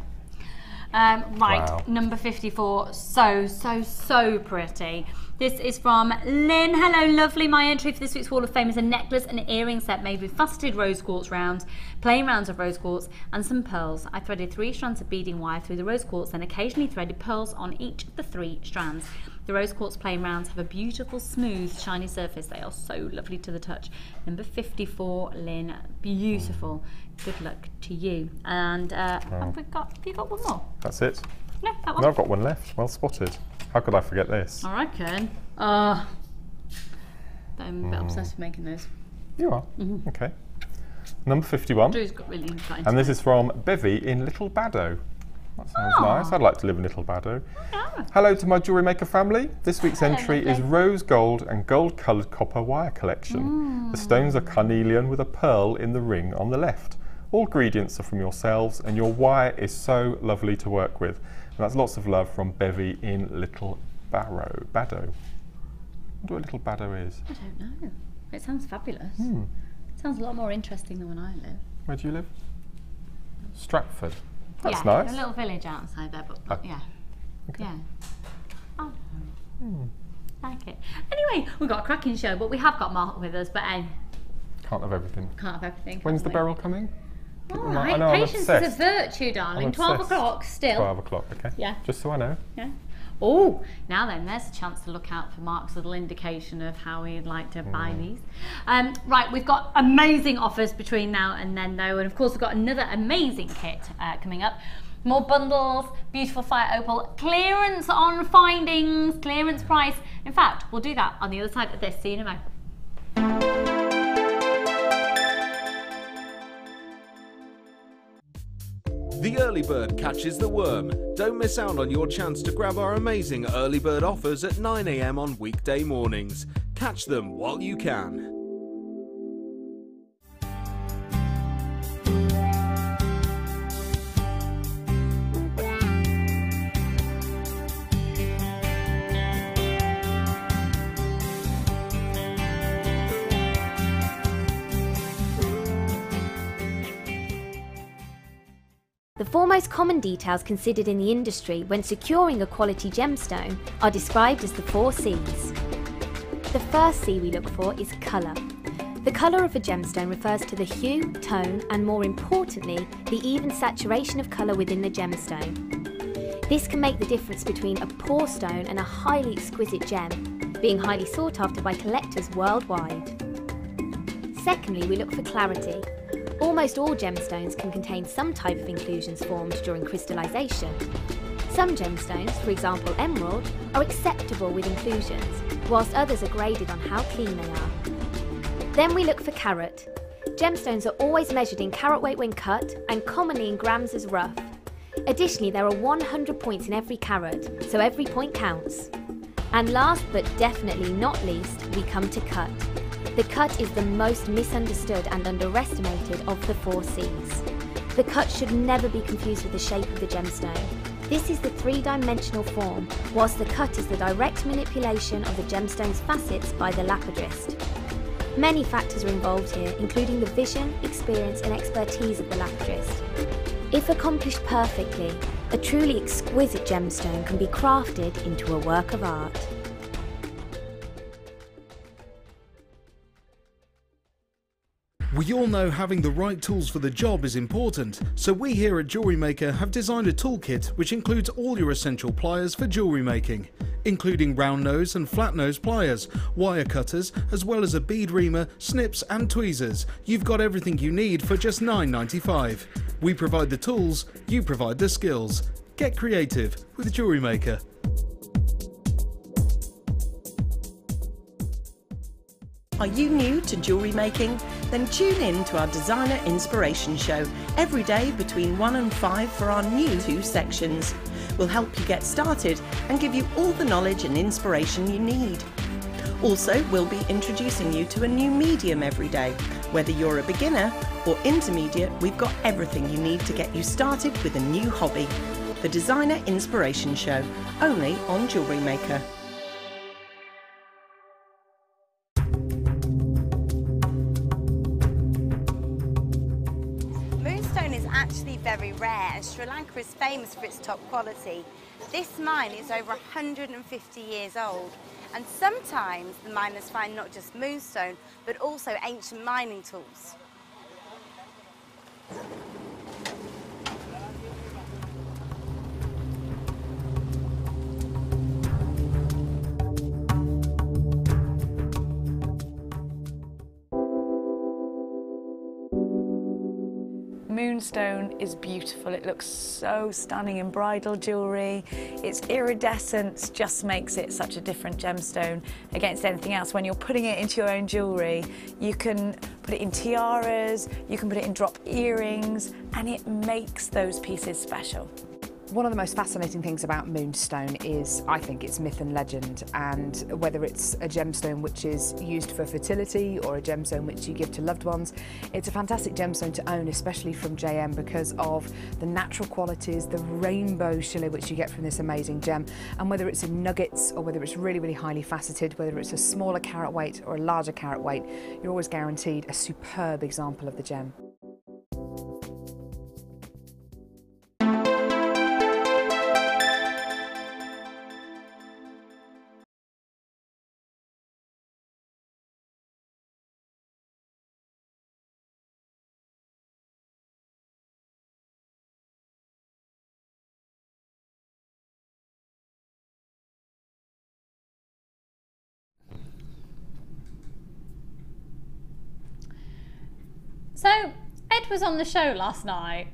Right, number 54. So pretty. This is from Lynn. Hello, lovely. My entry for this week's Wall of Fame is a necklace and earring set made with faceted rose quartz rounds, plain rounds of rose quartz, and some pearls. I threaded 3 strands of beading wire through the rose quartz and occasionally threaded pearls on each of the 3 strands. The rose quartz plain rounds have a beautiful, smooth, shiny surface. They are so lovely to the touch. Number 54, Lynn. Beautiful. Good luck to you. And have you got one more? That's it. No, that one. No, I've got one left. Well spotted. How could I forget this? I reckon. I'm a bit obsessed with making those. You are? Okay. Number 51. Drew's got really excited. And this is from Bevy in Little Baddow. That sounds nice. I'd like to live in Little Baddow. Yeah. Hello to my Jewellery Maker family. This week's entry is rose gold and gold coloured copper wire collection. The stones are carnelian with a pearl in the ring on the left. All ingredients are from yourselves and your wire is so lovely to work with. And that's lots of love from Bevy in Little Baddow. I wonder what Little Baddow is. I don't know. It sounds fabulous. It sounds a lot more interesting than when I live. Where do you live? Stratford. That's yeah, nice. A little village outside there, but yeah. Okay. Yeah. Oh, like it. Anyway, we've got a cracking show, but we have got Mark with us, but can't have everything. Can't have everything. When's the Beryl coming? All right, patience is a virtue, darling. 12 o'clock still. 12 o'clock, okay. Yeah. Just so I know. Yeah. Oh, now then, there's a chance to look out for Mark's little indication of how he'd like to buy these. Right, we've got amazing offers between now and then, though, and of course we've got another amazing kit coming up. More bundles, beautiful fire opal, clearance on findings, clearance price. In fact, we'll do that on the other side of this. See you in a moment. The early bird catches the worm. Don't miss out on your chance to grab our amazing early bird offers at 9 AM on weekday mornings. Catch them while you can. The four most common details considered in the industry when securing a quality gemstone are described as the 4 C's. The first C we look for is colour. The colour of a gemstone refers to the hue, tone, and more importantly, the even saturation of colour within the gemstone. This can make the difference between a poor stone and a highly exquisite gem, being highly sought after by collectors worldwide. Secondly, we look for clarity. Almost all gemstones can contain some type of inclusions formed during crystallisation. Some gemstones, for example emerald, are acceptable with inclusions, whilst others are graded on how clean they are. Then we look for carat. Gemstones are always measured in carat weight when cut and commonly in grams as rough. Additionally, there are 100 points in every carat, so every point counts. And last but definitely not least, we come to cut. The cut is the most misunderstood and underestimated of the 4 C's. The cut should never be confused with the shape of the gemstone. This is the 3-dimensional form, whilst the cut is the direct manipulation of the gemstone's facets by the lapidrist. Many factors are involved here, including the vision, experience and expertise of the lapidrist. If accomplished perfectly, a truly exquisite gemstone can be crafted into a work of art. We all know having the right tools for the job is important, so we here at JewelleryMaker have designed a toolkit which includes all your essential pliers for jewellery making, including round nose and flat nose pliers, wire cutters, as well as a bead reamer, snips and tweezers. You've got everything you need for just $9.95. We provide the tools, you provide the skills. Get creative with JewelleryMaker. Are you new to jewellery making? Then tune in to our Designer Inspiration Show every day between 1 and 5 for our new 2 sections. We'll help you get started and give you all the knowledge and inspiration you need. Also, we'll be introducing you to a new medium every day. Whether you're a beginner or intermediate, we've got everything you need to get you started with a new hobby. The Designer Inspiration Show, only on JewelleryMaker. Moonstone is actually very rare, and Sri Lanka is famous for its top quality. This mine is over 150 years old, and sometimes the miners find not just moonstone, but also ancient mining tools. Moonstone is beautiful. It looks so stunning in bridal jewellery. Its iridescence just makes it such a different gemstone against anything else. When you're putting it into your own jewellery, you can put it in tiaras, you can put it in drop earrings, and it makes those pieces special. One of the most fascinating things about Moonstone is, I think, its myth and legend, and whether it's a gemstone which is used for fertility or a gemstone which you give to loved ones, it's a fantastic gemstone to own, especially from JM, because of the natural qualities, the rainbow shimmer which you get from this amazing gem, and whether it's in nuggets or whether it's really, really highly faceted, whether it's a smaller carat weight or a larger carat weight, you're always guaranteed a superb example of the gem. So, Ed was on the show last night,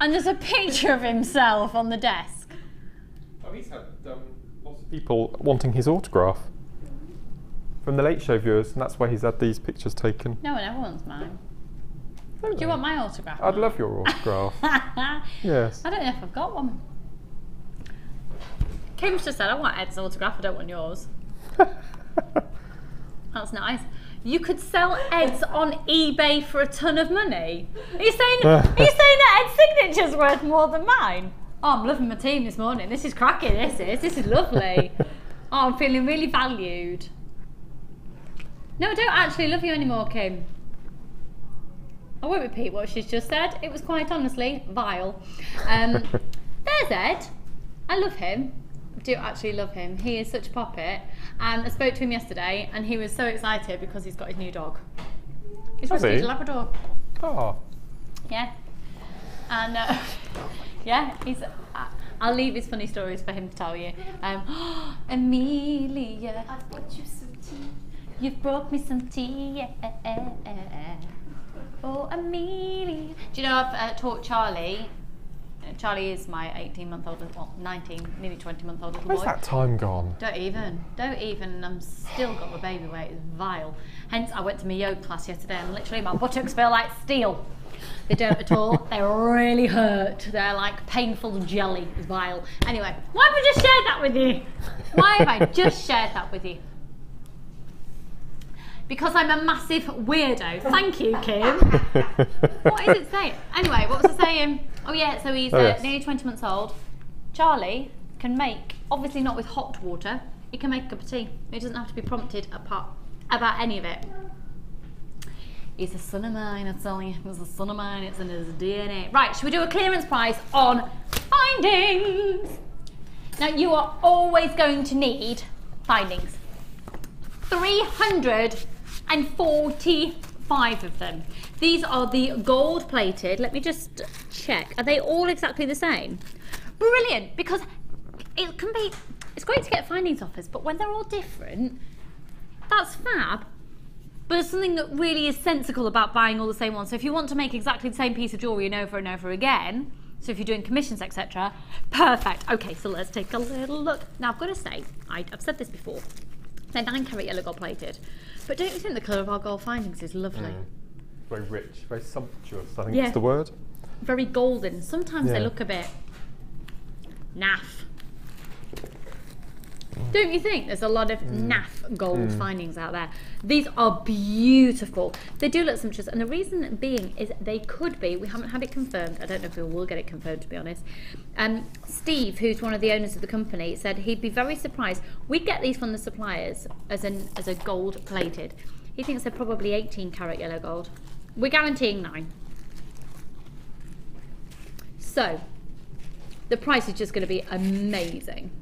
and there's a picture of himself on the desk. Oh, he's had lots of people wanting his autograph from the Late Show viewers, and that's why he's had these pictures taken. No one ever wants mine. Do you want my autograph? I'd love your autograph. Yes. I don't know if I've got one. Kim's just said, I want Ed's autograph, I don't want yours. That's nice. You could sell Ed's on eBay for a ton of money. Are you saying that Ed's signature's worth more than mine? Oh, I'm loving my team this morning. This is cracking, this is lovely. Oh, I'm feeling really valued. No, I don't actually love you anymore, Kim. I won't repeat what she's just said. It was quite honestly vile. There's Ed. I love him. I do actually love him. He is such a poppet. And I spoke to him yesterday and he was so excited because he's got his new dog. He's rescued a Labrador. Oh. Yeah. And yeah, he's... I'll leave his funny stories for him to tell you. Amelia, I've brought you some tea. You've brought me some tea. Oh, Amelia. Do you know I've taught Charlie? Charlie is my 18-month-old, well, 19, nearly 20-month-old little boy. Where's that time gone? Don't even. I'm still got my baby weight. It's vile. Hence, I went to my yoga class yesterday and literally my buttocks feel like steel. They don't at all. They really hurt. They're like painful jelly. It's vile. Anyway, why have I just shared that with you? Why have I just shared that with you? Because I'm a massive weirdo. Thank you, Kim. What is it saying? Anyway, what was I saying? Oh yeah, so he's nearly 20 months old. Charlie can make, obviously not with hot water, he can make a cup of tea. He doesn't have to be prompted about any of it. He's a son of mine, I tell you. He's a son of mine, it's in his DNA. Right, should we do a clearance price on findings? Now, you are always going to need findings. 345 of them. These are the gold plated. Let me just check. Are they all exactly the same? Brilliant, because it can be, it's great to get findings offers, but when they're all different, that's fab. But there's something that really is sensible about buying all the same ones. So if you want to make exactly the same piece of jewellery over and over again, so if you're doing commissions, etc., perfect. Okay, so let's take a little look. Now, I've got to say, I've said this before, they're 9-carat yellow gold plated. But don't you think the colour of our gold findings is lovely? Very rich, very sumptuous, I think is the word. Very golden. Sometimes they look a bit naff. Don't you think there's a lot of naff gold findings out there? These are beautiful. They do look sumptuous, and the reason being is they could be, we haven't had it confirmed, I don't know if we will get it confirmed to be honest. Steve, who's one of the owners of the company, said he'd be very surprised. We get these from the suppliers as a gold plated. He thinks they're probably 18-carat yellow gold. We're guaranteeing 9. So, the price is just going to be amazing.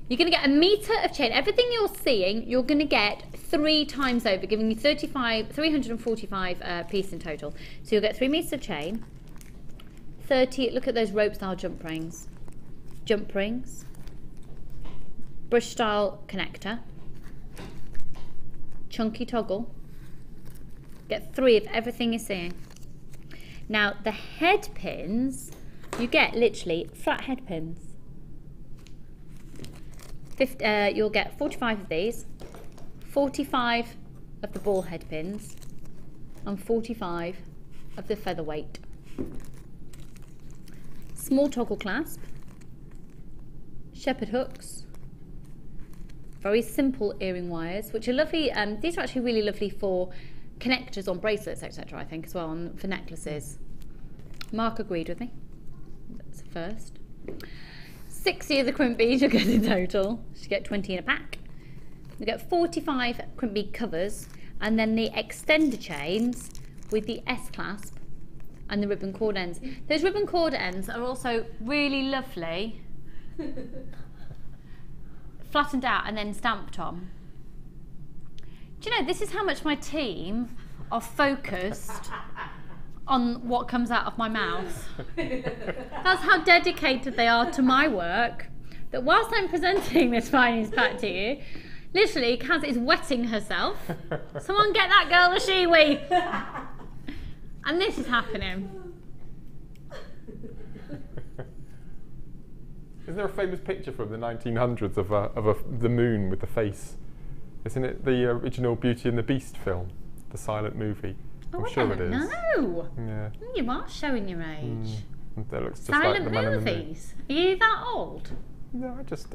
You're going to get a metre of chain. Everything you're seeing, you're going to get 3 times over, giving you 345 pieces in total. So you'll get 3 metres of chain, 30, look at those rope style jump rings, brush style connector, chunky toggle, get 3 of everything you're seeing. Now the head pins, you get literally flat head pins. You'll get 45 of these, 45 of the ball head pins, and 45 of the featherweight. Small toggle clasp, shepherd hooks, very simple earring wires, which are lovely. These are actually really lovely for connectors on bracelets, etc. I think as well, and for necklaces. Mark agreed with me. That's the first. 60 of the crimp beads you'll get in total. So you get 20 in a pack. You get 45 crimp bead covers, and then the extender chains with the S-clasp and the ribbon cord ends. Those ribbon cord ends are also really lovely. Flattened out and then stamped on. Do you know, this is how much my team are focused on what comes out of my mouth. That's how dedicated they are to my work, that whilst I'm presenting this findings pack to you, literally Kaz is wetting herself. Someone get that girl a shiwi. And this is happening. Isn't there a famous picture from the 1900s of the moon with the face? Isn't it the original Beauty and the Beast film, the silent movie? I'm sure it is. No. Yeah. You are showing your age. That looks just Silent like the man in the moon. movies. Are you that old? No, I just.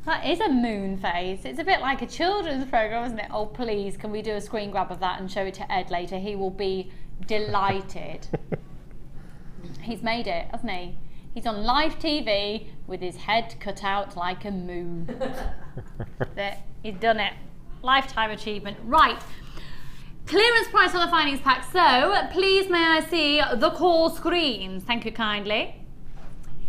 That is a moon face. It's a bit like a children's program, isn't it? Oh, please, can we do a screen grab of that and show it to Ed later? He will be delighted. He's made it, hasn't he? He's on live TV with his head cut out like a moon. He's done it. Lifetime achievement. Right. Clearance price on the findings pack. So please may I see the call screens. Thank you kindly.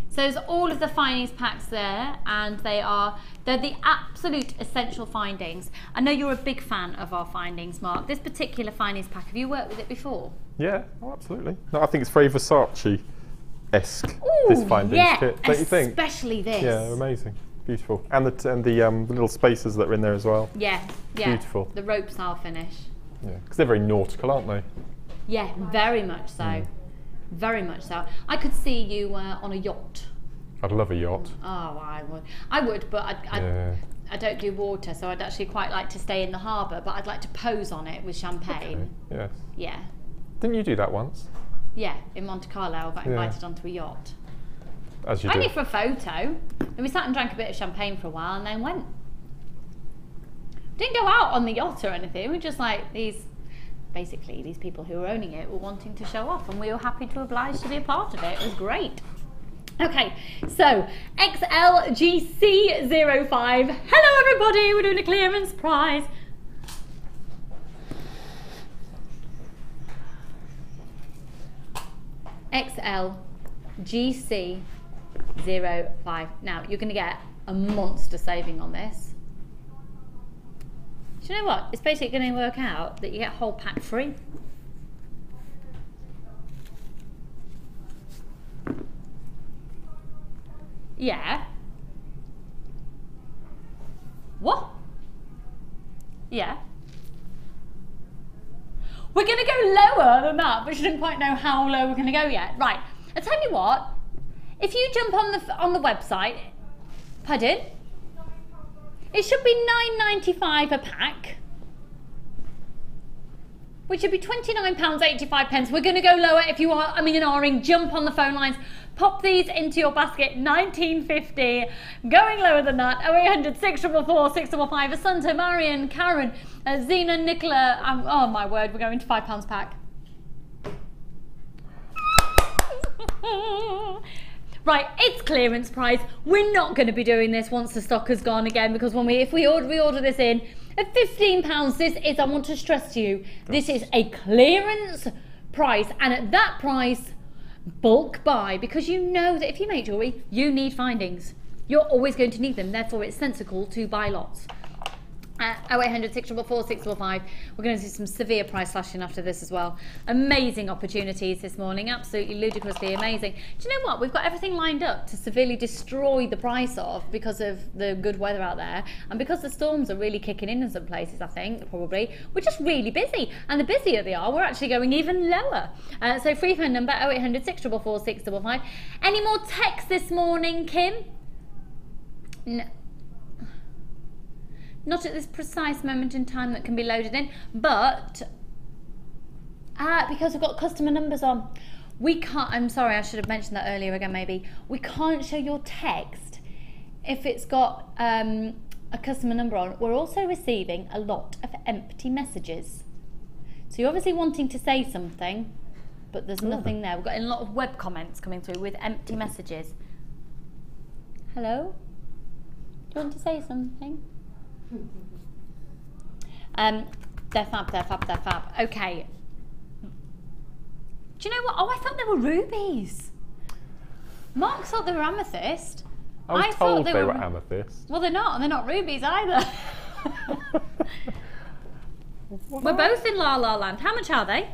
So there's all of the findings packs there, and they're the absolute essential findings. I know you're a big fan of our findings, Mark. This particular findings pack, have you worked with it before? Yeah, oh, absolutely. No, I think it's very Versace-esque, this findings kit, don't you think? Especially this. Yeah, amazing. Beautiful. And the little spacers that are in there as well. Yeah, yeah. Beautiful. The rope style finish. Yeah, because they're very nautical, aren't they? Yeah, very much so. Very much so. I could see you on a yacht. I'd love a yacht. Oh, I would. I would, but I don't do water, so I'd actually quite like to stay in the harbour, but I'd like to pose on it with champagne. Okay. Yes. Yeah. Didn't you do that once? Yeah, in Monte Carlo, I got invited onto a yacht. As you Only do. for a photo. And we sat and drank a bit of champagne for a while and then went. Didn't go out on the yacht or anything. We were just like these people who were owning it were wanting to show off, and we were happy to oblige to be a part of it. It was great. Okay, so XLGC05. Hello everybody, we're doing a clearance prize. XLGC05. Now, you're going to get a monster saving on this. Do you know what? It's basically going to work out that you get a whole pack free. Yeah. What? Yeah. We're going to go lower than that, but you didn't quite know how low we're going to go yet. Right. I'll tell you what. If you jump on the website, pardon? It should be £9.95 a pack, which should be £29.85. We're going to go lower. If you are, R-ing, jump on the phone lines. Pop these into your basket. £19.50. Going lower than that. 0800 644 655. Assunta, Marion, Karen, Zena, Nicola. Oh my word, we're going to £5 pack. Right, it's clearance price. We're not going to be doing this once the stock has gone again, because if we order this in at £15, this is, I want to stress to you, this is a clearance price, and at that price, bulk buy, because you know that if you make jewellery, you need findings. You're always going to need them, therefore it's sensible to buy lots. 0800 644 645. We're going to see some severe price slashing after this as well. Amazing opportunities this morning, absolutely ludicrously amazing. Do you know what? We've got everything lined up to severely destroy the price of, because of the good weather out there, and because the storms are really kicking in some places, I think, probably. We're just really busy, and the busier they are, we're actually going even lower. So free phone number 0800 644 655. Any more texts this morning, Kim? No. Not at this precise moment in time that can be loaded in, but because I've got customer numbers on, we can't, I'm sorry, I should have mentioned that earlier again maybe, we can't show your text if it's got a customer number on. We're also receiving a lot of empty messages. So you're obviously wanting to say something, but there's nothing there. We've got a lot of web comments coming through with empty messages. Hello? Do you want to say something? They're fab, they're fab, they're fab. Okay. Do you know what? Oh, I thought they were rubies. Mark thought they were amethyst. I was told they were amethyst. Well, they're not, and they're not rubies either. We're both in La La Land. How much are they?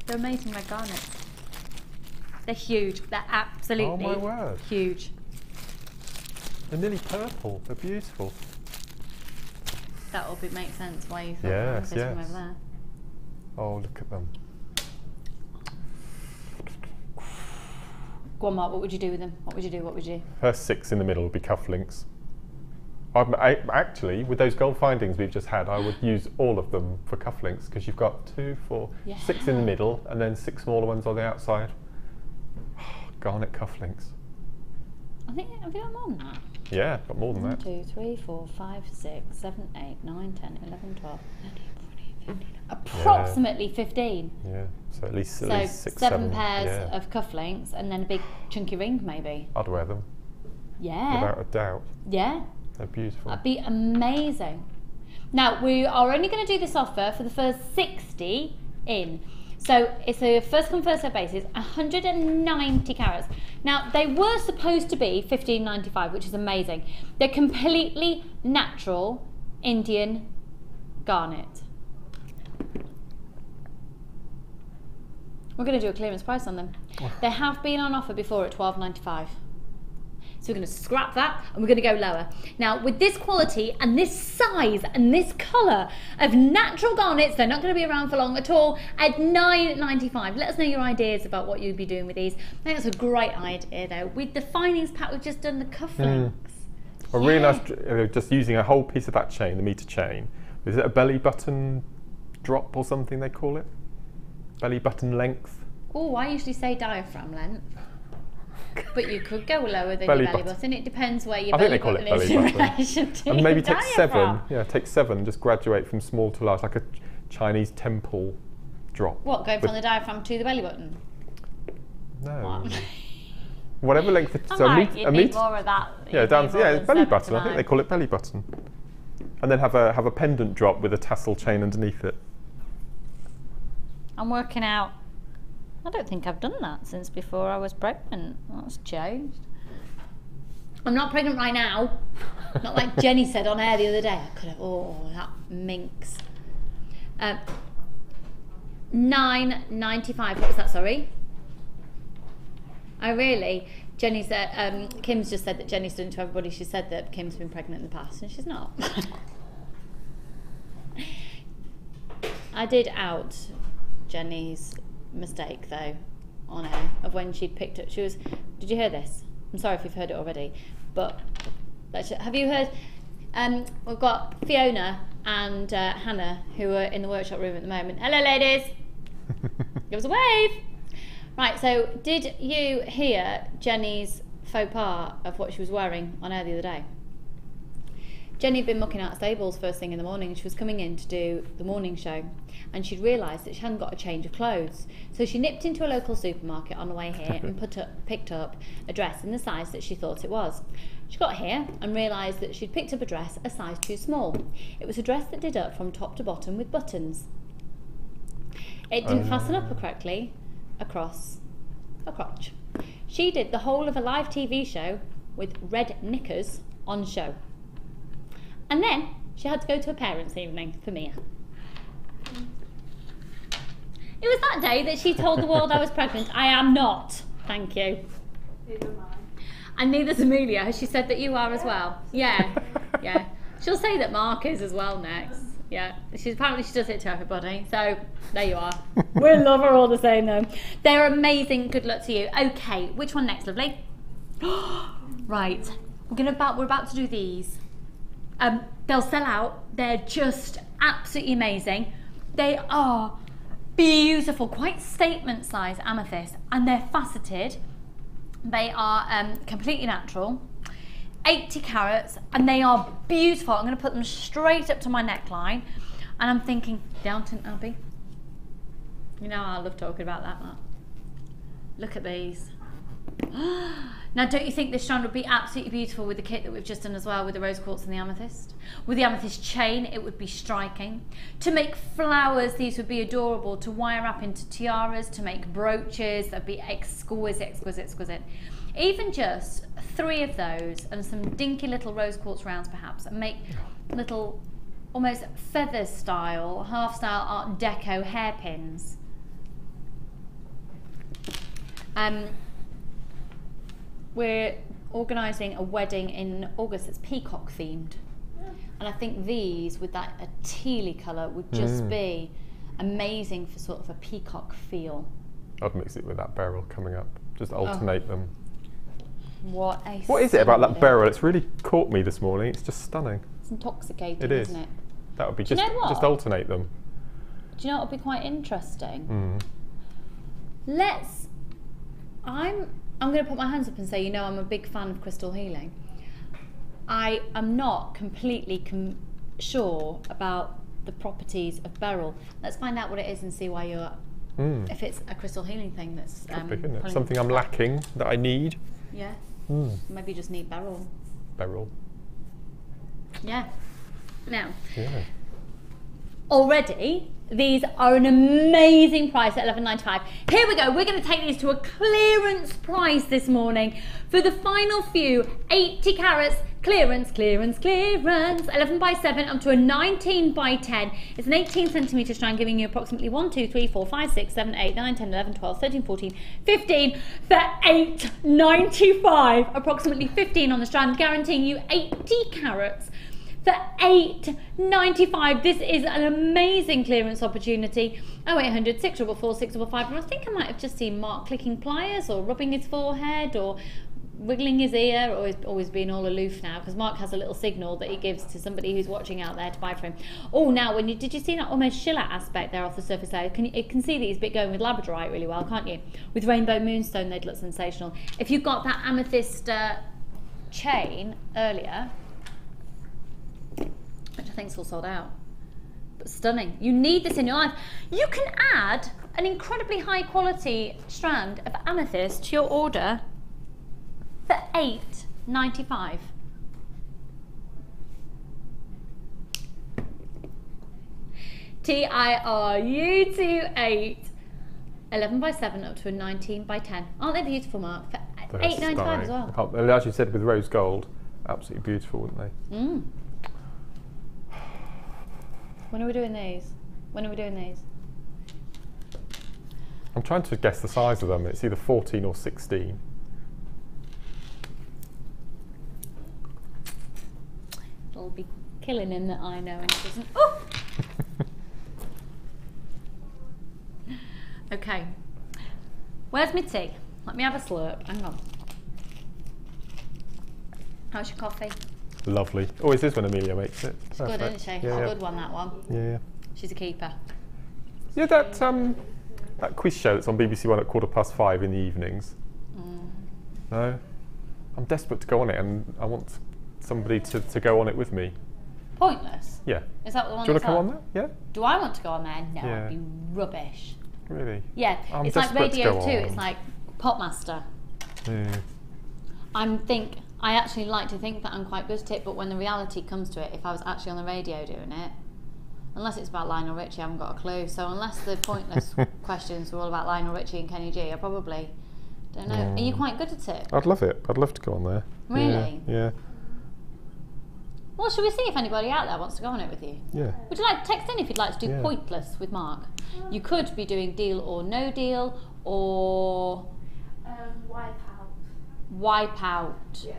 They're amazing red garnets. They're huge. They're absolutely huge. They're nearly purple. They're beautiful. That will make sense why you thought yes, from over there. Oh, look at them. Go on, Mark. What would you do with them? What would you do? What would you do? First 6 in the middle would be cufflinks. Actually, with those gold findings we've just had, I would use all of them for cufflinks, because you've got 2, 4, 6 in the middle, and then 6 smaller ones on the outside. Garnet cufflinks. I think, have you got more than that? Yeah, got more than 1, that. 2, 3, 4, 5, 6, 7, 8, 9, 10, 11, 12, 13, 14, 15. Approximately 15. Yeah, so at least 6, 7 pairs of cufflinks, and then a big chunky ring, maybe. I'd wear them. Yeah. Without a doubt. Yeah. They're beautiful. That'd be amazing. Now, we are only going to do this offer for the first 60 in. So it's a first come first served basis, 190 carats. Now, they were supposed to be $15.95, which is amazing. They're completely natural Indian garnet. We're going to do a clearance price on them. They have been on offer before at $12.95. So we're going to scrap that and we're going to go lower. Now, with this quality and this size and this colour of natural garnets, they're not going to be around for long at all, at $9.95. Let us know your ideas about what you'd be doing with these. I think that's a great idea though. With the findings pack, we've just done the cufflinks. A really nice, just using a whole piece of that chain, the metre chain. Is it a belly button drop or something they call it? Belly button length? Oh, I usually say diaphragm length. But you could go lower than belly your belly button. It depends where your I belly think they call button it is belly in button. relation to And maybe your take diaphragm. 7. Yeah, take 7. Just graduate from small to large, like a Chinese temple drop. What, going from the diaphragm to the belly button? No. Whatever length. You need more of that. Yeah, down. Yeah, it's belly button. I think they call it belly button. And then have a pendant drop with a tassel chain underneath it. I'm working out. I don't think I've done that since before I was pregnant. That's changed. I'm not pregnant right now. Not like Jenny said on air the other day. I could have. Oh, that minx. $9.95. What was that? Sorry. Oh, really? Jenny said. Kim's just said that Jenny's done it to everybody. She said that Kim's been pregnant in the past, and she's not. I did out Jenny's mistake though on air of when she'd picked up. Did you hear this? I'm sorry if you've heard it already, but have you heard? We've got Fiona and Hannah who are in the workshop room at the moment. Hello, ladies. Give us a wave. Right, so did you hear Jenny's faux pas of what she was wearing on air the other day? Jenny had been mucking out stables first thing in the morning, and she was coming in to do the morning show, and she'd realised that she hadn't got a change of clothes. So she nipped into a local supermarket on the way here and picked up a dress in the size that she thought it was. She got here and realised that she'd picked up a dress a size too small. It was a dress that did up from top to bottom with buttons. It didn't fasten up correctly across her crotch. She did the whole of a live TV show with red knickers on show. And then she had to go to a parents' evening for Mia. It was that day that she told the world I was pregnant. I am not. Thank you. Neither am I. And neither's Amelia. Has she said that you are as well? Yeah. Yeah. She'll say that Mark is as well next. Yeah. Apparently she does it to everybody. So there you are. We love her all the same though. They're amazing. Good luck to you. Okay. Which one next, lovely? Right. We're about to do these. They'll sell out. They're just absolutely amazing. They are beautiful, quite statement size amethyst, and they're faceted. They are completely natural, 80 carats, and they are beautiful. I'm going to put them straight up to my neckline, and I'm thinking Downton Abbey. You know I love talking about that, Matt. Look at these. Now, don't you think this strand would be absolutely beautiful with the kit that we've just done as well, with the rose quartz and the amethyst? With the amethyst chain, it would be striking. To make flowers, these would be adorable. To wire wrap into tiaras, to make brooches, that'd be exquisite, exquisite, exquisite. Even just 3 of those and some dinky little rose quartz rounds perhaps, and make little almost feather style, half style Art Deco hairpins. We're organising a wedding in August that's peacock themed. Yeah. And I think these, with that a tealy colour, would just be amazing for sort of a peacock feel. I'd mix it with that Beryl coming up. Just alternate them. What is it about that Beryl? It's really caught me this morning. It's just stunning. It's intoxicating, it is. Isn't it? That would be just alternate them. Do you know what would be quite interesting? I'm going to put my hands up and say, you know, I'm a big fan of crystal healing. I am not completely sure about the properties of Beryl. Let's find out what it is and see why you're, if it's a crystal healing thing that's isn't it? Something I'm lacking that I need. Yeah. Maybe you just need Beryl. Beryl. Yeah. Now, Yeah. already, these are an amazing price at $11.95. Here we go. We're going to take these to a clearance price this morning. For the final few, 80 carats, clearance, 11 by 7 up to a 19 by 10. It's an 18 centimetre strand, giving you approximately 1, 2, 3, 4, 5, 6, 7, 8, 9, 10, 11, 12, 13, 14, 15 for $8.95. Approximately 15 on the strand, guaranteeing you 80 carats for $8.95. This is an amazing clearance opportunity. 0800 644 655. And I think I might have just seen Mark clicking pliers or rubbing his forehead or wiggling his ear, or he's always being all aloof now because Mark has a little signal that he gives to somebody who's watching out there to buy for him. Oh, now did you see that almost shellac aspect there off the surface there? You can see that he's going with Labradorite really well, can't you? With Rainbow Moonstone, they'd look sensational. If you got that amethyst chain earlier, which I think's all sold out, but stunning. You need this in your life. You can add an incredibly high quality strand of amethyst to your order for $8.95. TIRU28, 11 by 7 up to a 19 by 10. Aren't they beautiful, Mark? For $8.95 as well. They actually said with rose gold, absolutely beautiful, wouldn't they? Mm. When are we doing these? I'm trying to guess the size of them. It's either 14 or 16. It'll be killing him that I know and he doesn't. Oh! Okay. Where's my tea? Let me have a slurp. Hang on. How's your coffee? Lovely. Always is when Amelia makes it. She's good, isn't she? Yeah, A good one, that one. Yeah. She's a keeper. Yeah, that quiz show that's on BBC One at 5:15 in the evenings. No? I'm desperate to go on it and I want somebody to go on it with me. Pointless? Yeah. Is that the one? Do you want to go on there? Yeah. Do I want to go on there? No, Yeah. it'd be rubbish. Really? Yeah, I'm it's like desperate to Radio go 2, on. it's like Popmaster. Yeah. I actually like to think that I'm quite good at it, but when the reality comes to it, if I was actually on the radio doing it, unless it's about Lionel Richie, I haven't got a clue. So unless the pointless questions were all about Lionel Richie and Kenny G, I probably don't know. Are you quite good at it? I'd love it. I'd love to go on there. Really? Yeah. Well, shall we see if anybody out there wants to go on it with you? Yeah. Would you like to text in if you'd like to do Pointless with Mark? You could be doing Deal or No Deal or Wipeout. Yeah.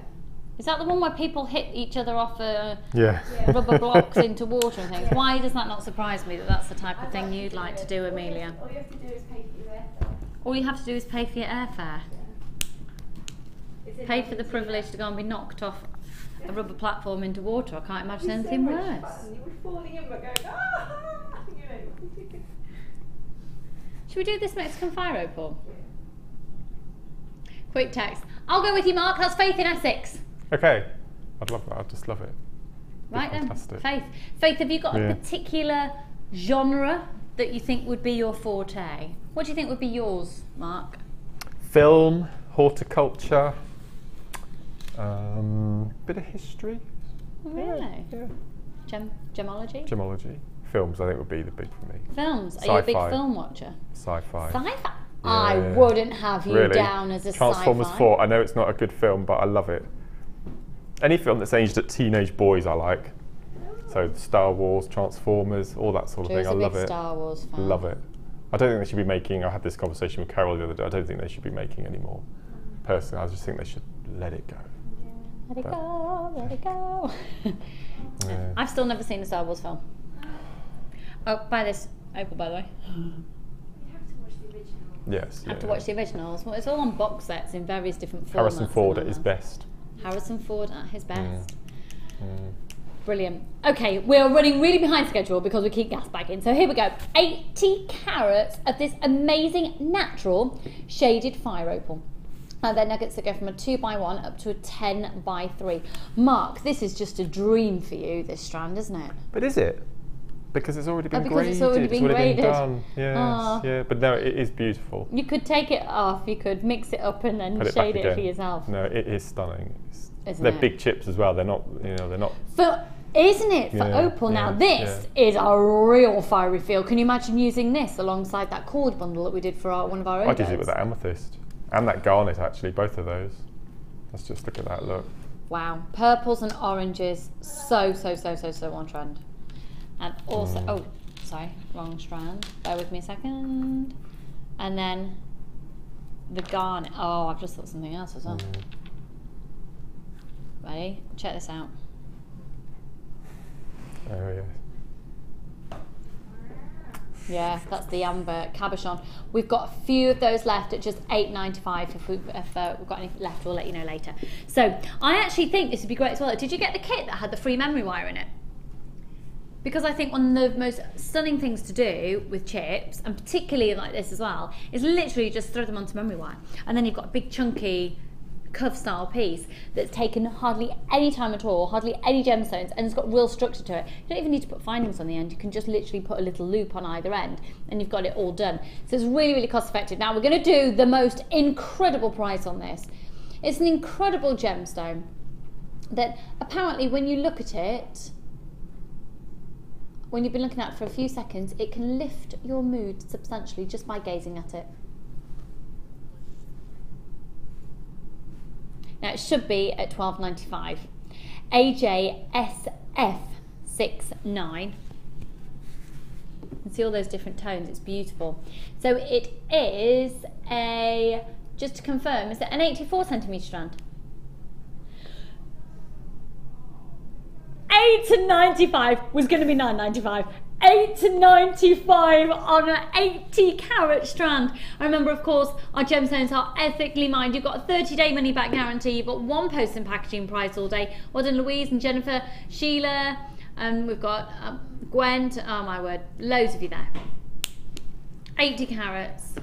Is that the one where people hit each other off rubber blocks into water and things? Why does that not surprise me that that's the type of thing you'd like to do, Amelia? All you have to do is pay for your airfare. All you have to do is pay for your airfare. Pay for the privilege to go and be knocked off a rubber platform into water. I can't imagine anything worse. You were falling in but going, ah! You know. Should we do this Mexican fire opal? Quick text. I'll go with you, Mark. That's Faith in Essex. Okay. I'd love that. I'd just love it. Right then. Fantastic. Faith, have you got a particular genre that you think would be your forte? What do you think would be yours, Mark? Film, horticulture, bit of history. Really? Yeah. Gemology? Gemology. Films, I think, would be the big for me. Films? Sci-fi. Are you a big film watcher? Sci-fi. Sci-fi? Yeah. I wouldn't have you Really? down as a Transformers sci-fi. 4. I know it's not a good film, but I love it. Any film that's aimed at teenage boys, I like. So Star Wars, Transformers, all that sort of thing. I love it. Star Wars fan. Love it. I don't think they should be making. I had this conversation with Carol the other day. I don't think they should be making any more. Personally, I just think they should let it go. Let it go, let it go. Yeah. I've still never seen a Star Wars film. Oh, buy this opal, by the way. Yes. I have to watch the originals. Well, it's all on box sets in various different formats. Harrison Ford at his best. Harrison Ford at his best. Brilliant. Okay, we're running really behind schedule because we keep gas bagging. So here we go. 80 carats of this amazing natural shaded fire opal. They're nuggets that go from a 2x1 up to a 10x3. Mark, this is just a dream for you, this strand, isn't it? But is it? Because it's already been because graded. it's already been graded. Done. Yes, Oh. yeah. But no, it is beautiful. You could take it off, you could mix it up and then Put it shade back it for again. yourself. No, it is stunning. Isn't They're it? big chips as well. They're not, they're not. Isn't it? For Yeah, opal now, yeah, this is a real fiery feel. Can you imagine using this alongside that cord bundle that we did for one of our own? I'd use it with that amethyst and that garnet actually, both of those. Let's just look at that look. Wow, purples and oranges, so on trend. And also, oh, sorry, wrong strand. Bear with me a second. And then the garnet. Oh, I've just thought something else as well. Ready? Check this out. Oh yeah. Yeah, that's the amber cabochon. We've got a few of those left at just $8.95. If we've got any left, we'll let you know later. So I actually think this would be great as well. Did you get the kit that had the free memory wire in it? Because I think one of the most stunning things to do with chips, and particularly like this as well, is literally just throw them onto memory wire. And then you've got a big chunky cuff style piece that's taken hardly any time at all, hardly any gemstones, and it's got real structure to it. You don't even need to put findings on the end. You can just literally put a little loop on either end and you've got it all done. So it's really cost effective. Now we're going to do the most incredible price on this. It's an incredible gemstone that apparently when you look at it, when you've been looking at it for a few seconds, it can lift your mood substantially just by gazing at it. Now it should be at $12.95. AJSF69. You can see all those different tones, it's beautiful. So it is a, just to confirm, is it an 84 centimetre strand? $8.95 was going to be $9.95. $8.95 on an 80 carat strand. I remember, of course, our gemstones are ethically mined. You've got a 30-day money back guarantee. You've got one post and packaging price all day. Well done, Louise and Jennifer, Sheila, and we've got Gwen. Oh my word, loads of you there. 80 carats.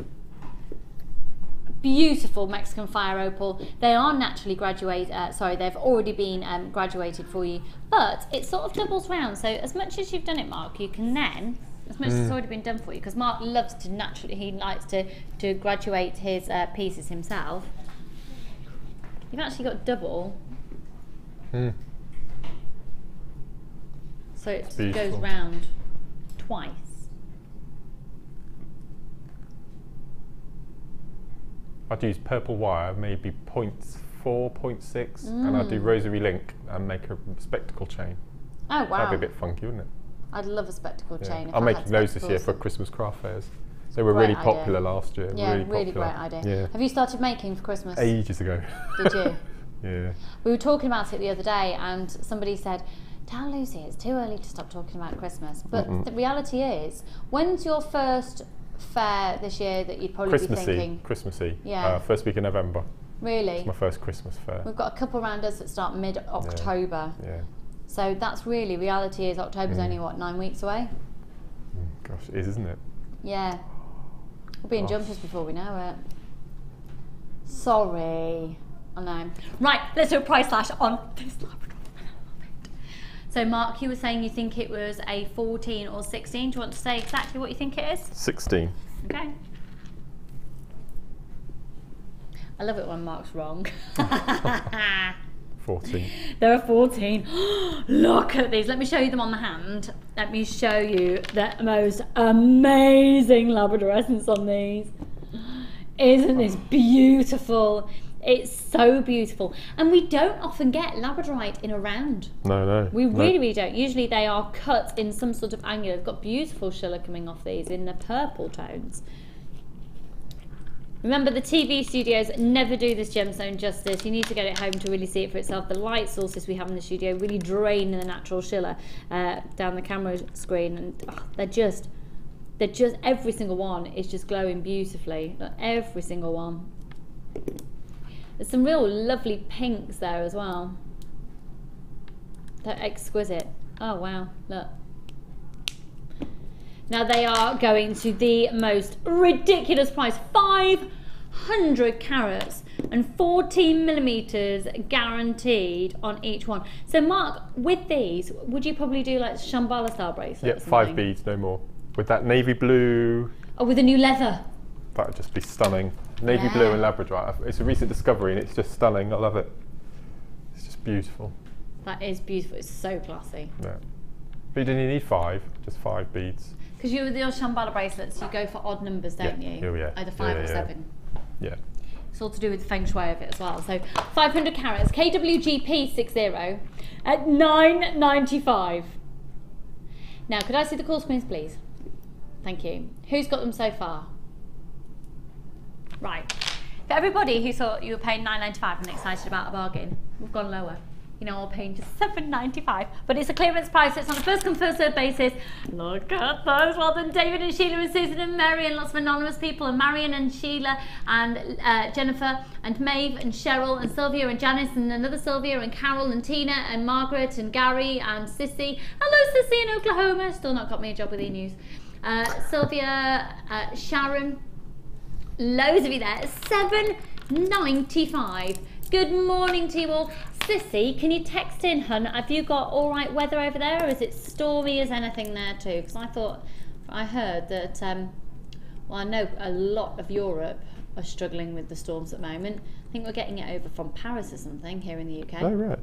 Beautiful Mexican fire opal. They are naturally graduated, they've already been graduated for you, but it sort of doubles round. So as much as you've done it, Mark, you can then, as much as it's already been done for you, because Mark loves to naturally, he likes to graduate his pieces himself. You've actually got double. So it goes round twice. I'd use purple wire, maybe 0.4, 0.6, and I'd do rosary link and make a spectacle chain. Oh wow. That'd be a bit funky, wouldn't it? I'd love a spectacle chain. I'm making those this year for Christmas craft fairs. They were really popular last year. Yeah, really popular. great idea. Yeah. Have you started making for Christmas? Ages ago. Did you? Yeah. We were talking about it the other day and somebody said, tell Lucy it's too early to stop talking about Christmas. But the reality is, when's your first fair this year that you'd probably be thinking? Christmassy. Yeah. First week in November. Really? It's my first Christmas fair. We've got a couple round us that start mid-October. Yeah. So that's really, reality is October's only, what, 9 weeks away? Gosh, it is, isn't it? Yeah. We'll be in jumpers before we know it. Sorry. I know. Right, let's do a price slash on this Labrador. So Mark, you were saying you think it was a 14 or 16. Do you want to say exactly what you think it is? 16. Okay. I love it when Mark's wrong. 14. There are 14. Look at these. Let me show you them on the hand. Let me show you the most amazing Labradorescence on these. Isn't this beautiful? It's so beautiful. And we don't often get Labradorite in a round. No. We really don't. Usually they are cut in some sort of angular. They've got beautiful schiller coming off these in the purple tones. Remember, the TV studios never do this gemstone justice. You need to get it home to really see it for itself. The light sources we have in the studio really drain the natural schiller down the camera screen, and they're just, every single one is just glowing beautifully. Every single one. There's some real lovely pinks there as well. They're exquisite. Oh wow, look. Now they are going to the most ridiculous price, 500 carats. And and 14 millimeters guaranteed on each one. So Mark, with these, would you probably do like Shambhala style bracelets? Yep, 5 beads, no more. With that navy blue. Oh, with the new leather. That would just be stunning. Navy blue and Labradorite. It's a recent discovery and it's just stunning. I love it. It's just beautiful. That is beautiful. It's so classy. Yeah. But you didn't need 5, just 5 beads. Because you with your Shambhala bracelets, you go for odd numbers, don't you? Oh, yeah. Either 5 or 7. Yeah. It's all to do with the feng shui of it as well. So 500 carats, KWGP 60 at $9.95. Now, could I see the call screens, please? Thank you. Who's got them so far? Right. For everybody who thought you were paying $9.95 and excited about a bargain, we've gone lower. You know, we're paying just $7.95, but it's a clearance price. It's on a first come first served basis. Look at those. Well done, David and Sheila and Susan and Mary and lots of anonymous people, and Marion and Sheila and Jennifer and Maeve and Cheryl and Sylvia and Janice and another Sylvia and Carol and Tina and Margaret and Gary and Sissy. Hello, Sissy in Oklahoma. Still not got me a job with e-news. Sylvia, Sharon, loads of you there. $7.95. Good morning to you all. Sissy, can you text in, hun? Have you got all right weather over there, or is it stormy as anything there too? Because I heard that, well, I know a lot of Europe are struggling with the storms at the moment. I think we're getting it over from Paris or something here in the UK. Oh, right.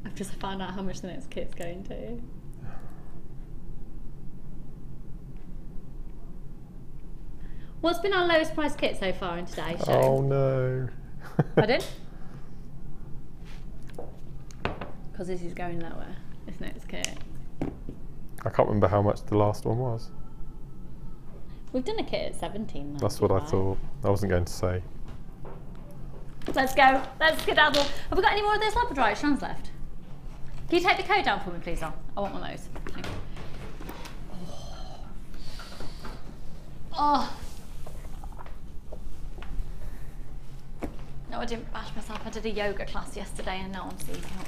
I've just found out how much the next kit's going to. What's been our lowest price kit so far in today's show? Oh no. Pardon? Because this is going lower, this next kit. I can't remember how much the last one was. We've done a kit at 17. That's what I thought. I wasn't going to say. Let's go. Let's skedaddle. Have we got any more of those Labradorite strands left? Can you take the code down for me, please, Al? I want one of those. Thank you. Oh. No, I didn't bash myself. I did a yoga class yesterday and now I'm seeing out.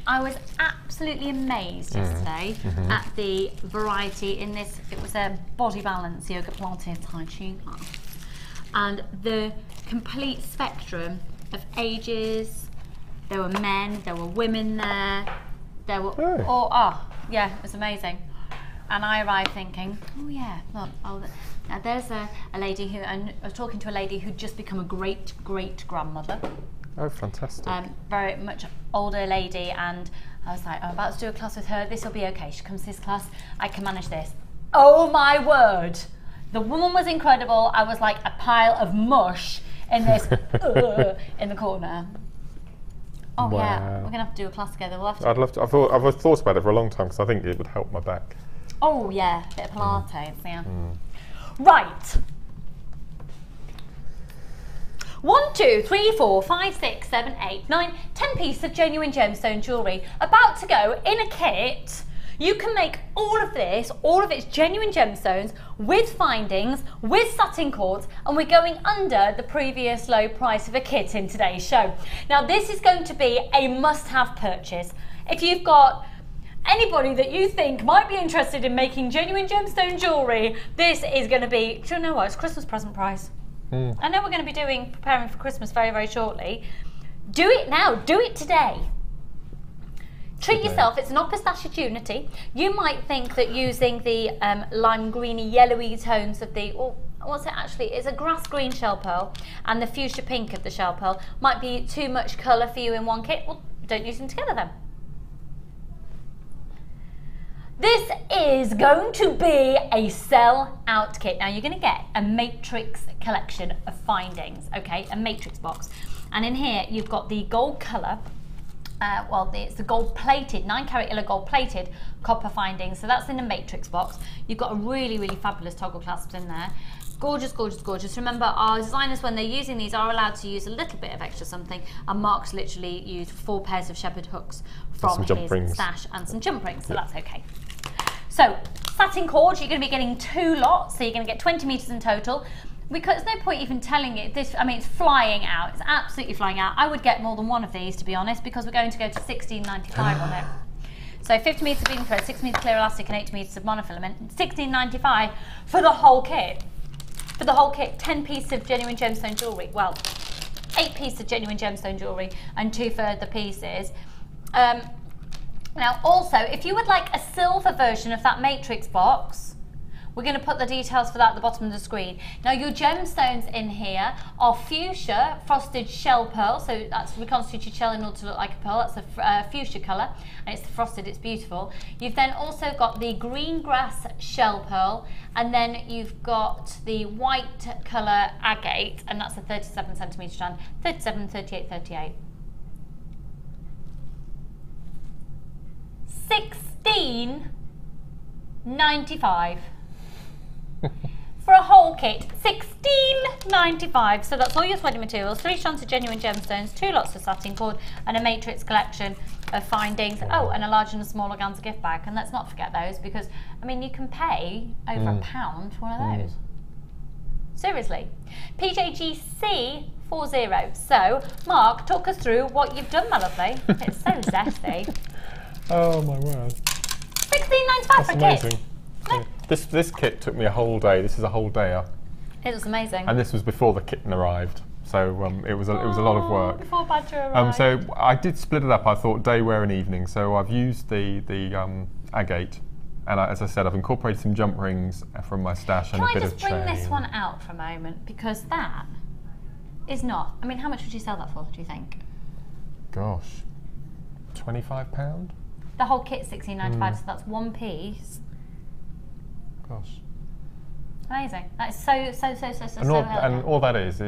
I was absolutely amazed yesterday at the variety in this. It was a body balance yoga Pilates Tai Chi class. And the complete spectrum of ages. There were men, there were women there. There were yeah, it was amazing. And I arrived thinking, oh yeah, look, now there's a lady who, and I was talking to a lady who'd just become a great grandmother. Oh, fantastic. Very much older lady, and I was like, I'm about to do a class with her, this will be okay. She comes to this class, I can manage this. Oh my word! The woman was incredible. I was like a pile of mush in this, in the corner. Oh wow. Yeah, we're gonna have to do a class together. We'll have to. I'd love to. I've thought about it for a long time because I think it would help my back. Oh yeah, a bit of Pilates, yeah. Right. 1, 2, 3, 4, 5, 6, 7, 8, 9, 10 pieces of genuine gemstone jewellery about to go in a kit. You can make all of this, all of its genuine gemstones with findings, with satin cords, and we're going under the previous low price of a kit in today's show. Now this is going to be a must-have purchase. If you've got anybody that you think might be interested in making genuine gemstone jewellery, this is going to be, do you know what, it's Christmas present price. I know we're going to be preparing for Christmas very, very shortly. Do it now, do it today. Treat yourself, it's not pistachio-unity. You might think that using the lime greeny yellowy tones of the, what's it actually? It's a grass green shell pearl and the fuchsia pink of the shell pearl might be too much colour for you in one kit. Well, don't use them together then. This is going to be a sell-out kit. Now you're going to get a matrix collection of findings, okay? A matrix box. And in here you've got the gold colour, it's the gold-plated, 9-carat yellow gold-plated copper findings. So that's in a matrix box. You've got a really, really fabulous toggle clasps in there. Gorgeous, gorgeous, gorgeous. Remember, our designers, when they're using these, are allowed to use a little bit of extra something. And Mark's literally used 4 pairs of shepherd hooks from his stash and some jump rings, so that's okay. So, satin cords, you're going to be getting 2 lots, so you're going to get 20 metres in total. There's no point even telling it this. I mean, it's flying out. It's absolutely flying out. I would get more than one of these, to be honest, because we're going to go to 16.95 on it. So 50 metres of beading thread, 6 metres clear elastic, and 80 metres of monofilament. 16.95 for the whole kit. For the whole kit, 10 pieces of genuine gemstone jewellery. Well, 8 pieces of genuine gemstone jewellery and 2 further pieces. Now, also, if you would like a silver version of that matrix box, we're going to put the details for that at the bottom of the screen. Now, your gemstones in here are fuchsia frosted shell pearl. So that's reconstituted shell in order to look like a pearl. That's a fuchsia colour, and it's frosted. It's beautiful. You've then also got the green grass shell pearl, and then you've got the white colour agate, and that's a 37 centimetre strand. 37, 38, 38. 16.95 for a whole kit. 16.95. So that's all your threading materials, 3 strands of genuine gemstones, 2 lots of satin cord, and a matrix collection of findings. Oh, and a large and a small organza gift bag. And let's not forget those, because I mean, you can pay over £1 for one of those. Seriously. PJGC 40. So, Mark, talk us through what you've done, my lovely. It's so zesty. Oh my word. 16.95 for a amazing. kit. Yeah. This kit took me a whole day. This is a whole dayer. It was amazing. And this was before the kitten arrived, so it was a lot of work. Before Badger arrived. So I did split it up. I thought day wear and evening. So I've used the agate, and as I said, I've incorporated some jump rings from my stash and a bit of chain. Can I just bring this one out for a moment, because that is not. I mean, how much would you sell that for? Do you think? Gosh, £25. The whole kit's 16.95, so that's 1 piece. Gosh. Amazing. That is so and all that is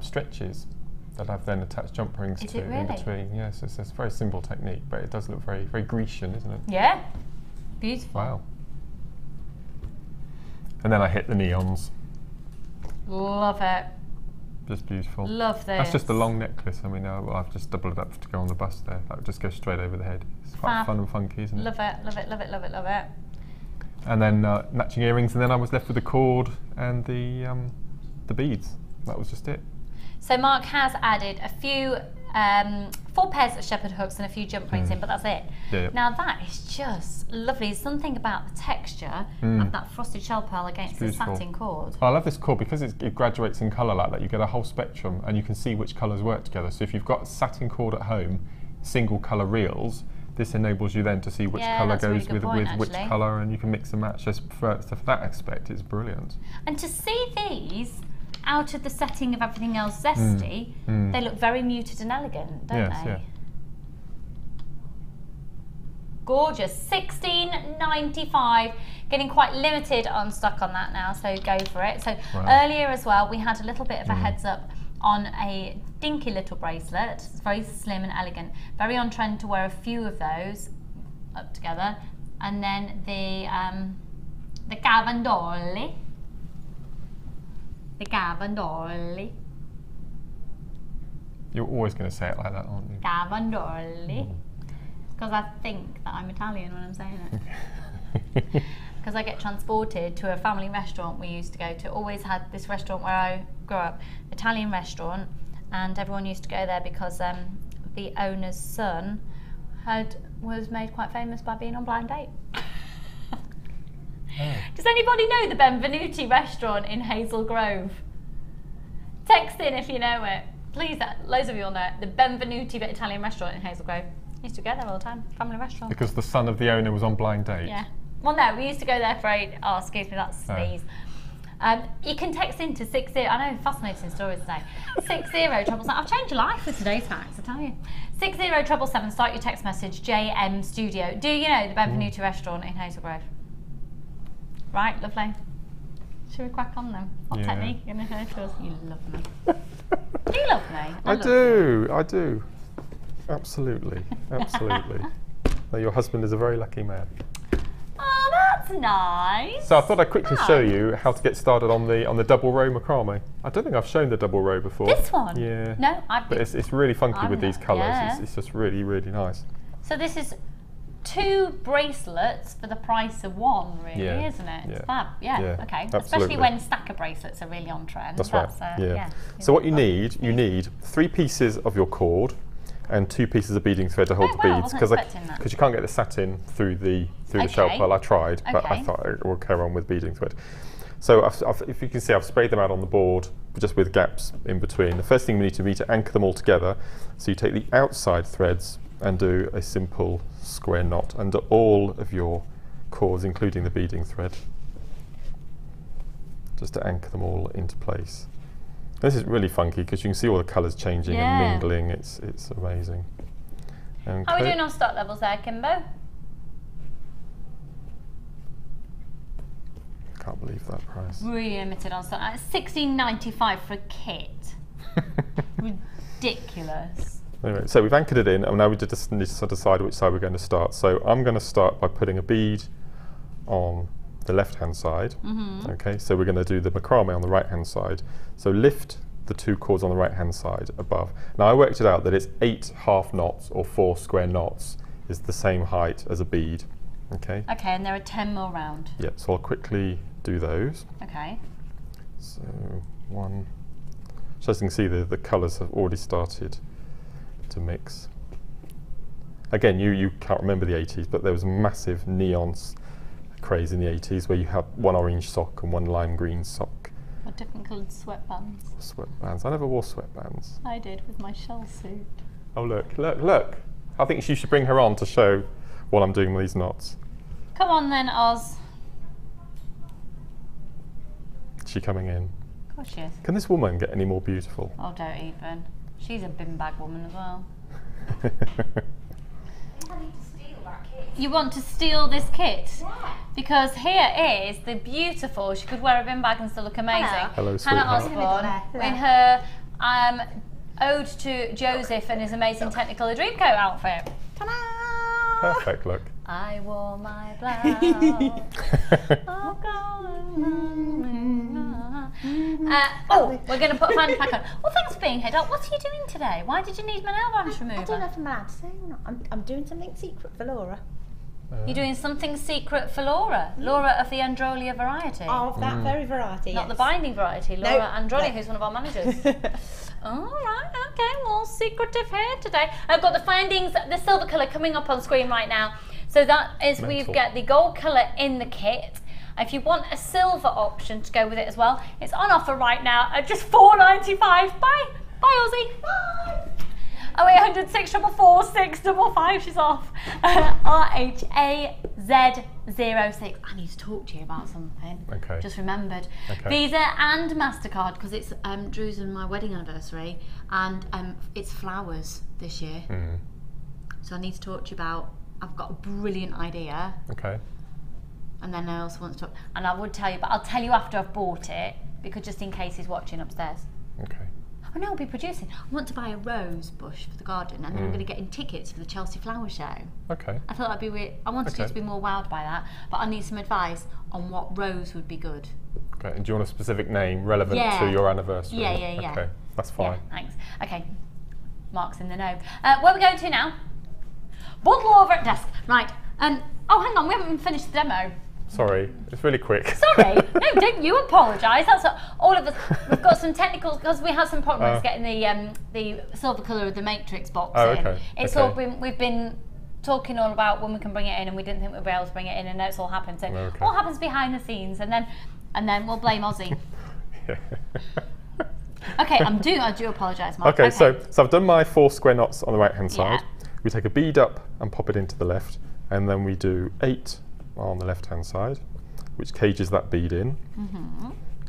stretches that I've then attached jump rings to really? in between. Yes, it's a very simple technique, but it does look very, very Grecian, isn't it? Yeah. Beautiful. Wow. And then I hit the neons. Love it. Just beautiful. Love this. That's just a long necklace. I mean, I've just doubled it up to go on the bust there. That would just go straight over the head. It's quite fun and funky, isn't it? Love it, love it, love it, love it, love it. And then matching earrings, and then I was left with the cord and the beads. That was just it. So Mark has added a few 4 pairs of shepherd hooks and a few jump rings in, but that's it. Yeah. Now that is just lovely. There's something about the texture of that frosted shell pearl against the satin cord. I love this cord because it graduates in colour like that. You get a whole spectrum, and you can see which colours work together. So if you've got satin cord at home, single colour reels, this enables you then to see which colour goes with which colour, and you can mix and match. So for that aspect, it's brilliant. And to see these out of the setting of everything else zesty, they look very muted and elegant, don't they? Yeah. Gorgeous. 16.95. Getting quite limited on stock on that now, so go for it. So earlier as well, we had a little bit of a heads up on a dinky little bracelet. It's very slim and elegant. Very on trend to wear a few of those up together. And then the Cavandoli. The Cavandoli. You're always going to say it like that, aren't you? Cavandoli. Because I think that I'm Italian when I'm saying it. Because I get transported to a family restaurant we used to go to. Always had this restaurant where I grew up, Italian restaurant, and everyone used to go there because the owner's son was made quite famous by being on Blind Date. Does anybody know the Benvenuti restaurant in Hazel Grove? Text in if you know it. Please, loads of you will know it. The Benvenuti Italian restaurant in Hazel Grove. Used to go there all the time. Family restaurant. Because the son of the owner was on Blind Date? Yeah. Well, no, we used to go there for excuse me, that's sneeze. You can text into 60. I know, fascinating stories today. 6077. I've changed your life with today's facts, I tell you. 6077. Start your text message. JM Studio. Do you know the Benvenuti restaurant in Hazel Grove? Right, lovely. Should we crack on then? What technique are you going to hear to us? You love me. Do you love me? I do. Absolutely, absolutely. Well, your husband is a very lucky man. Oh, that's nice. So I thought I'd quickly show you how to get started on the double row macrame. I don't think I've shown the double row before. This one? Yeah. No, but it's really funky with these colours. It's just really, really nice. So this is 2 bracelets for the price of 1, really, isn't it? It's fab. Yeah, okay. Absolutely. Especially when stacker bracelets are really on trend. That's right. So what you need 3 pieces of your cord and 2 pieces of beading thread to hold the beads, because you can't get the satin through the shell pearl. I tried, but I thought it will carry on with beading thread. So if you can see, I've sprayed them out on the board just with gaps in between. The first thing we need to be to anchor them all together. So you take the outside threads and do a simple square knot under all of your cords, including the beading thread, just to anchor them all into place. This is really funky because you can see all the colours changing and mingling. It's amazing. How are we doing on stock levels there, Kimbo? Can't believe that price. Really limited on stock. It's $16.95 for a kit. Ridiculous. Anyway, so we've anchored it in, and now we just need to decide which side we're going to start. So I'm going to start by putting a bead on the left-hand side. Okay, so we're going to do the macrame on the right-hand side. So lift the 2 cords on the right-hand side above. Now I worked it out that it's 8 half knots or 4 square knots is the same height as a bead. Okay. Okay, and there are 10 more round. Yeah, so I'll quickly do those. Okay. So 1. So as you can see, the colours have already started to mix. Again, you can't remember the 80s, but there was massive neons craze in the 80s where you had 1 orange sock and 1 lime green sock. Or different coloured sweatbands. Sweatbands. I never wore sweatbands. I did with my shell suit. Oh look. I think you should bring her on to show what I'm doing with these knots. Come on then, Oz. Is she coming in? Of course she is. Can this woman get any more beautiful? Oh, don't even. She's a bin bag woman as well. You want to steal this kit? Yeah. Because here is the beautiful, she could wear a bin bag and still look amazing. Hello, Hannah Osborne in her ode to Joseph and his amazing Technicolor Dreamcoat outfit. Ta-da! Perfect look. I wore my blouse. We're going to put a fan pack on. Well, thanks for being here, Doc. What are you doing today? Why did you need my nail varnish remover? I don't know if I'm allowed to say or not. I'm doing something secret for Laura. You're doing something secret for Laura. Laura of the Androlia variety. Of that very variety, Not yes. the binding variety. Laura Androlia, no. who's one of our managers. All right, okay, well, secretive here today. I've got the findings, the silver colour coming up on screen right now. So that is, we've got the gold colour in the kit. If you want a silver option to go with it as well, it's on offer right now at just $4.95. Bye, Ozzy. Bye. 0800 644 655, she's off. RHAZ06. I need to talk to you about something. Okay. Just remembered. Okay. Visa and MasterCard, because it's Drew's and my wedding anniversary, and it's flowers this year. So I need to talk to you about, I've got a brilliant idea. Okay. And then I also want to talk, and I would tell you, but I'll tell you after I've bought it, because just in case he's watching upstairs. Okay. Oh no, I'll be producing. I want to buy a rose bush for the garden, and then I'm going to get in tickets for the Chelsea Flower Show. Okay. I thought that'd be I wanted you to be more wowed by that, but I need some advice on what rose would be good. Okay, and do you want a specific name relevant to your anniversary? Yeah. Okay, that's fine. Yeah, thanks. Okay, Mark's in the know. Where are we going to now? Bundle over at desk. Right. Oh, hang on, we haven't even finished the demo. Sorry, it's really quick. Sorry, no, don't you apologise. That's what, all of us. We've got some technical, because we had some problems getting the silver colour of the matrix box in. It's all been, we've been talking all about when we can bring it in, and we didn't think we'd be able to bring it in, and now it's all happened. So all happens behind the scenes, and then we'll blame Ozzy. Okay, I do apologise, Mark. Okay, so I've done my 4 square knots on the right hand side. We take a bead up and pop it into the left, and then we do 8 on the left hand side, which cages that bead in.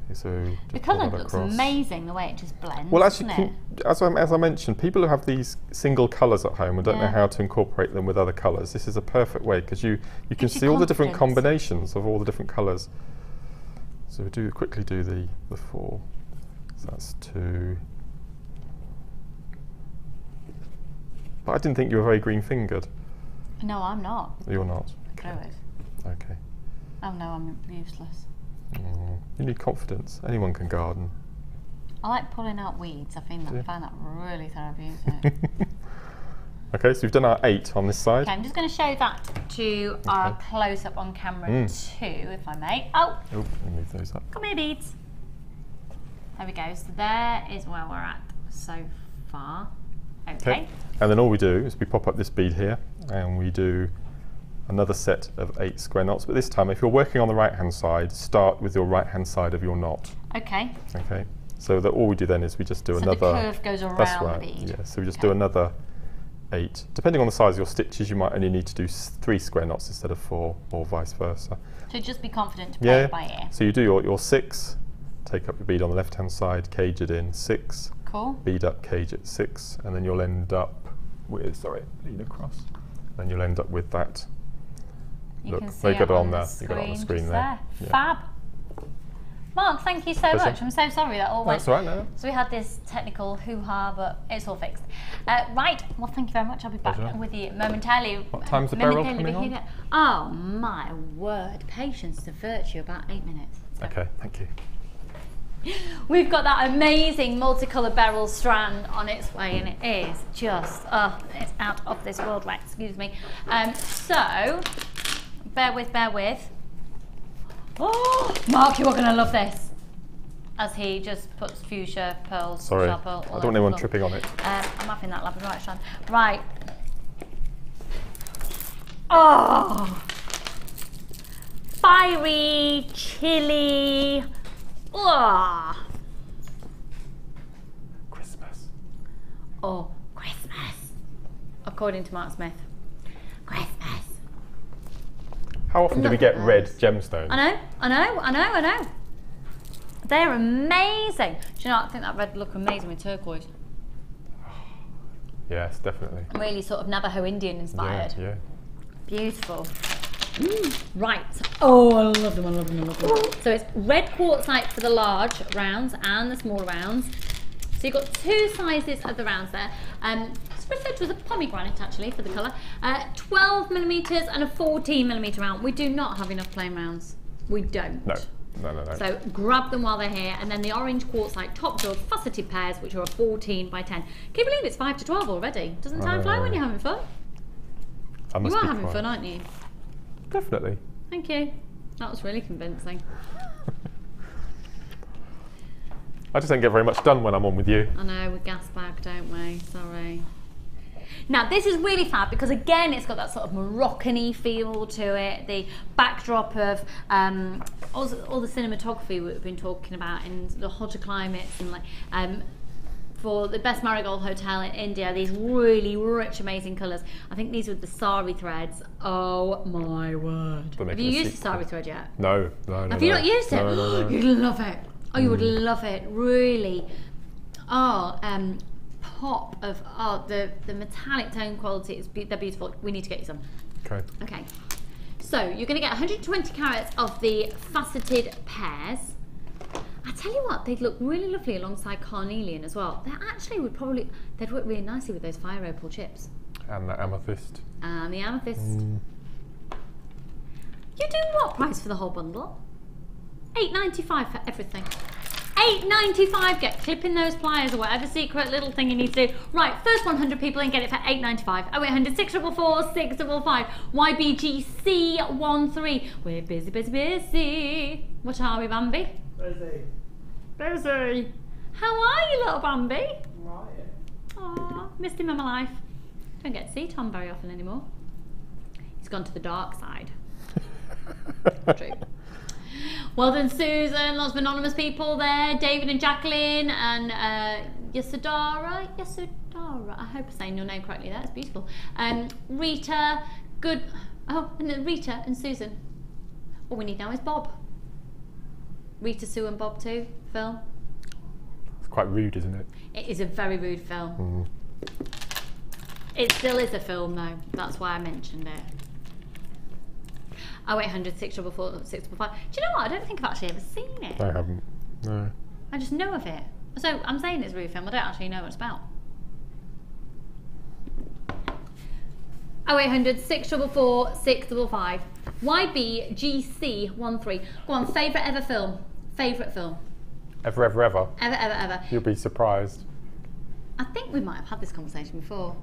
Okay, so the colour looks amazing, the way it just blends. Well, actually, as I mentioned, people who have these single colours at home and don't know how to incorporate them with other colours, this is a perfect way, because you can see all the different combinations of all the different colours. So we quickly do the 4. So that's 2. But I didn't think you were very green fingered. No, I'm not. You're not. Okay. Okay. Oh no, I'm useless. You need confidence. Anyone can garden. I like pulling out weeds. I find that really therapeutic. Okay, so we've done our 8 on this side. Okay, I'm just going to show that to our close-up on camera too, if I may. Oh, let me move those up. come here, beads. There we go. So there is where we're at so far. Okay. And then all we do is we pop up this bead here, and we do another set of 8 square knots. But this time, if you're working on the right-hand side, start with your right-hand side of your knot. Okay. Okay. So that all we do then is we just do another. So the curve goes around that's right. the bead. Yeah. So we just do another 8. Depending on the size of your stitches, you might only need to do 3 square knots instead of 4, or vice versa. So just be confident to play it by ear. So you do your 6. Take up your bead on the left-hand side, cage it in 6. Cool. Bead up, cage at 6, and then you'll end up with. Sorry, lean across. Then you'll end up with that. You can see they got it on the there. You got it on the screen there. Yeah. Fab. Mark, thank you so much. I'm so sorry that all went. That's all right, no. So we had this technical hoo-ha, but it's all fixed. Right, well, thank you very much. I'll be back with you momentarily. What time's the Beryl coming on? Oh my word, patience to virtue, about 8 minutes. So. Okay, thank you. We've got that amazing multicolour Beryl strand on its way, and it is just, it's out of this world, right, excuse me. So, bear with. Oh, Mark, you are going to love this. As he just puts fuchsia, pearls, sorry, sharp pearl, I don't want anyone tripping on it. I'm having that Labradorite strand. Right. Oh! Fiery, chilly. Oh. Christmas. Oh, Christmas. According to Mark Smith. Christmas. How often do we get red gemstones? I know. They're amazing. Do you know, I think that red would look amazing with turquoise. Yes, definitely. Really sort of Navajo Indian inspired. Yeah. Beautiful. Right. Oh, I love them. So it's red quartzite for the large rounds and the smaller rounds. So you've got 2 sizes of the rounds there. It's referred to as a pomegranate actually for the colour. 12mm and a 14mm round. We do not have enough plain rounds. We don't. No. So grab them while they're here, and then the orange quartzite top filled faceted pairs, which are a 14 by 10. Can you believe it's 5 to 12 already? Doesn't time fly when you're having fun? You are having fun, aren't you? Definitely. Thank you. That was really convincing. I just don't get very much done when I'm on with you. I know, we gas bag, don't we? Sorry. Now this is really fab because again it's got that sort of Moroccan-y feel to it. The backdrop of all the cinematography we've been talking about in the hotter climates, and like for the best marigold hotel in India, these really rich, amazing colours. I think these with the sari threads. Oh my word! Have you used the sari thread yet? No. Have you not used it? No. You'd love it. Oh, you would love it. Really. Oh, pop of the metallic tone quality. They're beautiful. We need to get you some. Okay. So you're going to get 120 carats of the faceted pairs. I tell you what, they'd look really lovely alongside carnelian as well. They actually would they'd work really nicely with those fire opal chips. And the amethyst. And the amethyst. You're doing what price for the whole bundle? £8.95 for everything. £8.95. Get clipping those pliers or whatever secret little thing you need to do. Right, first 100 people and get it for £8.95. 0800 644 655 YBGC13. We're busy. What are we, Bambi? Busy. How are you, little Bambi? Right. Aw, missed him in my life. Don't get to see Tom very often anymore. He's gone to the dark side. True. Well done, Susan. Lots of anonymous people there. David and Jacqueline and Yasadara. I hope I'm saying your name correctly there. It's beautiful. Rita. Good. Oh, and then Rita and Susan. All we need now is Bob. Rita, Sue and Bob too. Phil. It's quite rude, isn't it? It is a very rude film. It still is a film though. That's why I mentioned it. 0800 644 655. Do you know what? I don't think I've actually ever seen it. I haven't. No. I just know of it. So I'm saying it's a rude film. I don't actually know what it's about. 0800 644 655. YBGC13. Go on, favourite ever film? Favourite film? Ever. Ever. You'll be surprised. I think we might have had this conversation before.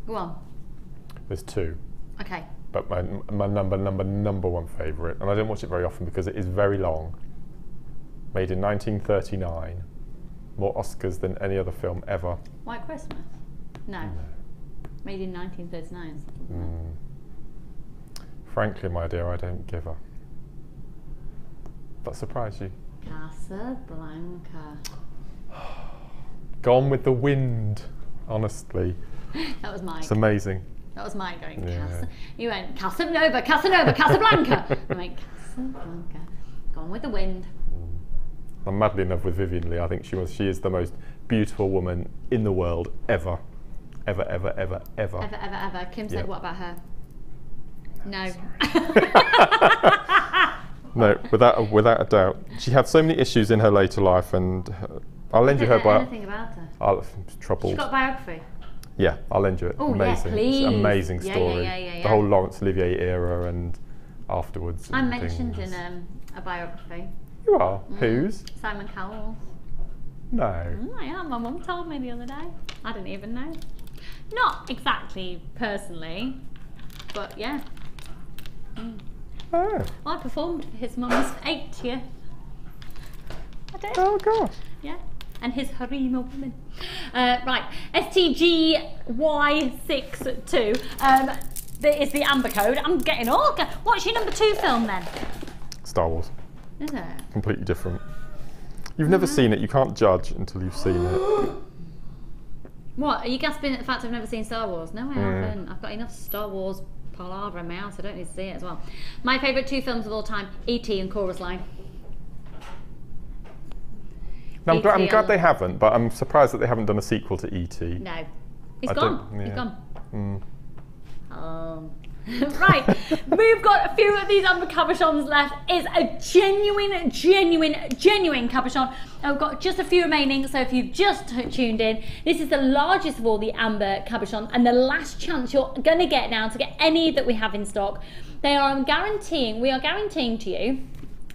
Go on. There's two. Okay. But my number one favourite, and I don't watch it very often because it is very long. Made in 1939. More Oscars than any other film ever. White Christmas? No. Made in 1939. Frankly, my dear, I don't give a. That surprised you? Casablanca. Gone with the Wind, honestly. That was mine. It's amazing. That was mine going, Yeah. You went, Casanova, Casablanca. I went, Casablanca. Gone with the Wind. I'm madly in love with Vivian Leigh. I think she is the most beautiful woman in the world ever. Ever. Ever. Kim said, what about her? No. No, without a doubt. She had so many issues in her later life, and I'll lend you her bio. Anything about her? I'm troubled. She got a biography. Yeah, I'll lend you it. Oh, amazing. Yeah, please. It's an amazing story. Yeah. The whole Laurence Olivier era and afterwards. I'm and mentioned things. in a biography. You are? Whose? Simon Cowell's. No. I am. My mum told me the other day. I didn't even know. Not exactly personally, but yeah. Oh. I performed for his mum's 80th. I did. Oh gosh. Yeah. And his harem of women. Right, STGY62. That is the amber code. I'm getting all. What's your number 2 film then? Star Wars. Is it? Completely different. You've never seen it. You can't judge until you've seen it. What? Are you gasping at the fact I've never seen Star Wars? No, I haven't. I've got enough Star Wars palaver in my house. I don't need to see it as well. My favourite 2 films of all time: E.T. and Chorus Line. No, I'm glad they haven't, but I'm surprised that they haven't done a sequel to E.T. No. He's gone. Yeah. He's gone. Right, we've got a few of these amber cabochons left. It's a genuine cabochon. I've got just a few remaining, so if you've just tuned in, this is the largest of all the amber cabochons and the last chance you're going to get now to get any that we have in stock. We are guaranteeing to you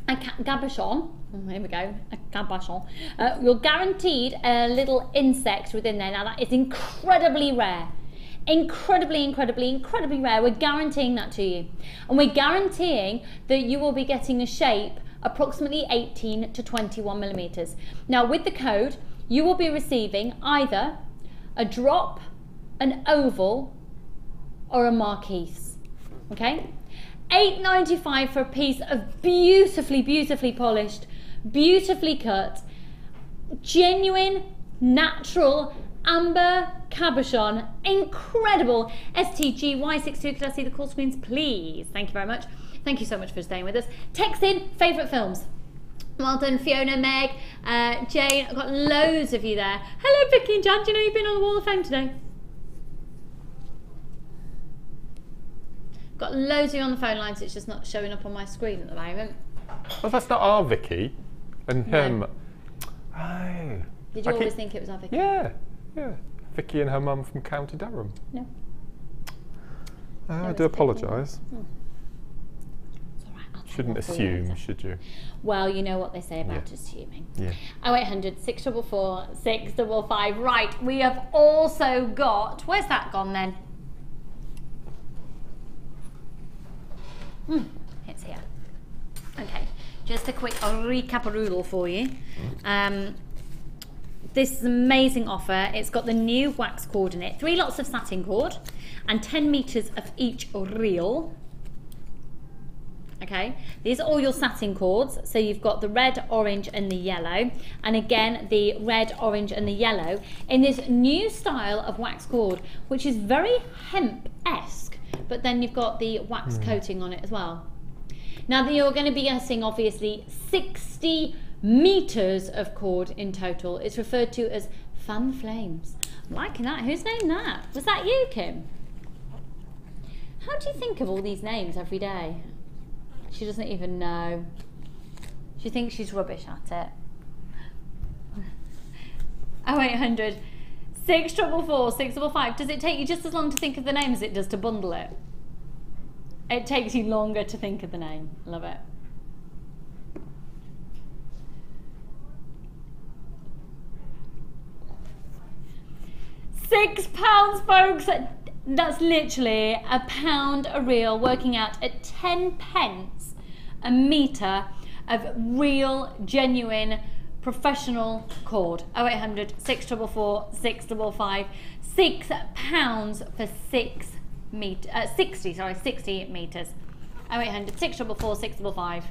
a cabochon. Here we go, a cabochon. You're guaranteed a little insect within there. Now that is incredibly rare. Incredibly rare. We're guaranteeing that to you. And we're guaranteeing that you will be getting a shape approximately 18 to 21 millimeters. Now with the code, you will be receiving either a drop, an oval, or a marquise. Okay? $8.95 for a piece of beautifully polished, beautifully cut, genuine, natural amber cabochon. Incredible. STGY62. Could I see the call screens, please? Thank you very much. Thank you so much for staying with us. Text in favourite films. Well done, Fiona, Meg, Jane. I've got loads of you there. Hello, Vicky and Jan. Do you know you've been on the Wall of Fame today? Got loads of you on the phone lines. It's just not showing up on my screen at the moment. Well, that's not our Vicky. And him. No. Oh. Did you always think it was our Vicky? Yeah. Vicky and her mum from County Durham. No. I do apologise. It's all right. Shouldn't assume, should you? Well, you know what they say about assuming. Yeah. 0800 644 655. Right, we have also got. Where's that gone then? It's here. Okay, just a quick recap for you. This is an amazing offer. It's got the new wax cord in it, 3 lots of satin cord and 10 meters of each reel. Okay, these are all your satin cords. So you've got the red, orange and the yellow, and again the red, orange and the yellow in this new style of wax cord, which is very hemp-esque, but then you've got the wax coating on it as well. Now that you're going to be getting obviously 60 meters of cord in total. It's referred to as Fan Flames. I'm liking that. Who's named that? Was that you, Kim? How do you think of all these names every day? She doesn't even know. She thinks she's rubbish at it. 0800 644 655. Does it take you just as long to think of the name as it does to bundle it? It takes you longer to think of the name. Love it. £6, folks. That's literally £1 a reel, working out at 10 pence a metre of real, genuine, professional cord. 0800 644 655. £6 for 60 metres. 0800 644 655.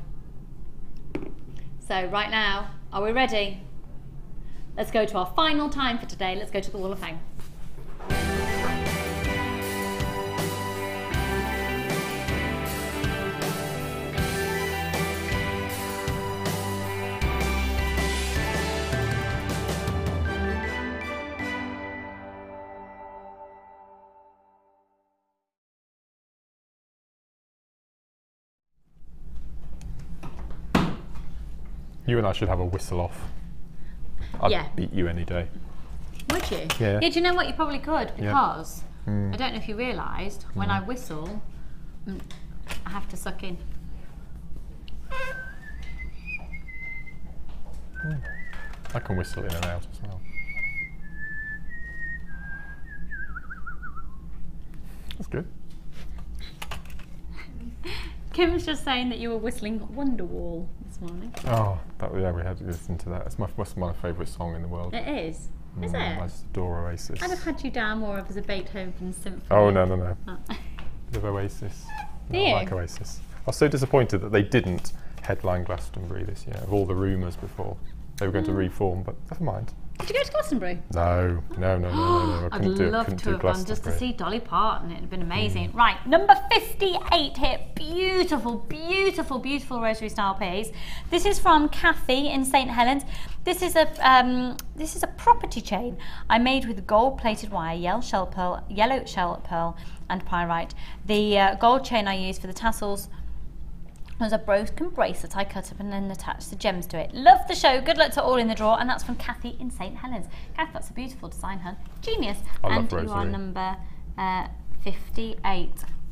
So right now, are we ready? Let's go to our final time for today. Let's go to the Wall of Fame. You and I should have a whistle off. I'd beat you any day. Would you? Yeah. Yeah, do you know what? You probably could, because I don't know if you realised, when I whistle, I have to suck in. I can whistle in and out as well. That's good. Kim's just saying that you were whistling Wonderwall this morning. Oh, we had to listen to that. It's my favourite song in the world. It is? Is it? I just adore Oasis. I'd have had you down more of as a Beethoven symphony. Oh, no. Oh. Bit of Oasis. Do I you? like Oasis. I was so disappointed that they didn't headline Glastonbury this year, of all the rumours before. They were going to reform, but never mind. Did you go to Glastonbury? No. I I'd couldn't do love to have gone just to Glastonbury. see Dolly Parton. It'd have been amazing. Right, number 58 here. Beautiful, beautiful, beautiful rosary style piece. This is from Kathy in St Helens. This is a property chain I made with gold-plated wire, yellow shell pearl, and pyrite. The gold chain I used for the tassels was a broken bracelet I cut up and then attached the gems to it. Love the show. Good luck to all in the draw. And that's from Kathy in St Helens. Kathy, that's a beautiful design, hun. Genius. I and love you are rosary. number 58.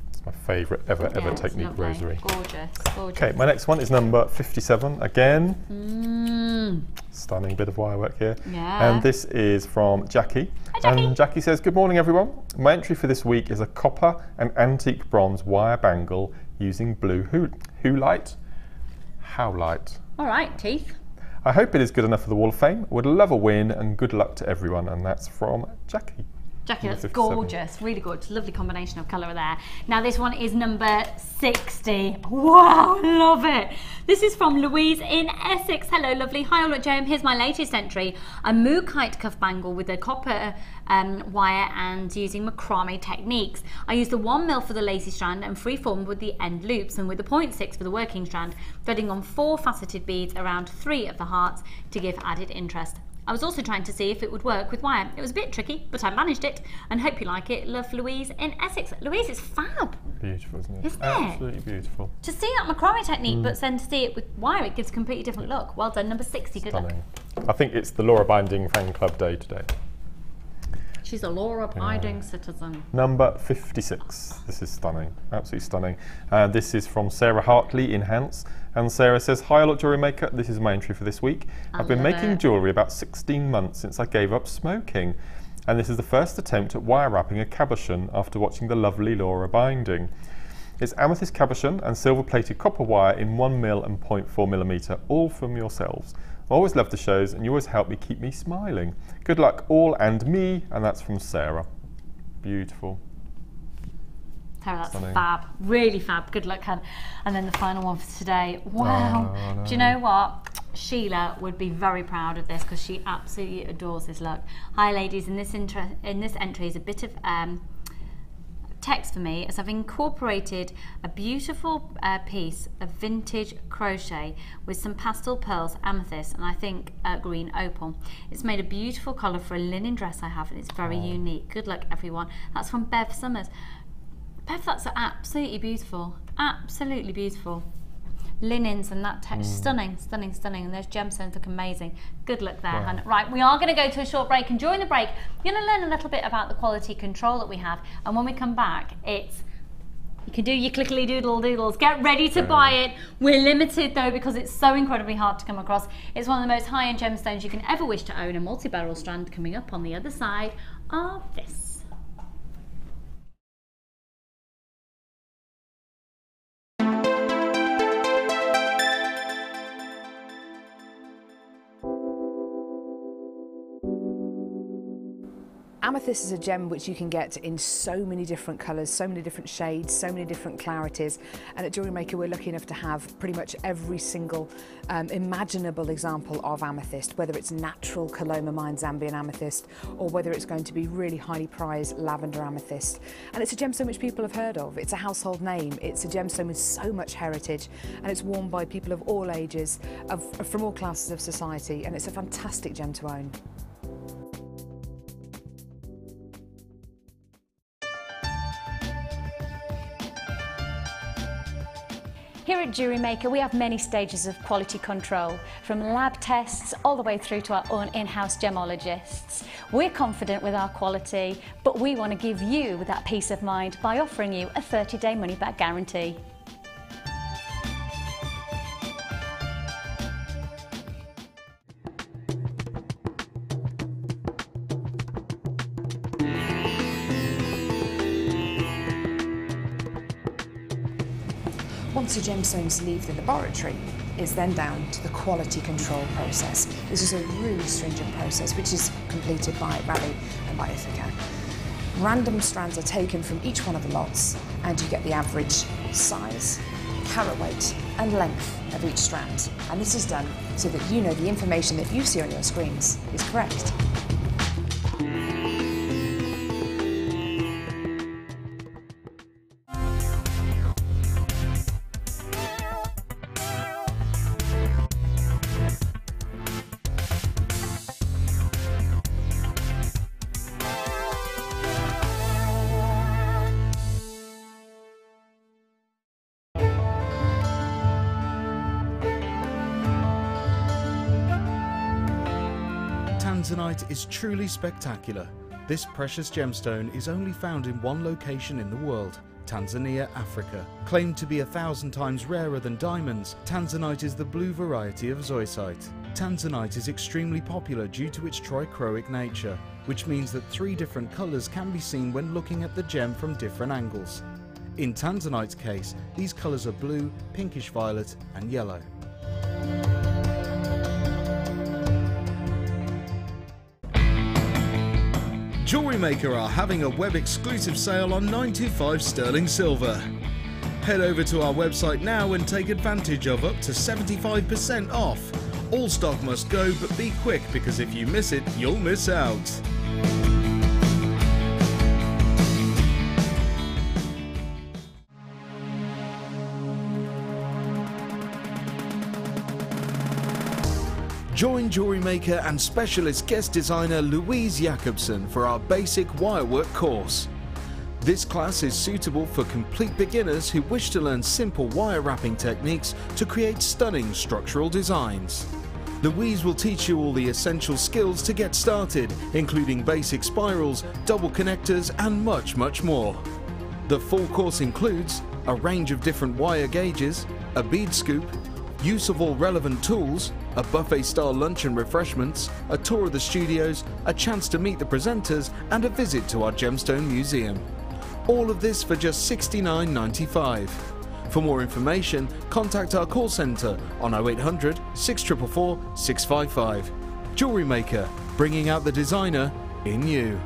It's my favourite ever technique lovely. rosary. Gorgeous, gorgeous. Okay, my next one is number 57 again. Stunning bit of wire work here. Yeah. And this is from Jackie. Hi, Jackie. And Jackie says, good morning everyone. My entry for this week is a copper and antique bronze wire bangle using blue howlite. All right, teeth. I hope it is good enough for the Wall of Fame. Would love a win and good luck to everyone. And that's from Jackie. Jackie, Number that's 57. gorgeous, really gorgeous, lovely combination of colour there. Now this one is number 60. Wow, love it. This is from Louise in Essex. Hello, lovely. Hi, all at JM. Here's my latest entry. A moo kite cuff bangle with a copper wire and using macrame techniques. I used the 1mm for the lacy strand and freeform with the end loops and with the 0.6 for the working strand, threading on 4 faceted beads around 3 of the hearts to give added interest. I was also trying to see if it would work with wire. It was a bit tricky, but I managed it and hope you like it. Love, Louise in Essex. Louise, it's fab. Beautiful, isn't it? Isn't it? Absolutely beautiful. To see that macrame technique, but then to see it with wire, it gives a completely different look. Well done, number 60. Good luck. Stunning. I think it's the Laura Binding Fan Club Day today. She's a law-abiding citizen. Number 56. This is stunning, absolutely stunning. And this is from Sarah Hartley in Hants. And Sarah says, hi, lot JewelleryMaker. This is my entry for this week. I've been making jewellery about 16 months since I gave up smoking. And this is the first attempt at wire wrapping a cabochon after watching the lovely Laura Binding. It's amethyst cabochon and silver-plated copper wire in 1mm and 0.4mm, all from yourselves. I always love the shows and you always help me keep me smiling. Good luck all and me, and that's from Sarah. Beautiful. Sarah, that's Stunning. fab. Really fab. Good luck, hun. And then the final one for today. Wow. Oh, no. Do you know what? Sheila would be very proud of this because she absolutely adores this look. Hi, ladies. In this entry is a bit of text for me, as I've incorporated a beautiful piece of vintage crochet with some pastel pearls, amethyst, and I think green opal. It's made a beautiful collar for a linen dress I have, and it's very unique. Good luck, everyone. That's from Bev Summers. Bev, that's absolutely beautiful. Absolutely beautiful. Linens and that text, stunning, stunning, stunning. And those gemstones look amazing. Good luck there, hun. Right, we are going to go to a short break, and during the break, you're going to learn a little bit about the quality control that we have. And when we come back, it's you can do your clickly doodle doodles. Get ready to buy it. We're limited though because it's so incredibly hard to come across. It's one of the most high-end gemstones you can ever wish to own. A multi-beryl strand coming up on the other side of this. Amethyst is a gem which you can get in so many different colours, so many different shades, so many different clarities, and at JewelleryMaker we're lucky enough to have pretty much every single imaginable example of amethyst, whether it's natural Coloma Mine Zambian amethyst or whether it's going to be really highly prized lavender amethyst. And it's a gemstone which people have heard of, it's a household name, it's a gemstone with so much heritage, and it's worn by people of all ages, from all classes of society, and it's a fantastic gem to own. Here at JewelleryMaker, we have many stages of quality control, from lab tests all the way through to our own in-house gemologists. We're confident with our quality, but we want to give you that peace of mind by offering you a 30-day money-back guarantee. Once the gemstones leave the laboratory, it's then down to the quality control process. This is a really stringent process which is completed by Raleigh and by Ithaca. Random strands are taken from each one of the lots and you get the average size, carat weight and length of each strand. And this is done so that you know the information that you see on your screens is correct. Tanzanite is truly spectacular. This precious gemstone is only found in one location in the world, Tanzania, Africa. Claimed to be 1,000 times rarer than diamonds, Tanzanite is the blue variety of zoisite. Tanzanite is extremely popular due to its trichroic nature, which means that 3 different colours can be seen when looking at the gem from different angles. In Tanzanite's case, these colours are blue, pinkish violet and yellow. JewelleryMaker are having a web exclusive sale on 925 sterling silver. Head over to our website now and take advantage of up to 75% off. All stock must go, but be quick because if you miss it, you'll miss out. Join JewelleryMaker and specialist guest designer Louise Jacobson for our basic wirework course. This class is suitable for complete beginners who wish to learn simple wire wrapping techniques to create stunning structural designs. Louise will teach you all the essential skills to get started, including basic spirals, double connectors and much, much more. The full course includes a range of different wire gauges, a bead scoop, use of all relevant tools, a buffet-style lunch and refreshments, a tour of the studios, a chance to meet the presenters and a visit to our Gemstone Museum. All of this for just $69.95. For more information, contact our call centre on 0800 644 655. JewelleryMaker, bringing out the designer in you.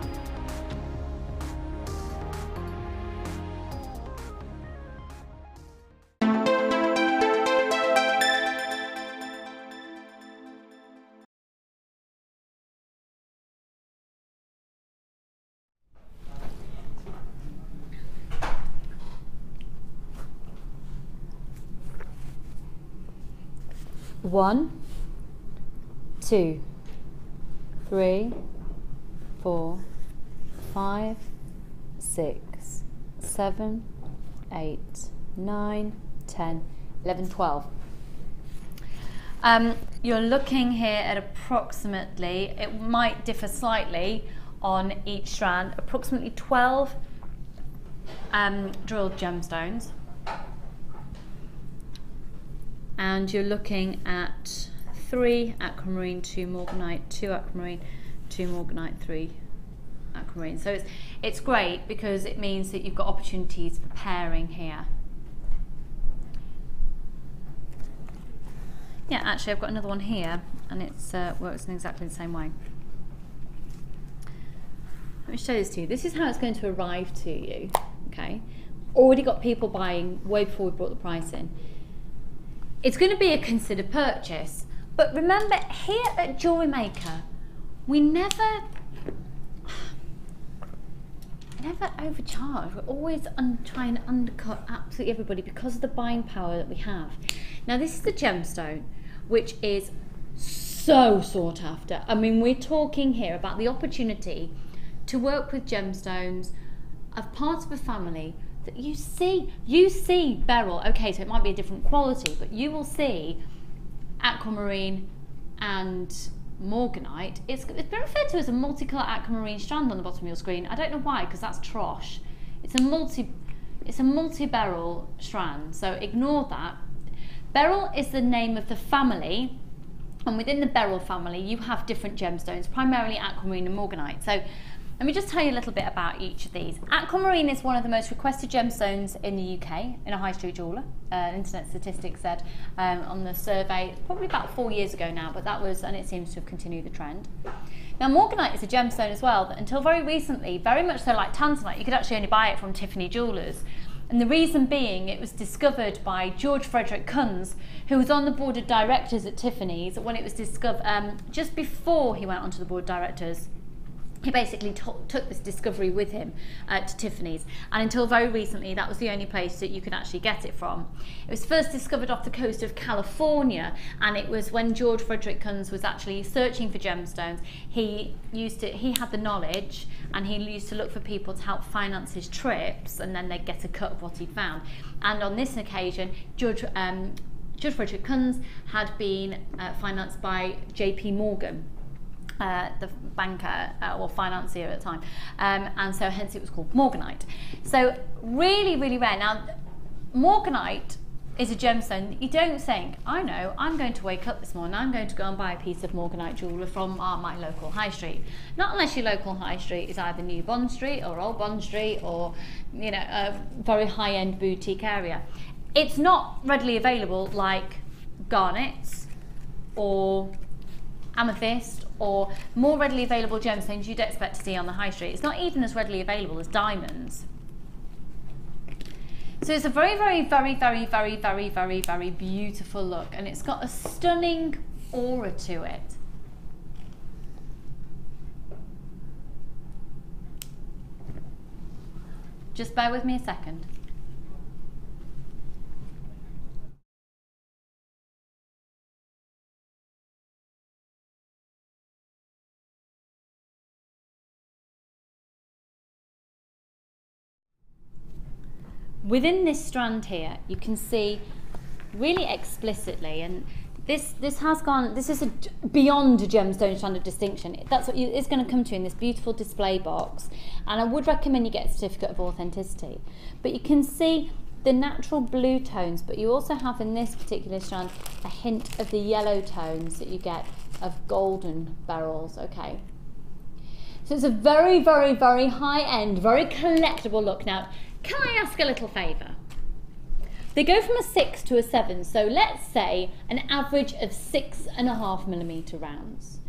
One, 2, 3, 4, 5, 6, 7, 8, 9, 10, 11, 12. You're looking here at approximately, it might differ slightly on each strand, approximately 12 drilled gemstones. And you're looking at 3 aquamarine, 2 morganite, 2 aquamarine, 2 morganite, 3 aquamarine. So it's great because it means that you've got opportunities for pairing here. Yeah, actually I've got another one here and it works in exactly the same way. Let me show this to you. This is how it's going to arrive to you. Okay, already got people buying way before we brought the price in. It's going to be a considered purchase, but remember here at JewelleryMaker, we never overcharge. We're always trying to undercut absolutely everybody because of the buying power that we have. Now this is the gemstone, which is so sought after. I mean, we're talking here about the opportunity to work with gemstones of part of a family that you see Beryl. Okay, so it might be a different quality, but you will see aquamarine and morganite. It's been referred to as a multicolour aquamarine strand on the bottom of your screen. I don't know why, because that's trosh. It's a multi-beryl strand, so ignore that. Beryl is the name of the family, and within the Beryl family you have different gemstones, primarily aquamarine and morganite. So let me just tell you a little bit about each of these. Aquamarine is one of the most requested gemstones in the UK in a high street jeweller. Internet Statistics said on the survey, probably about 4 years ago now, but that was, and it seems to have continued the trend. Now morganite is a gemstone as well, that until very recently, very much so like tanzanite, you could actually only buy it from Tiffany Jewellers. And the reason being, it was discovered by George Frederick Kunz, who was on the board of directors at Tiffany's when it was discovered, just before he went onto the board of directors. He basically took this discovery with him to Tiffany's, and until very recently that was the only place that you could actually get it from. It was first discovered off the coast of California, and it was when George Frederick Kunz was actually searching for gemstones. He had the knowledge, and he used to look for people to help finance his trips, and then they'd get a cut of what he'd found. And on this occasion, George Frederick Kunz had been financed by J.P. Morgan, the banker or financier at the time, and so hence it was called morganite. So really, really rare. Now morganite is a gemstone that you don't think, I know, I'm going to wake up this morning, I'm going to go and buy a piece of morganite jewellery from my local high street. Not unless your local high street is either New Bond Street or Old Bond Street, or you know, a very high-end boutique area. It's not readily available like garnets or amethyst or more readily available gemstones you'd expect to see on the high street. It's not even as readily available as diamonds. So it's a very, very, very, very, very, very, very, very beautiful look, and it's got a stunning aura to it. Just bear with me a second. Within this strand here, you can see really explicitly, and this is beyond a gemstone strand of distinction. That's what it's going to come to in this beautiful display box, and I would recommend you get a certificate of authenticity. But you can see the natural blue tones, but you also have in this particular strand a hint of the yellow tones that you get of golden beryls. Okay. So it's a very, very, very high-end, very collectible look. Now, can I ask a little favour? They go from a 6 to a 7, so let's say an average of 6.5mm rounds.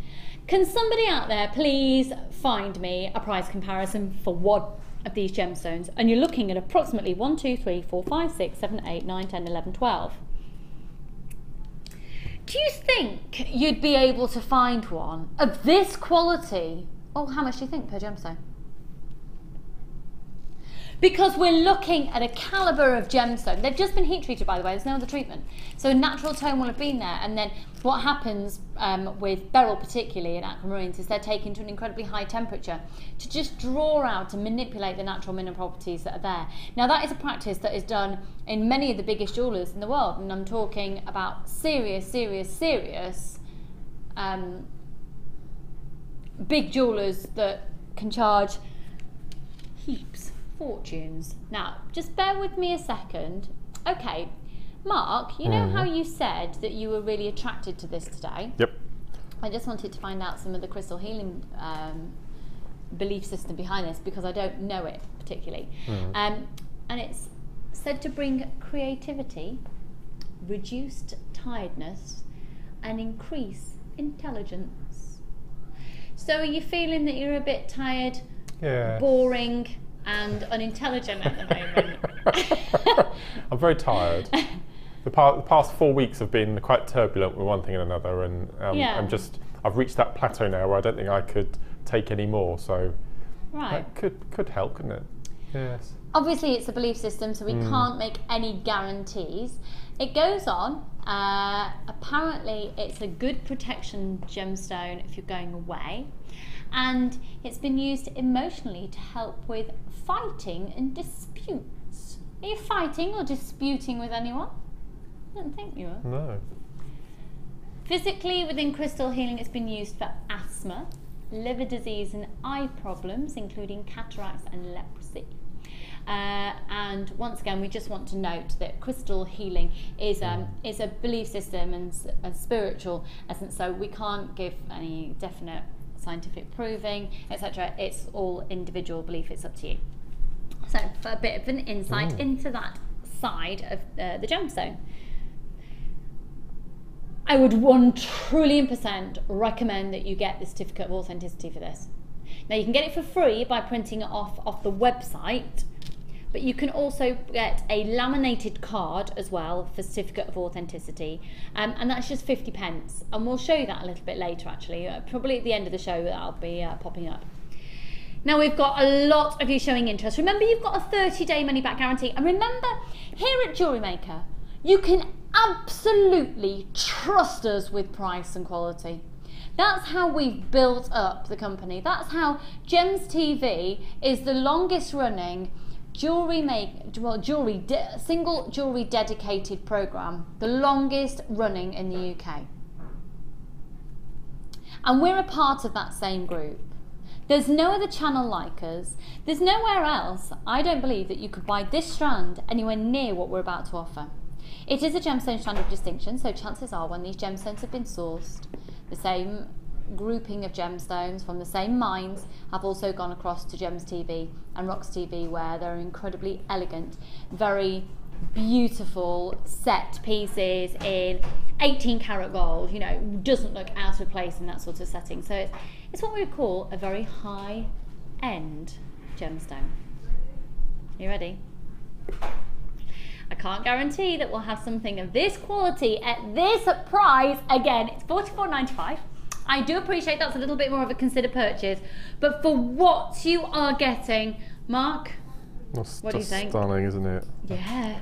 Can somebody out there please find me a price comparison for one of these gemstones? And you're looking at approximately 1, 2, 3, 4, 5, 6, 7, 8, 9, 10, 11, 12. Do you think you'd be able to find one of this quality? Oh, how much do you think per gemstone? Because we're looking at a calibre of gemstone. They've just been heat treated, by the way, there's no other treatment. So a natural tone will have been there, and then what happens with beryl particularly and aquamarines is they're taken to an incredibly high temperature to just draw out and manipulate the natural mineral properties that are there. Now that is a practice that is done in many of the biggest jewellers in the world, and I'm talking about serious big jewellers that can charge heaps, fortunes. Now, just bear with me a second. Okay, Mark, you know how you said that you were really attracted to this today? Yep. I just wanted to find out some of the crystal healing belief system behind this, because I don't know it particularly. And it's said to bring creativity, reduced tiredness, and increase intelligence. So are you feeling that you're a bit tired boring and unintelligent at the moment. I'm very tired. The past 4 weeks have been quite turbulent with one thing and another, and I've reached that plateau now where I don't think I could take any more. So that could help, couldn't it? Yes. Obviously, it's a belief system, so we can't make any guarantees. It goes on. Apparently, it's a good protection gemstone if you're going away, and it's been used emotionally to help with fighting and disputes. Are you fighting or disputing with anyone? I don't think you are. No. Physically, within crystal healing, it's been used for asthma, liver disease and eye problems, including cataracts and leprosy. And once again, we just want to note that crystal healing is a belief system and a spiritual essence, so we can't give any definite scientific proving, etc. It's all individual belief, it's up to you. So for a bit of an insight into that side of the gemstone, I would 1,000,000% recommend that you get the certificate of authenticity for this. Now you can get it for free by printing it off the website, but you can also get a laminated card as well for certificate of authenticity, and that's just 50p, and we'll show you that a little bit later actually, probably at the end of the show that'll be popping up. Now we've got a lot of you showing interest. Remember, you've got a 30-day money-back guarantee, and remember, here at JewelleryMaker, you can absolutely trust us with price and quality. That's how we've built up the company. That's how Gems TV is the longest running single jewellery dedicated programme, the longest running in the UK. And we're a part of that same group. There's no other channel like us. There's nowhere else, I don't believe, that you could buy this strand anywhere near what we're about to offer. It is a gemstone strand of distinction, so chances are when these gemstones have been sourced, the same grouping of gemstones from the same mines have also gone across to Gems TV and Rocks TV, where they're incredibly elegant, very beautiful set pieces in 18 karat gold, you know, doesn't look out of place in that sort of setting. So it's what we would call a very high end gemstone. You ready? I can't guarantee that we'll have something of this quality at this price. Again, it's $44.95. I do appreciate that's a little bit more of a considered purchase, but for what you are getting, Mark, what do you think? Stunning, isn't it? Yeah.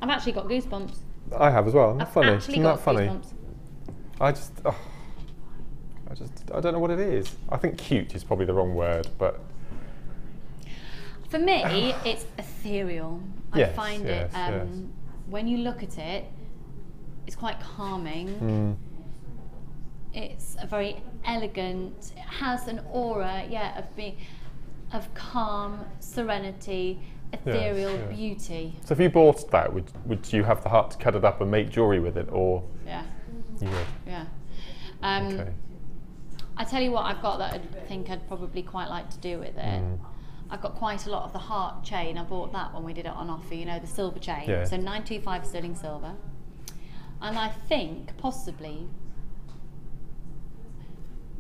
I've actually got goosebumps. I have as well. Isn't that funny? Isn't that funny? Goosebumps. I don't know what it is. I think cute is probably the wrong word, but for me, it's ethereal. Yes, I find yes, it, when you look at it, it's quite calming. It's a very elegant, it has an aura, of calm, serenity, ethereal beauty. So if you bought that, would you have the heart to cut it up and make jewellery with it, or? Yeah. You would? Yeah. Okay. I tell you what I've got that I think I'd probably quite like to do with it. I've got quite a lot of the heart chain. I bought that when we did it on offer, you know, the silver chain. Yeah. So 925 sterling silver. And I think possibly,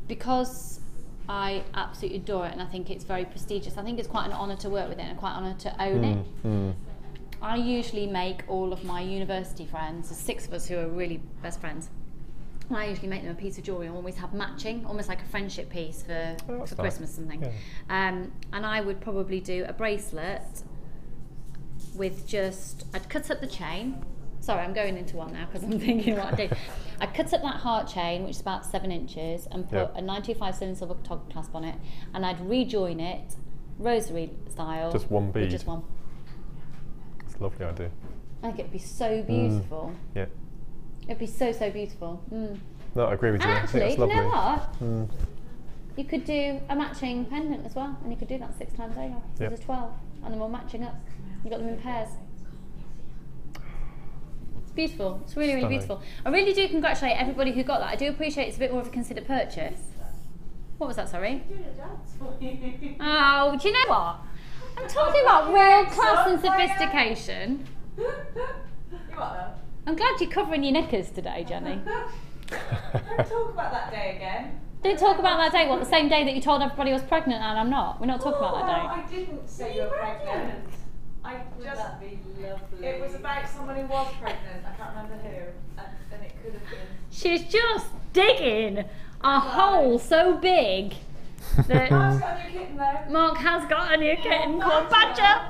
because I absolutely adore it and I think it's very prestigious, I think it's quite an honour to work with it and quite an honour to own it. I usually make all of my university friends, there's 6 of us who are really best friends, and I usually make them a piece of jewellery and always have matching, almost like a friendship piece for Christmas or something. Yeah. And I would probably do a bracelet with just, I'd cut up the chain. Sorry, I'm going into one now because I'm thinking what I do. I cut up that heart chain, which is about 7 inches, and put a 925 sterling silver top clasp on it, and I'd rejoin it, rosary style. Just one bead? Just one. It's a lovely idea. I think it'd be so beautiful. Yeah. It'd be so, so beautiful. No, I agree with you. Actually, you know what? You could do a matching pendant as well, and you could do that 6 times over. So there's 12, and then we're matching up. You've got them in pairs. It's beautiful. It's really, really beautiful. I really do congratulate everybody who got that. I do appreciate it's a bit more of a considered purchase. What was that, sorry? Oh, do you know what? I'm talking about world class and sophistication. I'm glad you're covering your knickers today, Jenny. Don't talk about that day again. Didn't talk about that day. What, the same day that you told everybody I was pregnant and I'm not? We're not talking about that day. I didn't say you were pregnant. I just. It was about someone who was pregnant. I can't remember who, and it could have been. She's just digging a hole so big that Mark's got a new kitten though. Mark has got a new kitten called Badger.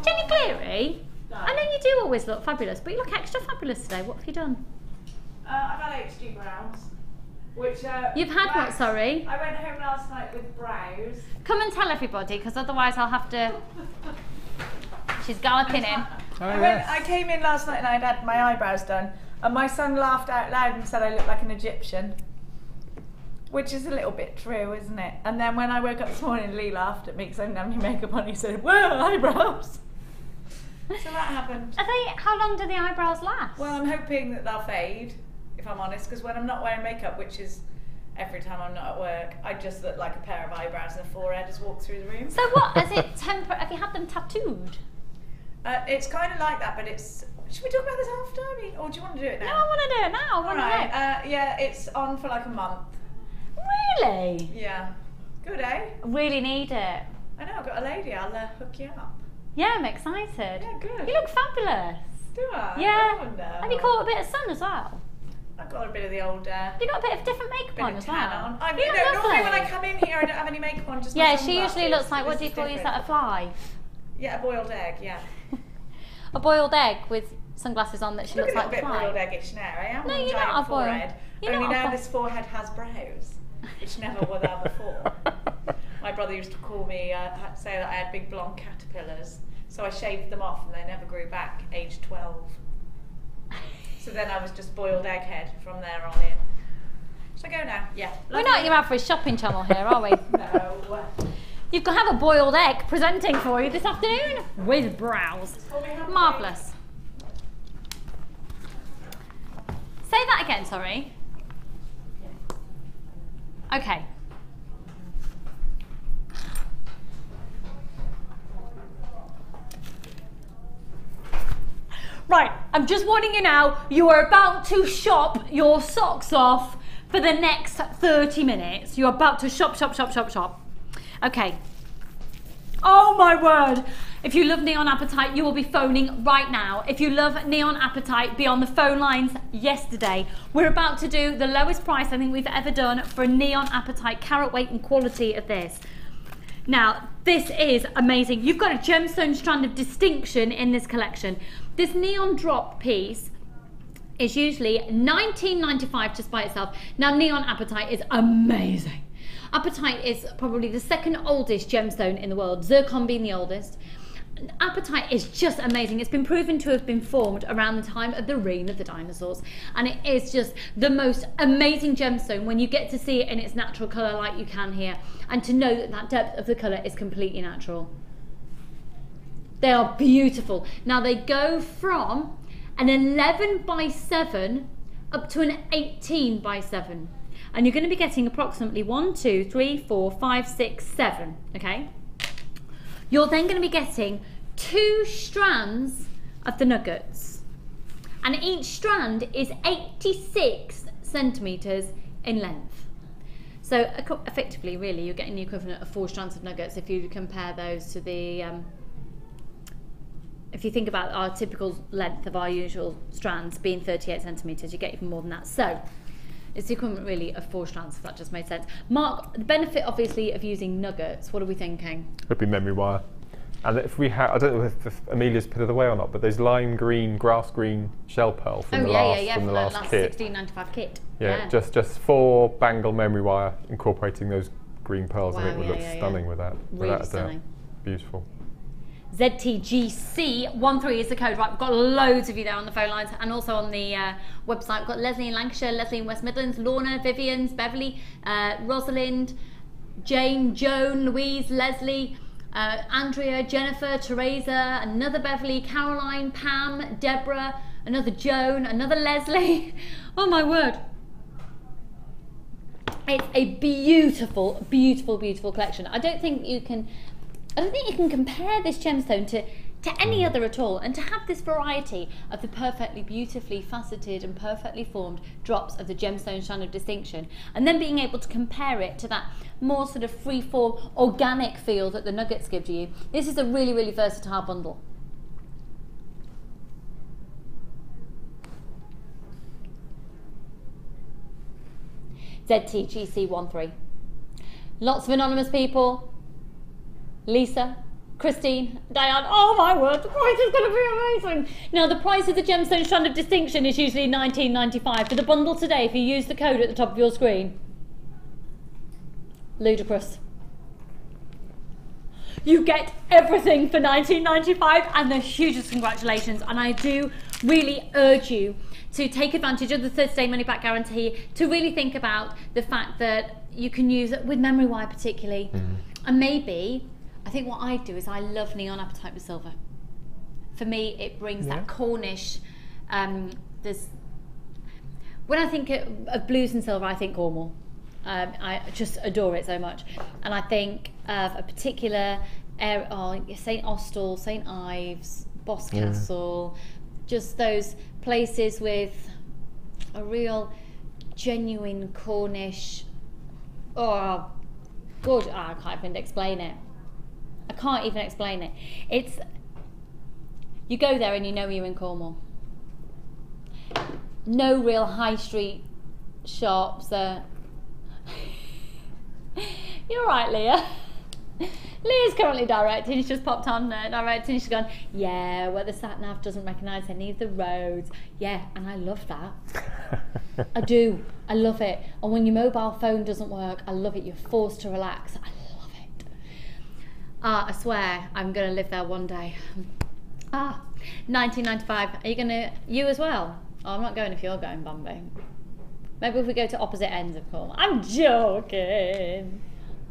Jenny Cleary, I know you do always look fabulous, but you look extra fabulous today. What have you done? I've had HG brows. Which, You've had what, sorry? I went home last night with brows. Come and tell everybody, because otherwise I'll have to... She's galloping in. I came in last night and I'd had my eyebrows done, and my son laughed out loud and said I looked like an Egyptian. Which is a little bit true, isn't it? And then when I woke up this morning, Lee laughed at me because I didn't have any makeup on. He said, "Whoa, eyebrows!" So that happened. How long do the eyebrows last? Well, I'm hoping that they'll fade, if I'm honest, because when I'm not wearing makeup, which is every time I'm not at work, I just look like a pair of eyebrows and a forehead as walk through the room. So what, is it have you had them tattooed? It's kind of like that, but it's... Should we talk about this after? I mean, or do you want to do it now? No, I want to do it now. Alright, yeah, it's on for like a month. Really? Yeah. Good, eh? I really need it. I know, I've got a lady, I'll hook you up. Yeah, I'm excited. Yeah, good. You look fabulous. Do I? Yeah. Oh, no. Have you caught a bit of sun as well? I've got a bit of the old... you got a bit of different makeup on as well. On. Normally when I come in here, I don't have any makeup on, just my yeah, she sunglasses. usually looks like, what do you call yourself, a fly? Yeah, a boiled egg, yeah. A boiled egg with sunglasses on that she looks like a fly. A bit boiled eggish now. I am no, on a you're giant not a forehead. Only now boiled. this forehead has brows, which never were there before. My brother used to call me, say that I had big blonde caterpillars, so I shaved them off and they never grew back, age 12. So then I was just boiled egghead from there on in. Shall I go now? Yeah. We're not your average shopping channel here, are we? No. You've got to have a boiled egg presenting for you this afternoon with brows. Marvellous. Say that again, sorry. Okay. Right, I'm just warning you now, you are about to shop your socks off for the next 30 minutes. You're about to shop. Okay. Oh my word. If you love Neon Appetite, you will be phoning right now. If you love Neon Appetite, be on the phone lines yesterday. We're about to do the lowest price I think we've ever done for a Neon Appetite carat weight and quality of this. Now, this is amazing. You've got a gemstone strand of distinction in this collection. This neon drop piece is usually $19.95 just by itself. Now, Neon Appetite is amazing. Apatite is probably the second oldest gemstone in the world, zircon being the oldest. Apatite is just amazing. It's been proven to have been formed around the time of the reign of the dinosaurs, and it is just the most amazing gemstone when you get to see it in its natural colour like you can here, and to know that that depth of the colour is completely natural. They are beautiful. Now they go from an 11 by 7 up to an 18 by 7. And you're going to be getting approximately 1, 2, 3, 4, 5, 6, 7, okay? You're then going to be getting 2 strands of the nuggets. And each strand is 86 centimetres in length. So effectively, really, you're getting the equivalent of 4 strands of nuggets if you compare those to the... if you think about our typical length of our usual strands being 38 centimetres, you get even more than that. So it's the equivalent really of 4 strands, if that just made sense. Mark, the benefit obviously of using nuggets, what are we thinking? It'd be memory wire. And if we have, I don't know if Amelia's put it away or not, but there's lime green, grass green shell pearl from the last kit. $16.95 kit. Yeah, just 4 bangle memory wire incorporating those green pearls. Wow, I think would look stunning with that. Really stunning. Beautiful. ZTGC13 is the code. Right, we've got loads of you there on the phone lines and also on the website. We've got Leslie in Lancashire, Leslie in West Midlands, Lorna, Vivian's, Beverly, Rosalind, Jane, Joan, Louise, Leslie, Andrea, Jennifer, Teresa, another Beverly, Caroline, Pam, Deborah, another Joan, another Leslie. Oh my word. It's a beautiful, beautiful, beautiful collection. I don't think you can compare this gemstone to to any other at all, and to have this variety of the perfectly beautifully faceted and perfectly formed drops of the Gemstone strand of distinction, and then being able to compare it to that more sort of free-form organic feel that the nuggets give you. This is a really, really versatile bundle. ZTGC13. Lots of anonymous people. Lisa, Christine, Diane. Oh my word, the price is going to be amazing. Now the price of the Gemstone strand of distinction is usually $19.95. For the bundle today, if you use the code at the top of your screen, ludicrous. You get everything for $19.95, and the hugest congratulations. And I do really urge you to take advantage of the 30-day money-back guarantee, to really think about the fact that you can use it with memory wire particularly. And maybe, I think what I do is I love neon apatite with silver. For me, it brings that Cornish, when I think of blues and silver, I think Cornwall. I just adore it so much. And I think of a particular St Austell, St Ives, Boscastle, just those places with a real genuine Cornish, I can't even explain it. I can't even explain it. It's, you go there and you know you're in Cornwall. No real high street shops. You're right, Leah. Leah's currently directing. She's just popped on directing. She's gone, yeah, where the sat-nav doesn't recognise any of the roads. Yeah, and I love that. I do. I love it. And when your mobile phone doesn't work, I love it. You're forced to relax. I love it. I swear I'm going to live there one day. $19.95. Are you going to, you as well? Oh, I'm not going if you're going, Bambi. Maybe if we go to opposite ends of Cornwall. I'm joking.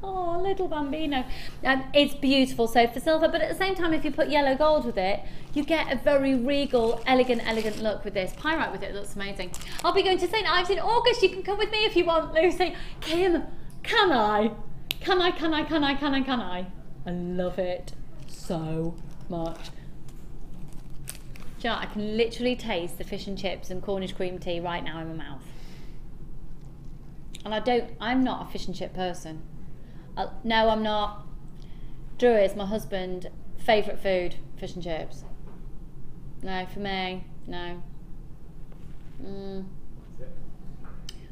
Oh, little bambino. It's beautiful, so for silver, but at the same time, if you put yellow gold with it, you get a very regal, elegant look with this. Pyrite with it looks amazing. I'll be going to St Ives in August. You can come with me if you want, Lucy. Kim, can I? Can I? I love it so much. Do you know, I can literally taste the fish and chips and Cornish cream tea right now in my mouth. And I'm not a fish and chip person. No, I'm not. Drew is my husband. Favourite food, fish and chips. No, for me, no.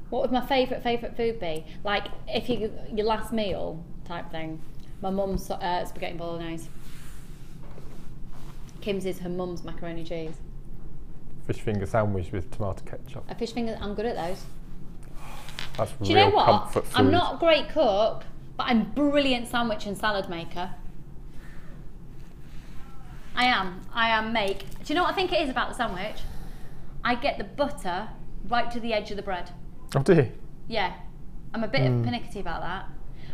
What would my favourite food be? Like, if your last meal type thing. My mum's spaghetti bolognese. Kim's is her mum's macaroni cheese. Fish finger sandwich with tomato ketchup. A fish finger, I'm good at those. That's Do you know real what? comfort food. I'm not a great cook, but I'm a brilliant sandwich and salad maker. I am make. Do you know what I think it is about the sandwich? I get the butter right to the edge of the bread. Oh, do you? Yeah. I'm a bit pernickety about that.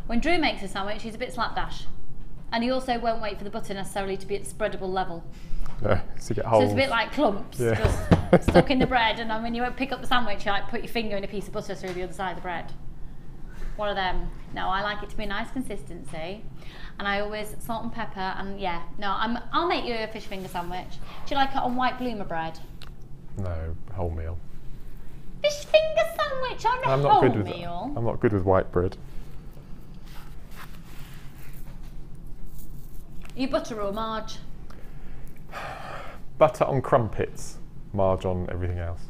When Drew makes a sandwich, he's a bit slapdash. And he also won't wait for the butter necessarily to be at spreadable level. No, so you get holes. So it's a bit like clumps, just stuck in the bread, and then when you pick up the sandwich, you like put your finger in a piece of butter through the other side of the bread. One of them. No, I like it to be a nice consistency, and I always salt and pepper, and yeah, no, I'll make you a fish finger sandwich. Do you like it on white bloomer bread? No, whole meal. Fish finger sandwich on a whole meal? I'm not good with white bread. Are you butter or marge? Butter on crumpets, marge on everything else.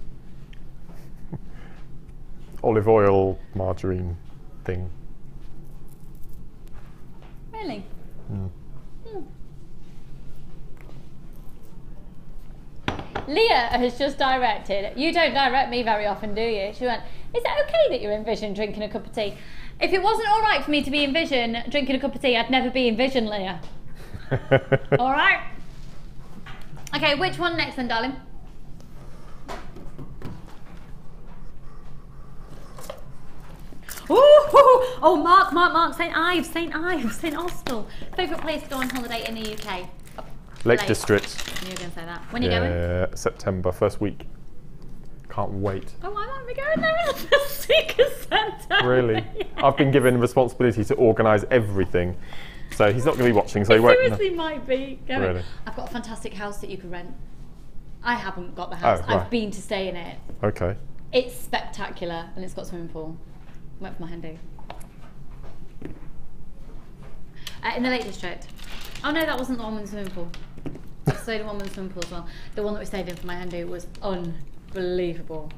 Olive oil, margarine thing. Really? Leah has just directed. You don't direct me very often, do you? She went, is it okay that you're in Vision drinking a cup of tea? If it wasn't all right for me to be in Vision drinking a cup of tea, I'd never be in Vision, Leah. All right? Okay, which one next then, darling? Ooh, oh, Mark, St Ives, St Austell. Favourite place to go on holiday in the UK? Lake District. You were going to say that. When are you going? September, first week. Can't wait. Oh, I might be going there at the Seeker Centre. Really? I've been given the responsibility to organise everything. So he's not going to be watching, so he It won't. seriously might be. Really? I've got a fantastic house that you can rent. I haven't got the house. Oh, right. I've been to stay in it. Okay. It's spectacular and it's got a swimming pool. Went for my hen do. In the Lake District. Oh no, that wasn't the one with the swimming pool. I stayed in one with the swimming pool as well. The one that we stayed in for my hen do was unbelievable.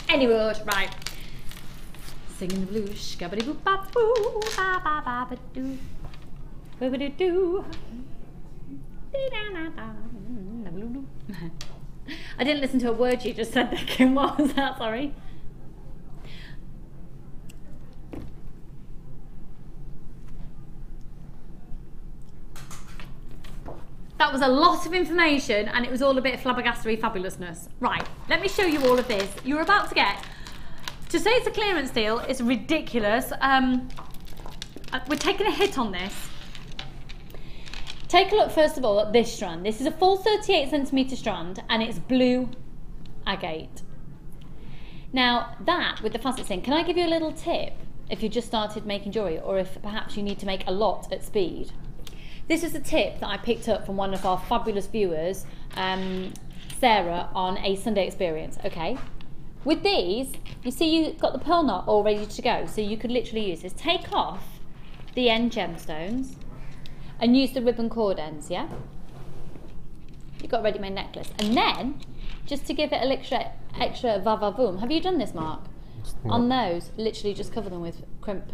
Anyway, right. Singing the blues, scabbity boo ba boo, ba ba ba ba doo, ba ba doo doo. I didn't listen to a word you just said there, Kim. What was that? Sorry. That was a lot of information and it was all a bit of flabbergastery fabulousness. Right, let me show you all of this. You're about to get, to say it's a clearance deal is ridiculous. We're taking a hit on this. Take a look first of all at this strand. This is a full 38cm strand and it's blue agate. Now that with the facets in, can I give you a little tip if you just started making jewellery or if perhaps you need to make a lot at speed? This is a tip that I picked up from one of our fabulous viewers, Sarah, on a Sunday experience, okay? With these, you see you've got the pearl knot all ready to go, so you could literally use this. Take off the end gemstones and use the ribbon cord ends, yeah? You've got a ready-made necklace. And then, just to give it a extra va-va-voom, have you done this, Mark? On those, literally just cover them with crimp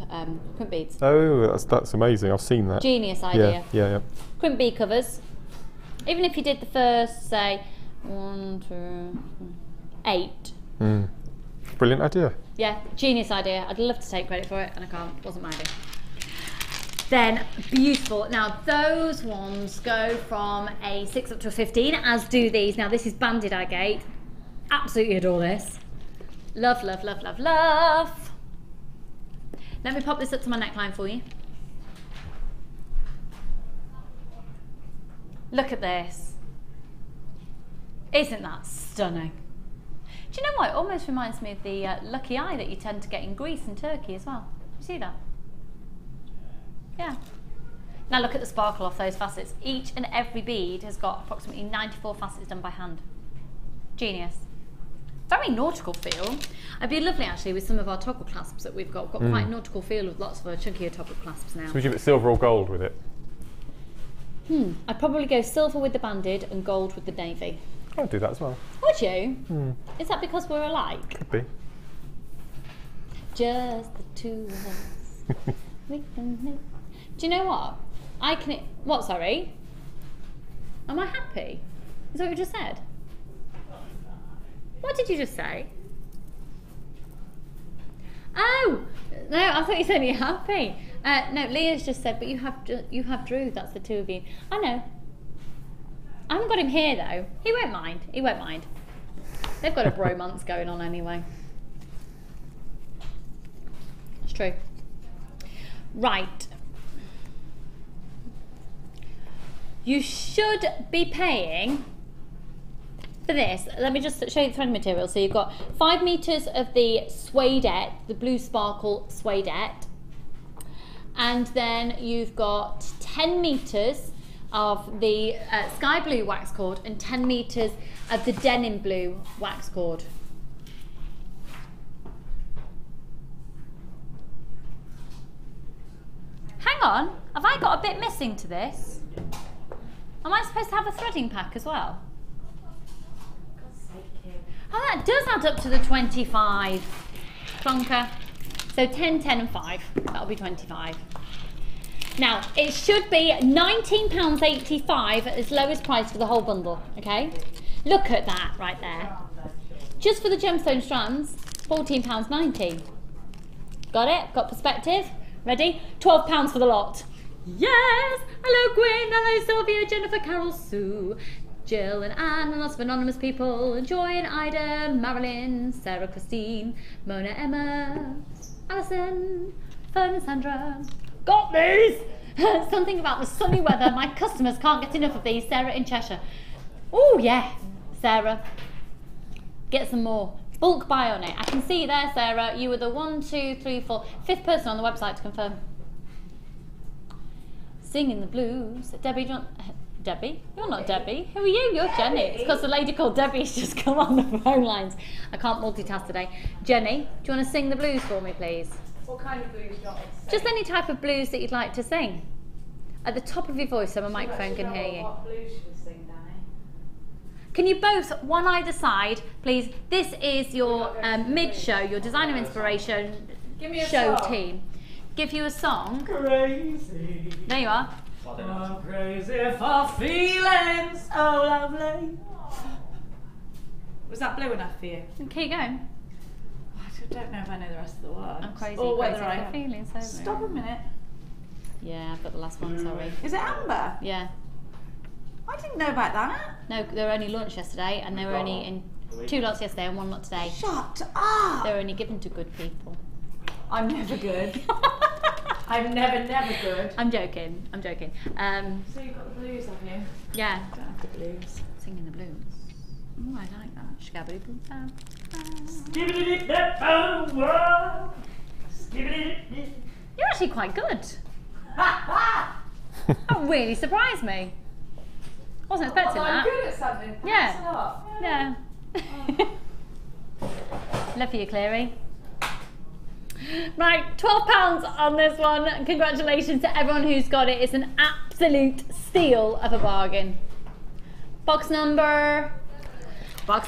beads. Oh, that's amazing. I've seen that. Genius idea. Yeah. Crimp bead covers. Even if you did the first, say, 1, 2, 8. Brilliant idea. Yeah, genius idea. I'd love to take credit for it, and I can't. It wasn't my idea. Then, beautiful. Now, those ones go from a 6 up to a 15, as do these. Now, this is banded agate. Absolutely adore this. Love, love, love, love, love. Let me pop this up to my neckline for you. Look at this. Isn't that stunning? Do you know what? It almost reminds me of the lucky eye that you tend to get in Greece and Turkey as well. You see that? Yeah. Now look at the sparkle off those facets. Each and every bead has got approximately 94 facets done by hand. Genius. Very nautical feel. It'd be lovely actually with some of our toggle clasps that we've got. We've got quite a nautical feel with lots of our chunkier toggle clasps now. So would you give it silver or gold with it? I'd probably go silver with the banded and gold with the navy. I'd do that as well. Would you? Is that because we're alike? Could be. Just the two of us. We can make... Do you know what? I can... What, sorry? Am I happy? Is that what you just said? What did you just say? Oh! No, I thought you said you're happy. No, Leah's just said, but you have Drew, that's the two of you. I know. I haven't got him here though. He won't mind. He won't mind. They've got a bromance going on anyway. It's true. Right. You should be paying for this. Let me just show you the thread material. So you've got 5 meters of the suedette, the blue sparkle suedette, and then you've got 10 meters of the sky blue wax cord and 10 meters of the denim blue wax cord. Hang on, have I got a bit missing to this? Am I supposed to have a threading pack as well? Oh, that does add up to the 25. Plonker. So 10, 10 and 5. That'll be 25. Now, it should be £19.85 as lowest price for the whole bundle, okay? Look at that right there. Just for the gemstone strands, £14.90. Got it? Got perspective? Ready? £12 for the lot. Yes! Hello Gwyn, hello Sylvia, Jennifer, Carol, Sue, Jill and Anne, and lots of anonymous people. Joy and Ida, Marilyn, Sarah, Christine, Mona, Emma, Alison, Fern and Sandra. Got these! Something about the sunny weather. My customers can't get enough of these. Sarah in Cheshire. Oh yeah, Sarah. Get some more. Bulk buy on it. I can see you there, Sarah. You were the 1, 2, 3, 4, 5th person on the website to confirm. Singing the blues. Debbie, Debbie? You're not Debbie. Who are you? You're Jenny. It's because a lady called Debbie's just come on the phone lines. I can't multitask today. Jenny, do you want to sing the blues for me, please? What kind of blues do you want me to sing? Just any type of blues that you'd like to sing. At the top of your voice so my microphone can hear you. What blues should we sing, Danny? Can you both, one either side, please? This is your mid-show, your designer inspiration show team. Give you a song. Crazy. There you are. I'm crazy for feeling so lovely. Was that blue enough for you? Keep going. I don't know if I know the rest of the words. I'm crazy, or crazy whether I for have. feeling so Stop a minute. Yeah, I've got the last one, sorry. Is it Amber? Yeah. I didn't know about that. No, they were only launched yesterday, and they were only in 2 lots yesterday and 1 lot today. Shut up! They're only given to good people. I'm never good. I'm never good. I'm joking. I'm joking. So you've got the blues, have you? Yeah. Don't have the blues. Singing the blues. Oh, I like that. You're actually quite good. That really surprised me. Wasn't expecting I'm that. good at something. Yeah. Yeah. Love you, Clary. Right, £12 on this one. Congratulations to everyone who's got it. It's an absolute steal of a bargain. Box number 7.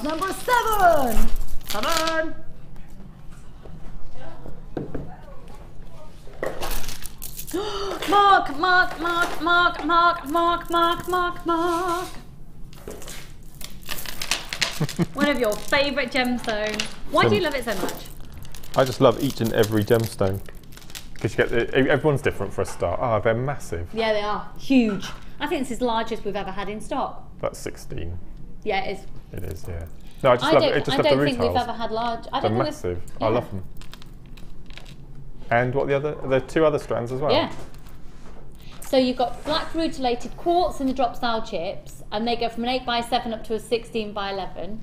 Mark. One of your favourite gemstones. Why do you love it so much? I just love each and every gemstone. Because you get everyone's different for a start. Oh, they're massive. Yeah, they are. Huge. I think this is the largest we've ever had in stock. That's 16. Yeah, it is. It is, yeah. No, I just love it. I just love the don't think we've retails. ever had large. I They're don't think massive. yeah. I love them. And what the other? There are 2 other strands as well. Yeah. So you've got black rutilated quartz in the drop style chips, and they go from an 8x7 up to a 16x11.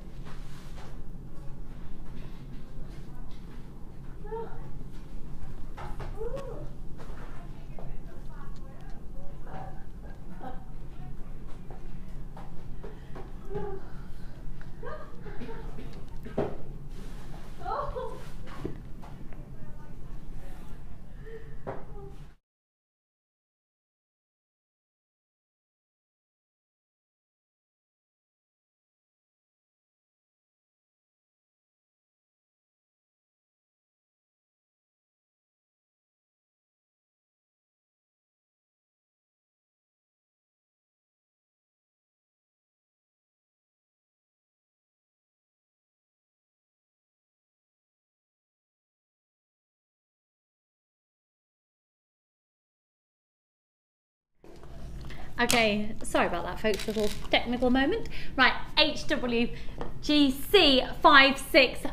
Okay, sorry about that, folks, little technical moment. Right, HWGC56,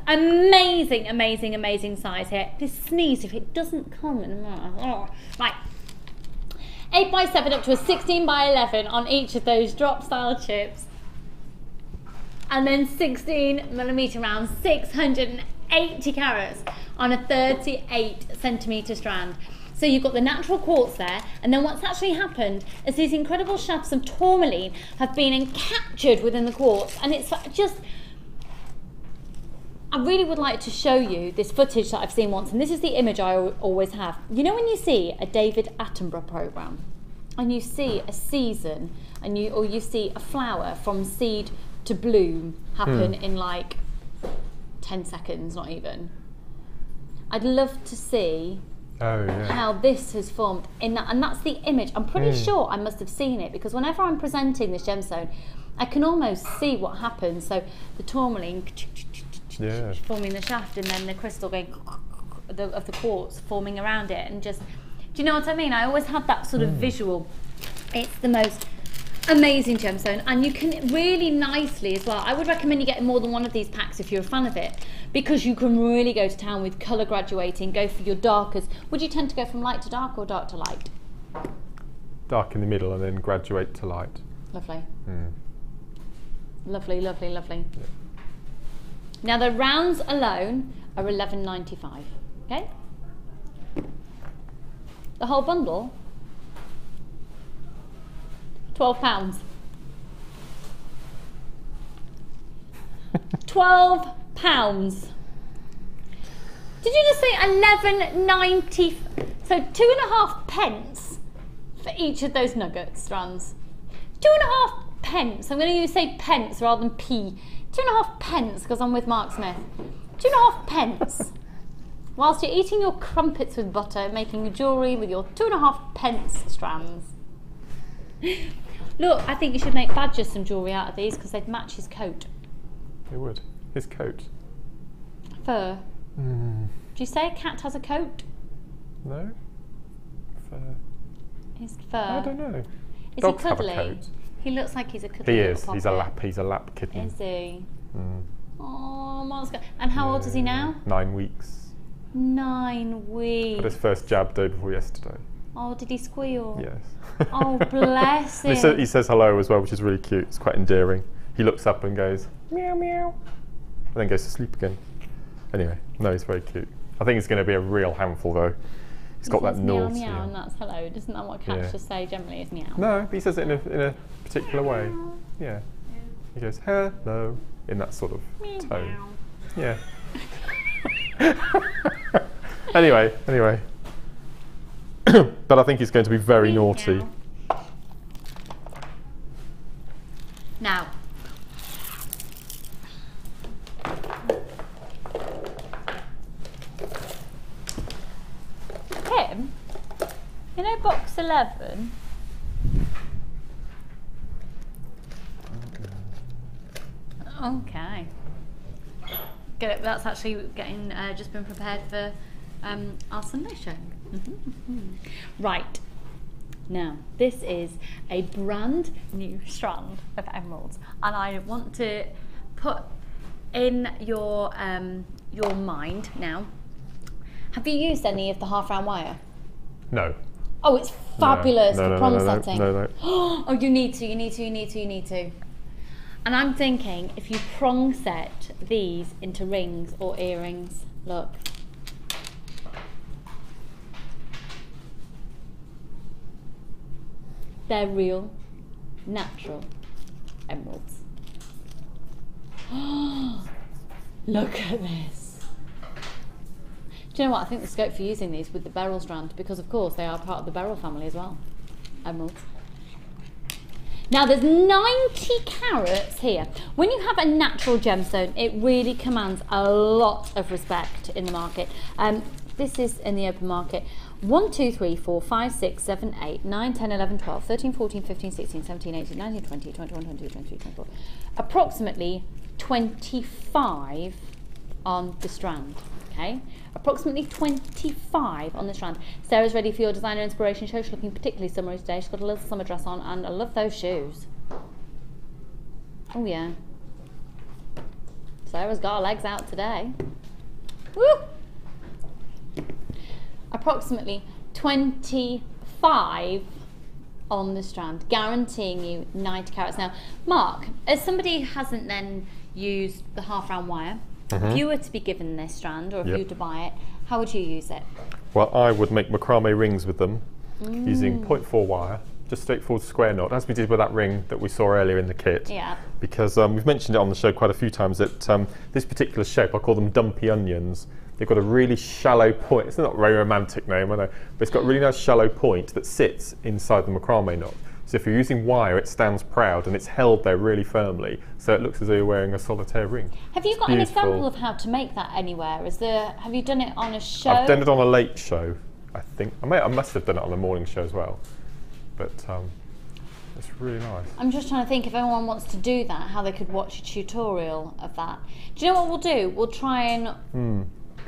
amazing size here. This sneeze, if it doesn't come in, right. 8x7 up to a 16x11 on each of those drop style chips. And then 16mm rounds, 680 carats on a 38cm strand. So you've got the natural quartz there, and then what's actually happened is these incredible shafts of tourmaline have been encaptured within the quartz, and it's just, I really would like to show you this footage that I've seen once, and this is the image I always have. You know when you see a David Attenborough programme, and you see a season, and you see a flower from seed to bloom happen in like 10 seconds, not even. I'd love to see how this has formed in that, and that's the image. I'm pretty sure I must have seen it, because whenever I'm presenting this gemstone, I can almost see what happens. So the tourmaline forming the shaft, and then the crystal going of the quartz forming around it, and just, do you know what I mean? I always have that sort of visual. It's the most amazing gemstone, and you can really nicely as well. I would recommend you getting more than one of these packs if you're a fan of it, because you can really go to town with colour graduating, go for your darkers. Would you tend to go from light to dark or dark to light? Dark in the middle and then graduate to light. Lovely. Lovely. Yeah. Now the rounds alone are $11.95. Okay. The whole bundle £12. £12. Did you just say 11.90? So 2.5 pence for each of those nugget strands. 2.5 pence. I'm going to say pence rather than p. 2.5 pence because I'm with Mark Smith. 2.5 pence. Whilst you're eating your crumpets with butter, making your jewellery with your 2.5 pence strands. Look, I think you should make Badger some jewellery out of these because they'd match his coat. They would. His coat. Fur. Do you say a cat has a coat? No. Fur. His fur. I don't know. Is Dogs he cuddly? have a coat. He looks like he's a cuddly. He little is. puppy. He's a lap kitten. Is he? Oh, Mark's got. And how old is he now? 9 weeks. 9 weeks. Had his first jab day before yesterday. Oh, did he squeal? Yes. Oh, bless him. He says hello as well, which is really cute. It's quite endearing. He looks up and goes meow meow, and then goes to sleep again. Anyway, no, he's very cute. I think he's going to be a real handful though. He's got that meow naughty. meow, and that's hello. Isn't that what cats just say generally? Is meow. No, but he says it in a particular way. Yeah. He goes hello in that sort of tone. Yeah. Anyway. But I think he's going to be very naughty. Now. Tim, you know box 11? Okay. Good. That's actually getting just been prepared for our Sunday show. Right. Now, this is a brand new strand of emeralds, and I want to put in your mind now. Have you used any of the half round wire? No. Oh, it's fabulous No, for prom no, setting. No. Oh, you need to. And I'm thinking if you prong set these into rings or earrings, look. They're real, natural emeralds. Look at this. Do you know what? I think the scope for using these with the Beryl strand, because of course they are part of the Beryl family as well. Emeralds. Now there's 90 carats here. When you have a natural gemstone, it really commands a lot of respect in the market. This is in the open market. 1, 2, 3, 4, 5, 6, 7, 8, 9, 10, 11, 12, 13, 14, 15, 16, 17, 18, 19, 20, 21, 22, 23, 24. Approximately 25 on the strand, okay? Approximately 25 on the strand. Sarah's ready for your designer inspiration show. She's looking particularly summery today. She's got a little summer dress on, and I love those shoes. Oh yeah. Sarah's got her legs out today. Woo! Approximately 25 on the strand, guaranteeing you 90 carats. Now, Mark, as somebody who hasn't then used the half round wire, if you were to be given this strand, or if you were to buy it, how would you use it? Well, I would make macrame rings with them using 0.4 wire, just straightforward square knot, as we did with that ring that we saw earlier in the kit. Yeah. Because we've mentioned it on the show quite a few times that this particular shape, I call them dumpy onions. They've got a really shallow point. It's not a very romantic name, I know, but it's got a really nice shallow point that sits inside the macrame knot. So if you're using wire, it stands proud and it's held there really firmly, so it looks as though you're wearing a solitaire ring. Have you got an example of how to make that anywhere? Have you done it on a show? I've done it on a late show, I think. I must have done it on a morning show as well, but it's really nice. I'm just trying to think if anyone wants to do that, how they could watch a tutorial of that. Do you know what we'll do? We'll try and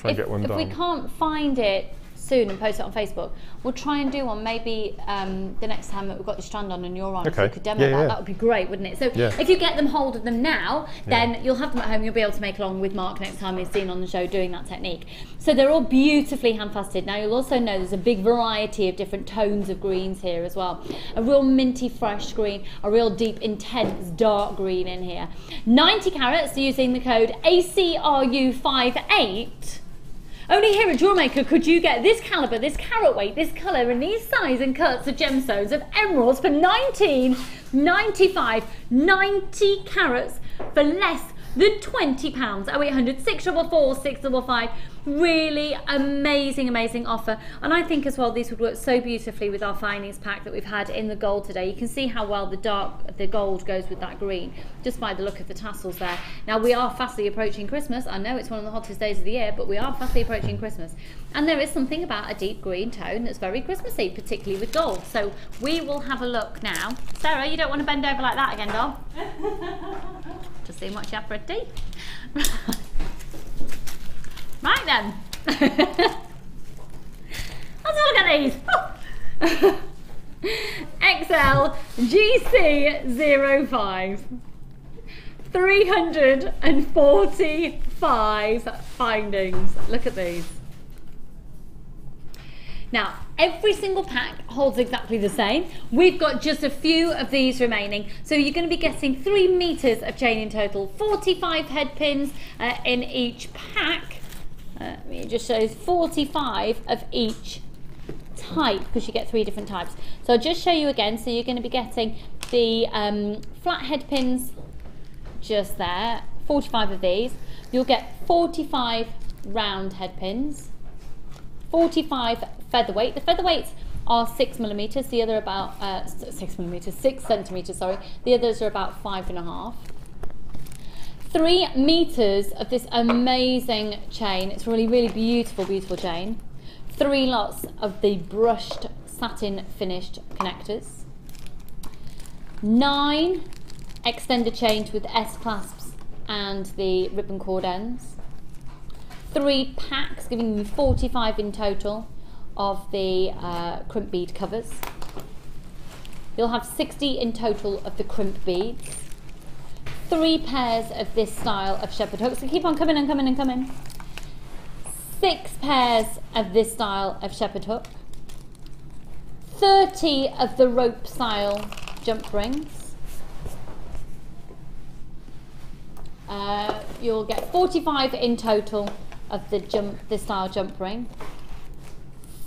get one done. If we can't find it soon and post it on Facebook, we'll try and do one maybe the next time that we've got your strand on and you're on, so you could demo that. That would be great, wouldn't it? So if you get them hold of them now, then you'll have them at home. You'll be able to make along with Mark next time he's seen on the show doing that technique. So they're all beautifully hand faceted. Now you'll also know there's a big variety of different tones of greens here as well. A real minty fresh green, a real deep intense dark green in here. 90 carats using the code ACRU58. Only here at JewelleryMaker could you get this calibre, this carat weight, this colour and these size and cuts of gemstones, of emeralds for $19.95, 90 carats for less than £20. 0800 644 655. Really amazing offer. And I think as well these would work so beautifully with our findings pack that we've had in the gold today. You can see how well the gold goes with that green just by the look of the tassels there. Now we are fastly approaching Christmas. I know it's one of the hottest days of the year, but we are fastly approaching Christmas, and there is something about a deep green tone that's very Christmassy, particularly with gold. So we will have a look now. Sarah, you don't want to bend over like that again, doll? Just seeing what you have for a tea. Right then. Let's look at these. XL GC05. 345 findings. Look at these. Now, every single pack holds exactly the same. We've got just a few of these remaining. So you're going to be getting 3 meters of chain in total, 45 head pins in each pack. It just shows 45 of each type because you get 3 different types. So I'll just show you again. So you're going to be getting the flat head pins just there, 45 of these. You'll get 45 round head pins, 45 featherweight. The featherweights are 6 millimeters. The other about 6 centimeters. Sorry. The others are about 5.5. 3 meters of this amazing chain. It's really beautiful chain. 3 lots of the brushed satin finished connectors. 9 extended chains with S clasps and the ribbon cord ends. 3 packs, giving you 45 in total of the crimp bead covers. You'll have 60 in total of the crimp beads. 3 pairs of this style of shepherd hooks. So keep on coming and coming and coming. 6 pairs of this style of shepherd hook. 30 of the rope style jump rings. You'll get 45 in total of this style jump ring.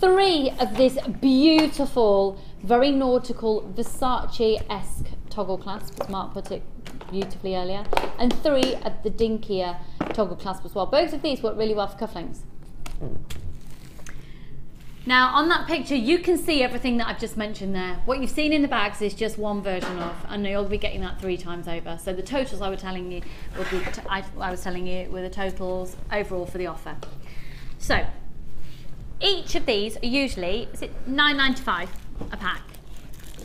3 of this beautiful, very nautical Versace-esque toggle clasp, as Mark put it beautifully earlier, and 3 of the dinkier toggle clasp as well. Both of these work really well for cufflinks. Now on that picture you can see everything that I've just mentioned there. What you've seen in the bags is just one version of, and you'll be getting that 3 times over. So the totals I was telling you were the totals overall for the offer. So each of these are usually, is it $9.95 a pack?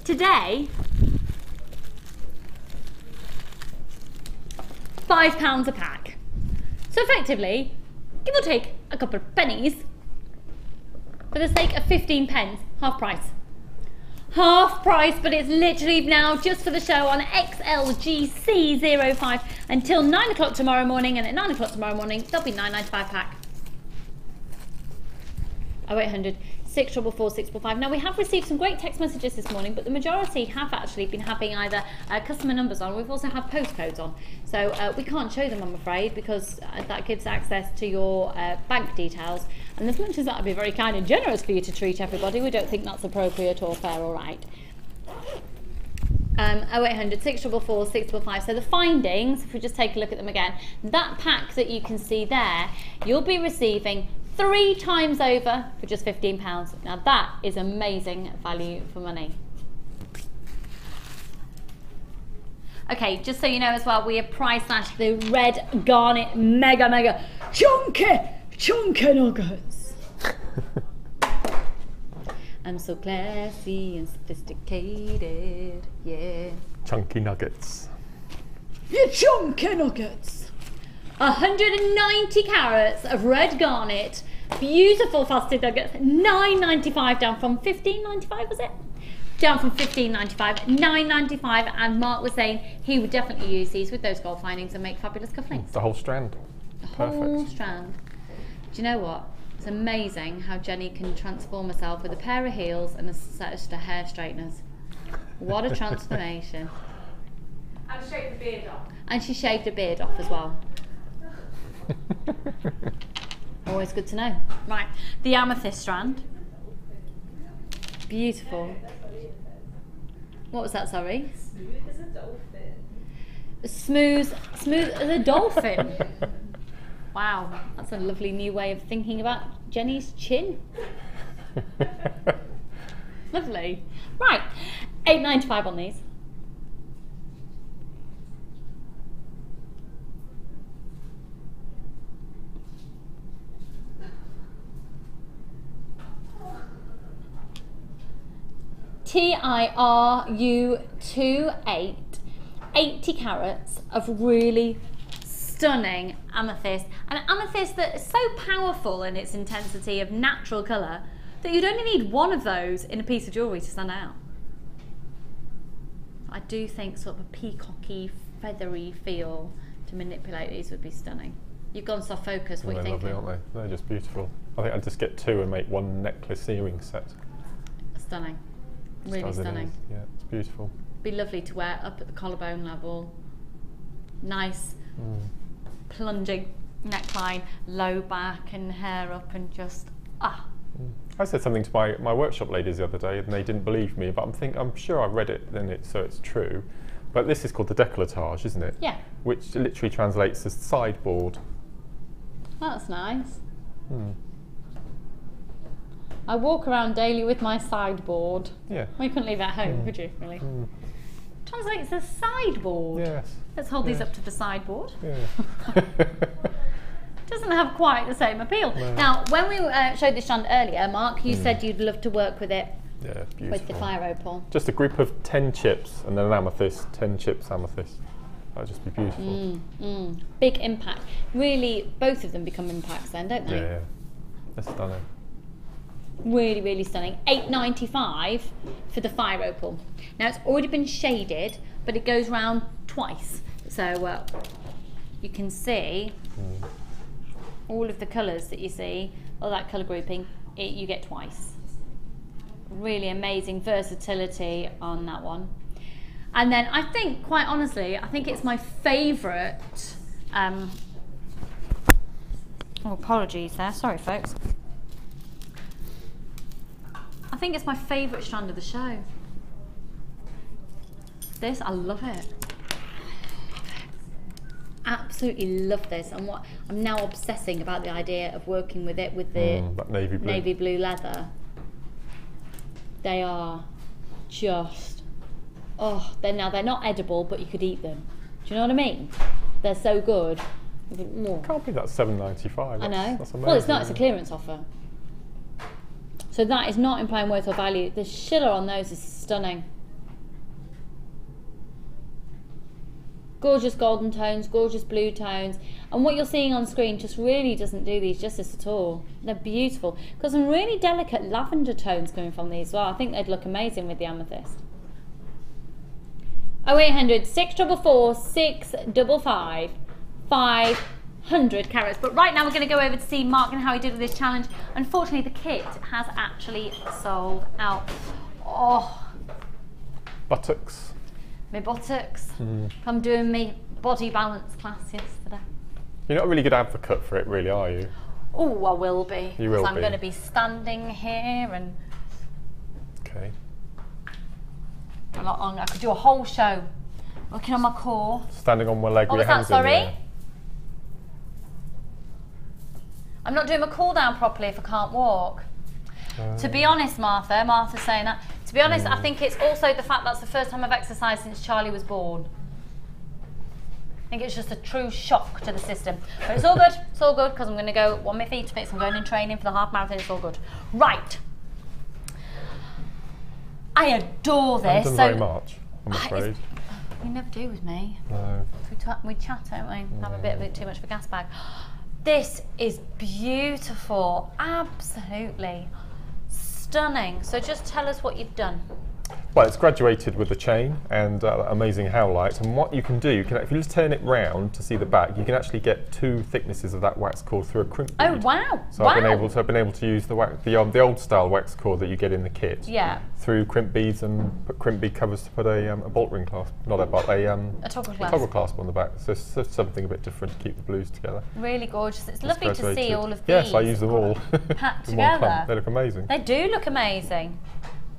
Today, £5 a pack. So effectively, give or take a couple of pennies, for the sake of 15 pence, half price. Half price, but it's literally now just for the show on XLGC05 until 9 o'clock tomorrow morning, and at 9 o'clock tomorrow morning, there'll be $9.95 pack. 0800 644 645. Now we have received some great text messages this morning, but the majority have actually been having either customer numbers on. We've also had postcodes on, so we can't show them, I'm afraid, because that gives access to your bank details. And as much as that would be very kind and generous for you to treat everybody, we don't think that's appropriate or fair or right. 0800 644 655. So the findings, if we just take a look at them again, that pack that you can see there, you'll be receiving 3 times over for just £15. Now that is amazing value for money. Okay, just so you know as well, we have price slashed the red garnet mega chunky nuggets. I'm so classy and sophisticated, yeah. Chunky nuggets. You chunky nuggets. 190 carats of red garnet, beautiful faceted nuggets, $9.95 down from $15.95, was it? Down from $15.95, $9.95, and Mark was saying he would definitely use these with those gold findings and make fabulous cufflinks. The whole strand. The whole strand. Do you know what? It's amazing how Jenny can transform herself with a pair of heels and a set of hair straighteners. What a transformation. And shave the beard off. And she shaved her beard off as well. Always good to know. Right, the amethyst strand. Beautiful. What was that, sorry? Smooth as a dolphin. Smooth as a dolphin. Wow, that's a lovely new way of thinking about Jenny's chin. Lovely. Right, £8.95 on these. TIRU28, 80 carats of really stunning amethyst, and amethyst that is so powerful in its intensity of natural colour that you'd only need one of those in a piece of jewellery to stand out. I do think sort of a peacocky, feathery feel to manipulate these would be stunning. You've gone soft focus, what are you thinking? They're lovely, aren't they? They're just beautiful. I think I'd just get 2 and make 1 necklace earring set. Stunning. Really stunning. Yeah, it's beautiful. Be lovely to wear up at the collarbone level. Nice plunging neckline, low back and hair up, and just I said something to my workshop ladies the other day and they didn't believe me, but I'm sure I read it then so it's true. But this is called the décolletage, isn't it? Yeah. Which literally translates as sideboard. That's nice. I walk around daily with my sideboard. Yeah. Well, you couldn't leave it at home, could you, really? Translates as sideboard. Yes. Let's hold these up to the sideboard. Yeah. Doesn't have quite the same appeal. No. Now, when we showed this strand earlier, Mark, you said you'd love to work with it. Yeah, beautiful. With the fire opal. Just a group of 10 chips and then an amethyst, 10 chips amethyst. That'd just be beautiful. Big impact. Really, both of them become impacts then, don't they? Yeah. That's stunning. Really, really stunning. £8.95 for the fire opal. Now it's already been shaded, but it goes round twice. So you can see all of the colours that you see, all that colour grouping, you get twice. Really amazing versatility on that one. And then I think, quite honestly, I think it's my favourite. Oh, apologies there. Sorry, folks. I think it's my favourite strand of the show. This, I love it. Absolutely love this, and what I'm now obsessing about the idea of working with it with the navy blue leather. They are just, they're not edible, but you could eat them. Do you know what I mean? They're so good. Can't be that £7.95. I know. That's amazing. Well, it's not. It's a clearance offer. So that is not implying worth or value. The schiller on those is stunning. Gorgeous golden tones, gorgeous blue tones. And what you're seeing on screen just really doesn't do these justice at all. They're beautiful. Got some really delicate lavender tones coming from these as well. I think they'd look amazing with the amethyst. 0800 644 655 500 carats. But right now we're going to go over to see Mark and how he did with this challenge. Unfortunately, the kit has actually sold out. Buttocks. My buttocks. I'm doing my body balance class yesterday. You're not a really good advocate for it, really, are you? Oh, I will be. You will be. I'm going to be standing here and... Okay. A lot longer. I could do a whole show working on my core. Standing on one leg with your hands in the air. I'm not doing my cool down properly if I can't walk. To be honest, Martha's saying that. To be honest, I think it's also the fact that's the first time I've exercised since Charlie was born. I think it's just a true shock to the system. But it's all good. It's all good because I'm going to go on my feet fits. I'm going in training for the half marathon. It's all good. Right. I adore this. Haven't done very much, I'm afraid. You never do with me. No. We chat, don't we? Have a bit too much of a gas bag. This is beautiful. Absolutely stunning. So just tell us what you've done. Well, it's graduated with the chain and amazing howlite. And what you can do, if you just turn it round to see the back, you can actually get 2 thicknesses of that wax cord through a crimp bead. Oh wow! So I've been able to use the old style wax cord that you get in the kit. Yeah. Through crimp beads and put crimp bead covers to put a bolt ring clasp, not a bolt, a toggle clasp on the back. So it's just something a bit different to keep the blues together. Really gorgeous. It's lovely to see all of these. Yes, I use them all packed together. They look amazing. They do look amazing.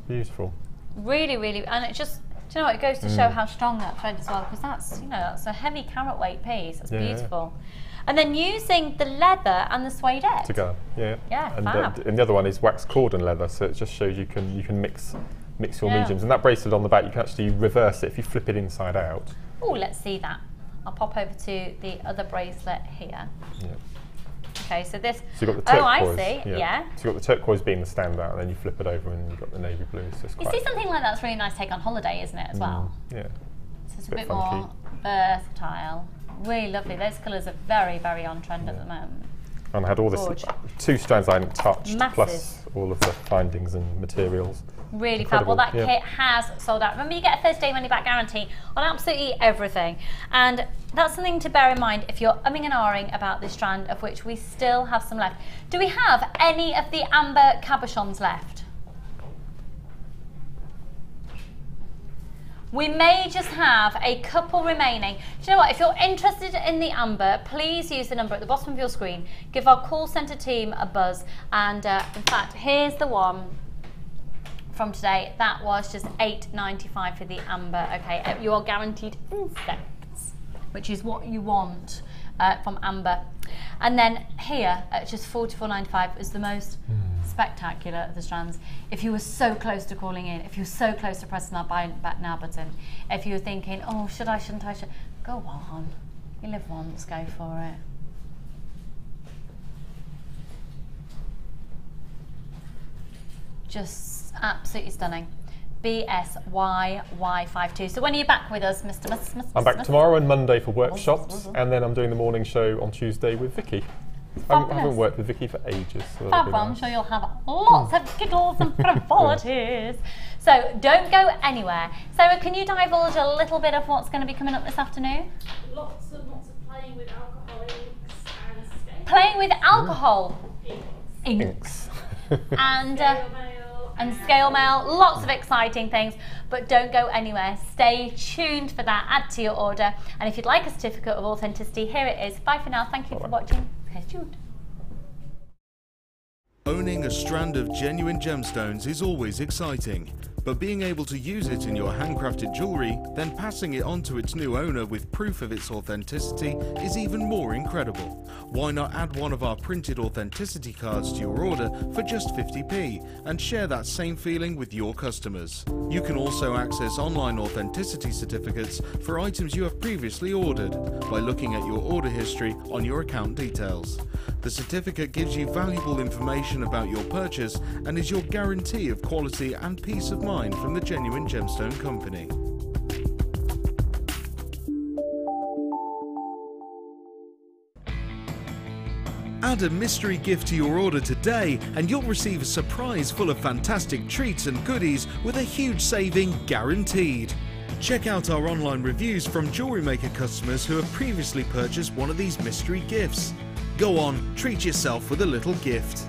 Beautiful. Really, really, and it just, do you know what, it goes to show how strong that thread is as well, because that's, that's a heavy carat weight piece. It's beautiful. Yeah. And then using the leather and the suede together, yeah. And the other one is wax cord and leather, so it just shows you can mix your mediums. And that bracelet on the back, you can actually reverse it if you flip it inside out. Oh, let's see that. I'll pop over to the other bracelet here. Yeah. Okay, so this. So you've got the turquoise. Oh, I see. Yeah. So you've got the turquoise being the standout, and then you flip it over, and you've got the navy blue. So it's you see, something like that's really nice to take on holiday, isn't it, as well? Yeah. So it's a bit more versatile. Really lovely. Those colours are very, very on trend at the moment. And I had all this 2 strands I hadn't touched, plus all of the findings and materials. Really fab. Well, that kit has sold out. Remember, you get a 30-day money-back guarantee on absolutely everything. And that's something to bear in mind if you're umming and ahhing about this strand, of which we still have some left. Do we have any of the amber cabochons left? We may just have a couple remaining. Do you know what? If you're interested in the amber, please use the number at the bottom of your screen. Give our call centre team a buzz. And in fact, here's the one from today. That was just $8.95 for the amber. Okay, you are guaranteed insects, which is what you want from amber. And then here at just $44.95 is the most spectacular of the strands. If you were so close to calling in, if you were so close to pressing that buy back now button, if you were thinking, oh, should I, shouldn't I, go on. You live once, go for it. Just absolutely stunning. BSYY52. So when are you back with us, Mr. I'm back tomorrow and Monday for workshops, and then I'm doing the morning show on Tuesday with Vicky. I haven't worked with Vicky for ages. So I'm sure you'll have lots of giggles and frivolities. So don't go anywhere. Sarah, can you divulge a little bit of what's going to be coming up this afternoon? Lots of playing with alcohol inks and scale. Playing with alcohol inks. And scale mail, lots of exciting things, but don't go anywhere. Stay tuned for that, add to your order. And if you'd like a certificate of authenticity, here it is. Bye for now, thank you for watching. Stay tuned. Owning a strand of genuine gemstones is always exciting, but being able to use it in your handcrafted jewellery, then passing it on to its new owner with proof of its authenticity is even more incredible. Why not add one of our printed authenticity cards to your order for just 50p and share that same feeling with your customers? You can also access online authenticity certificates for items you have previously ordered by looking at your order history on your account details. The certificate gives you valuable information about your purchase and is your guarantee of quality and peace of mind from the Genuine Gemstone Company. Add a mystery gift to your order today and you'll receive a surprise full of fantastic treats and goodies with a huge saving guaranteed. Check out our online reviews from JewelleryMaker customers who have previously purchased one of these mystery gifts. Go on, treat yourself with a little gift.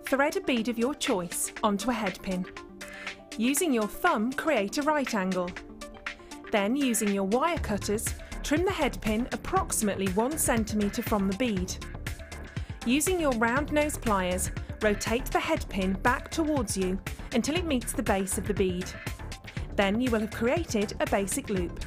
Thread a bead of your choice onto a head pin. Using your thumb, create a right angle. Then, using your wire cutters, trim the head pin approximately 1 centimetre from the bead. Using your round nose pliers, rotate the head pin back towards you until it meets the base of the bead. Then you will have created a basic loop.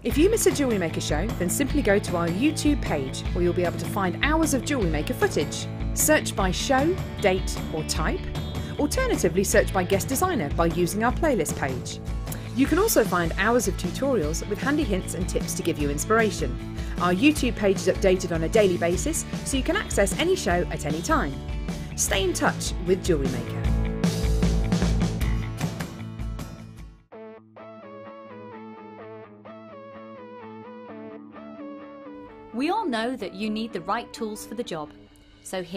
If you miss a Jewellery Maker show, then simply go to our YouTube page where you'll be able to find hours of Jewellery Maker footage. Search by show, date or type. Alternatively, search by guest designer by using our playlist page. You can also find hours of tutorials with handy hints and tips to give you inspiration. Our YouTube page is updated on a daily basis, so you can access any show at any time. Stay in touch with Jewellery Maker. We all know that you need the right tools for the job. So here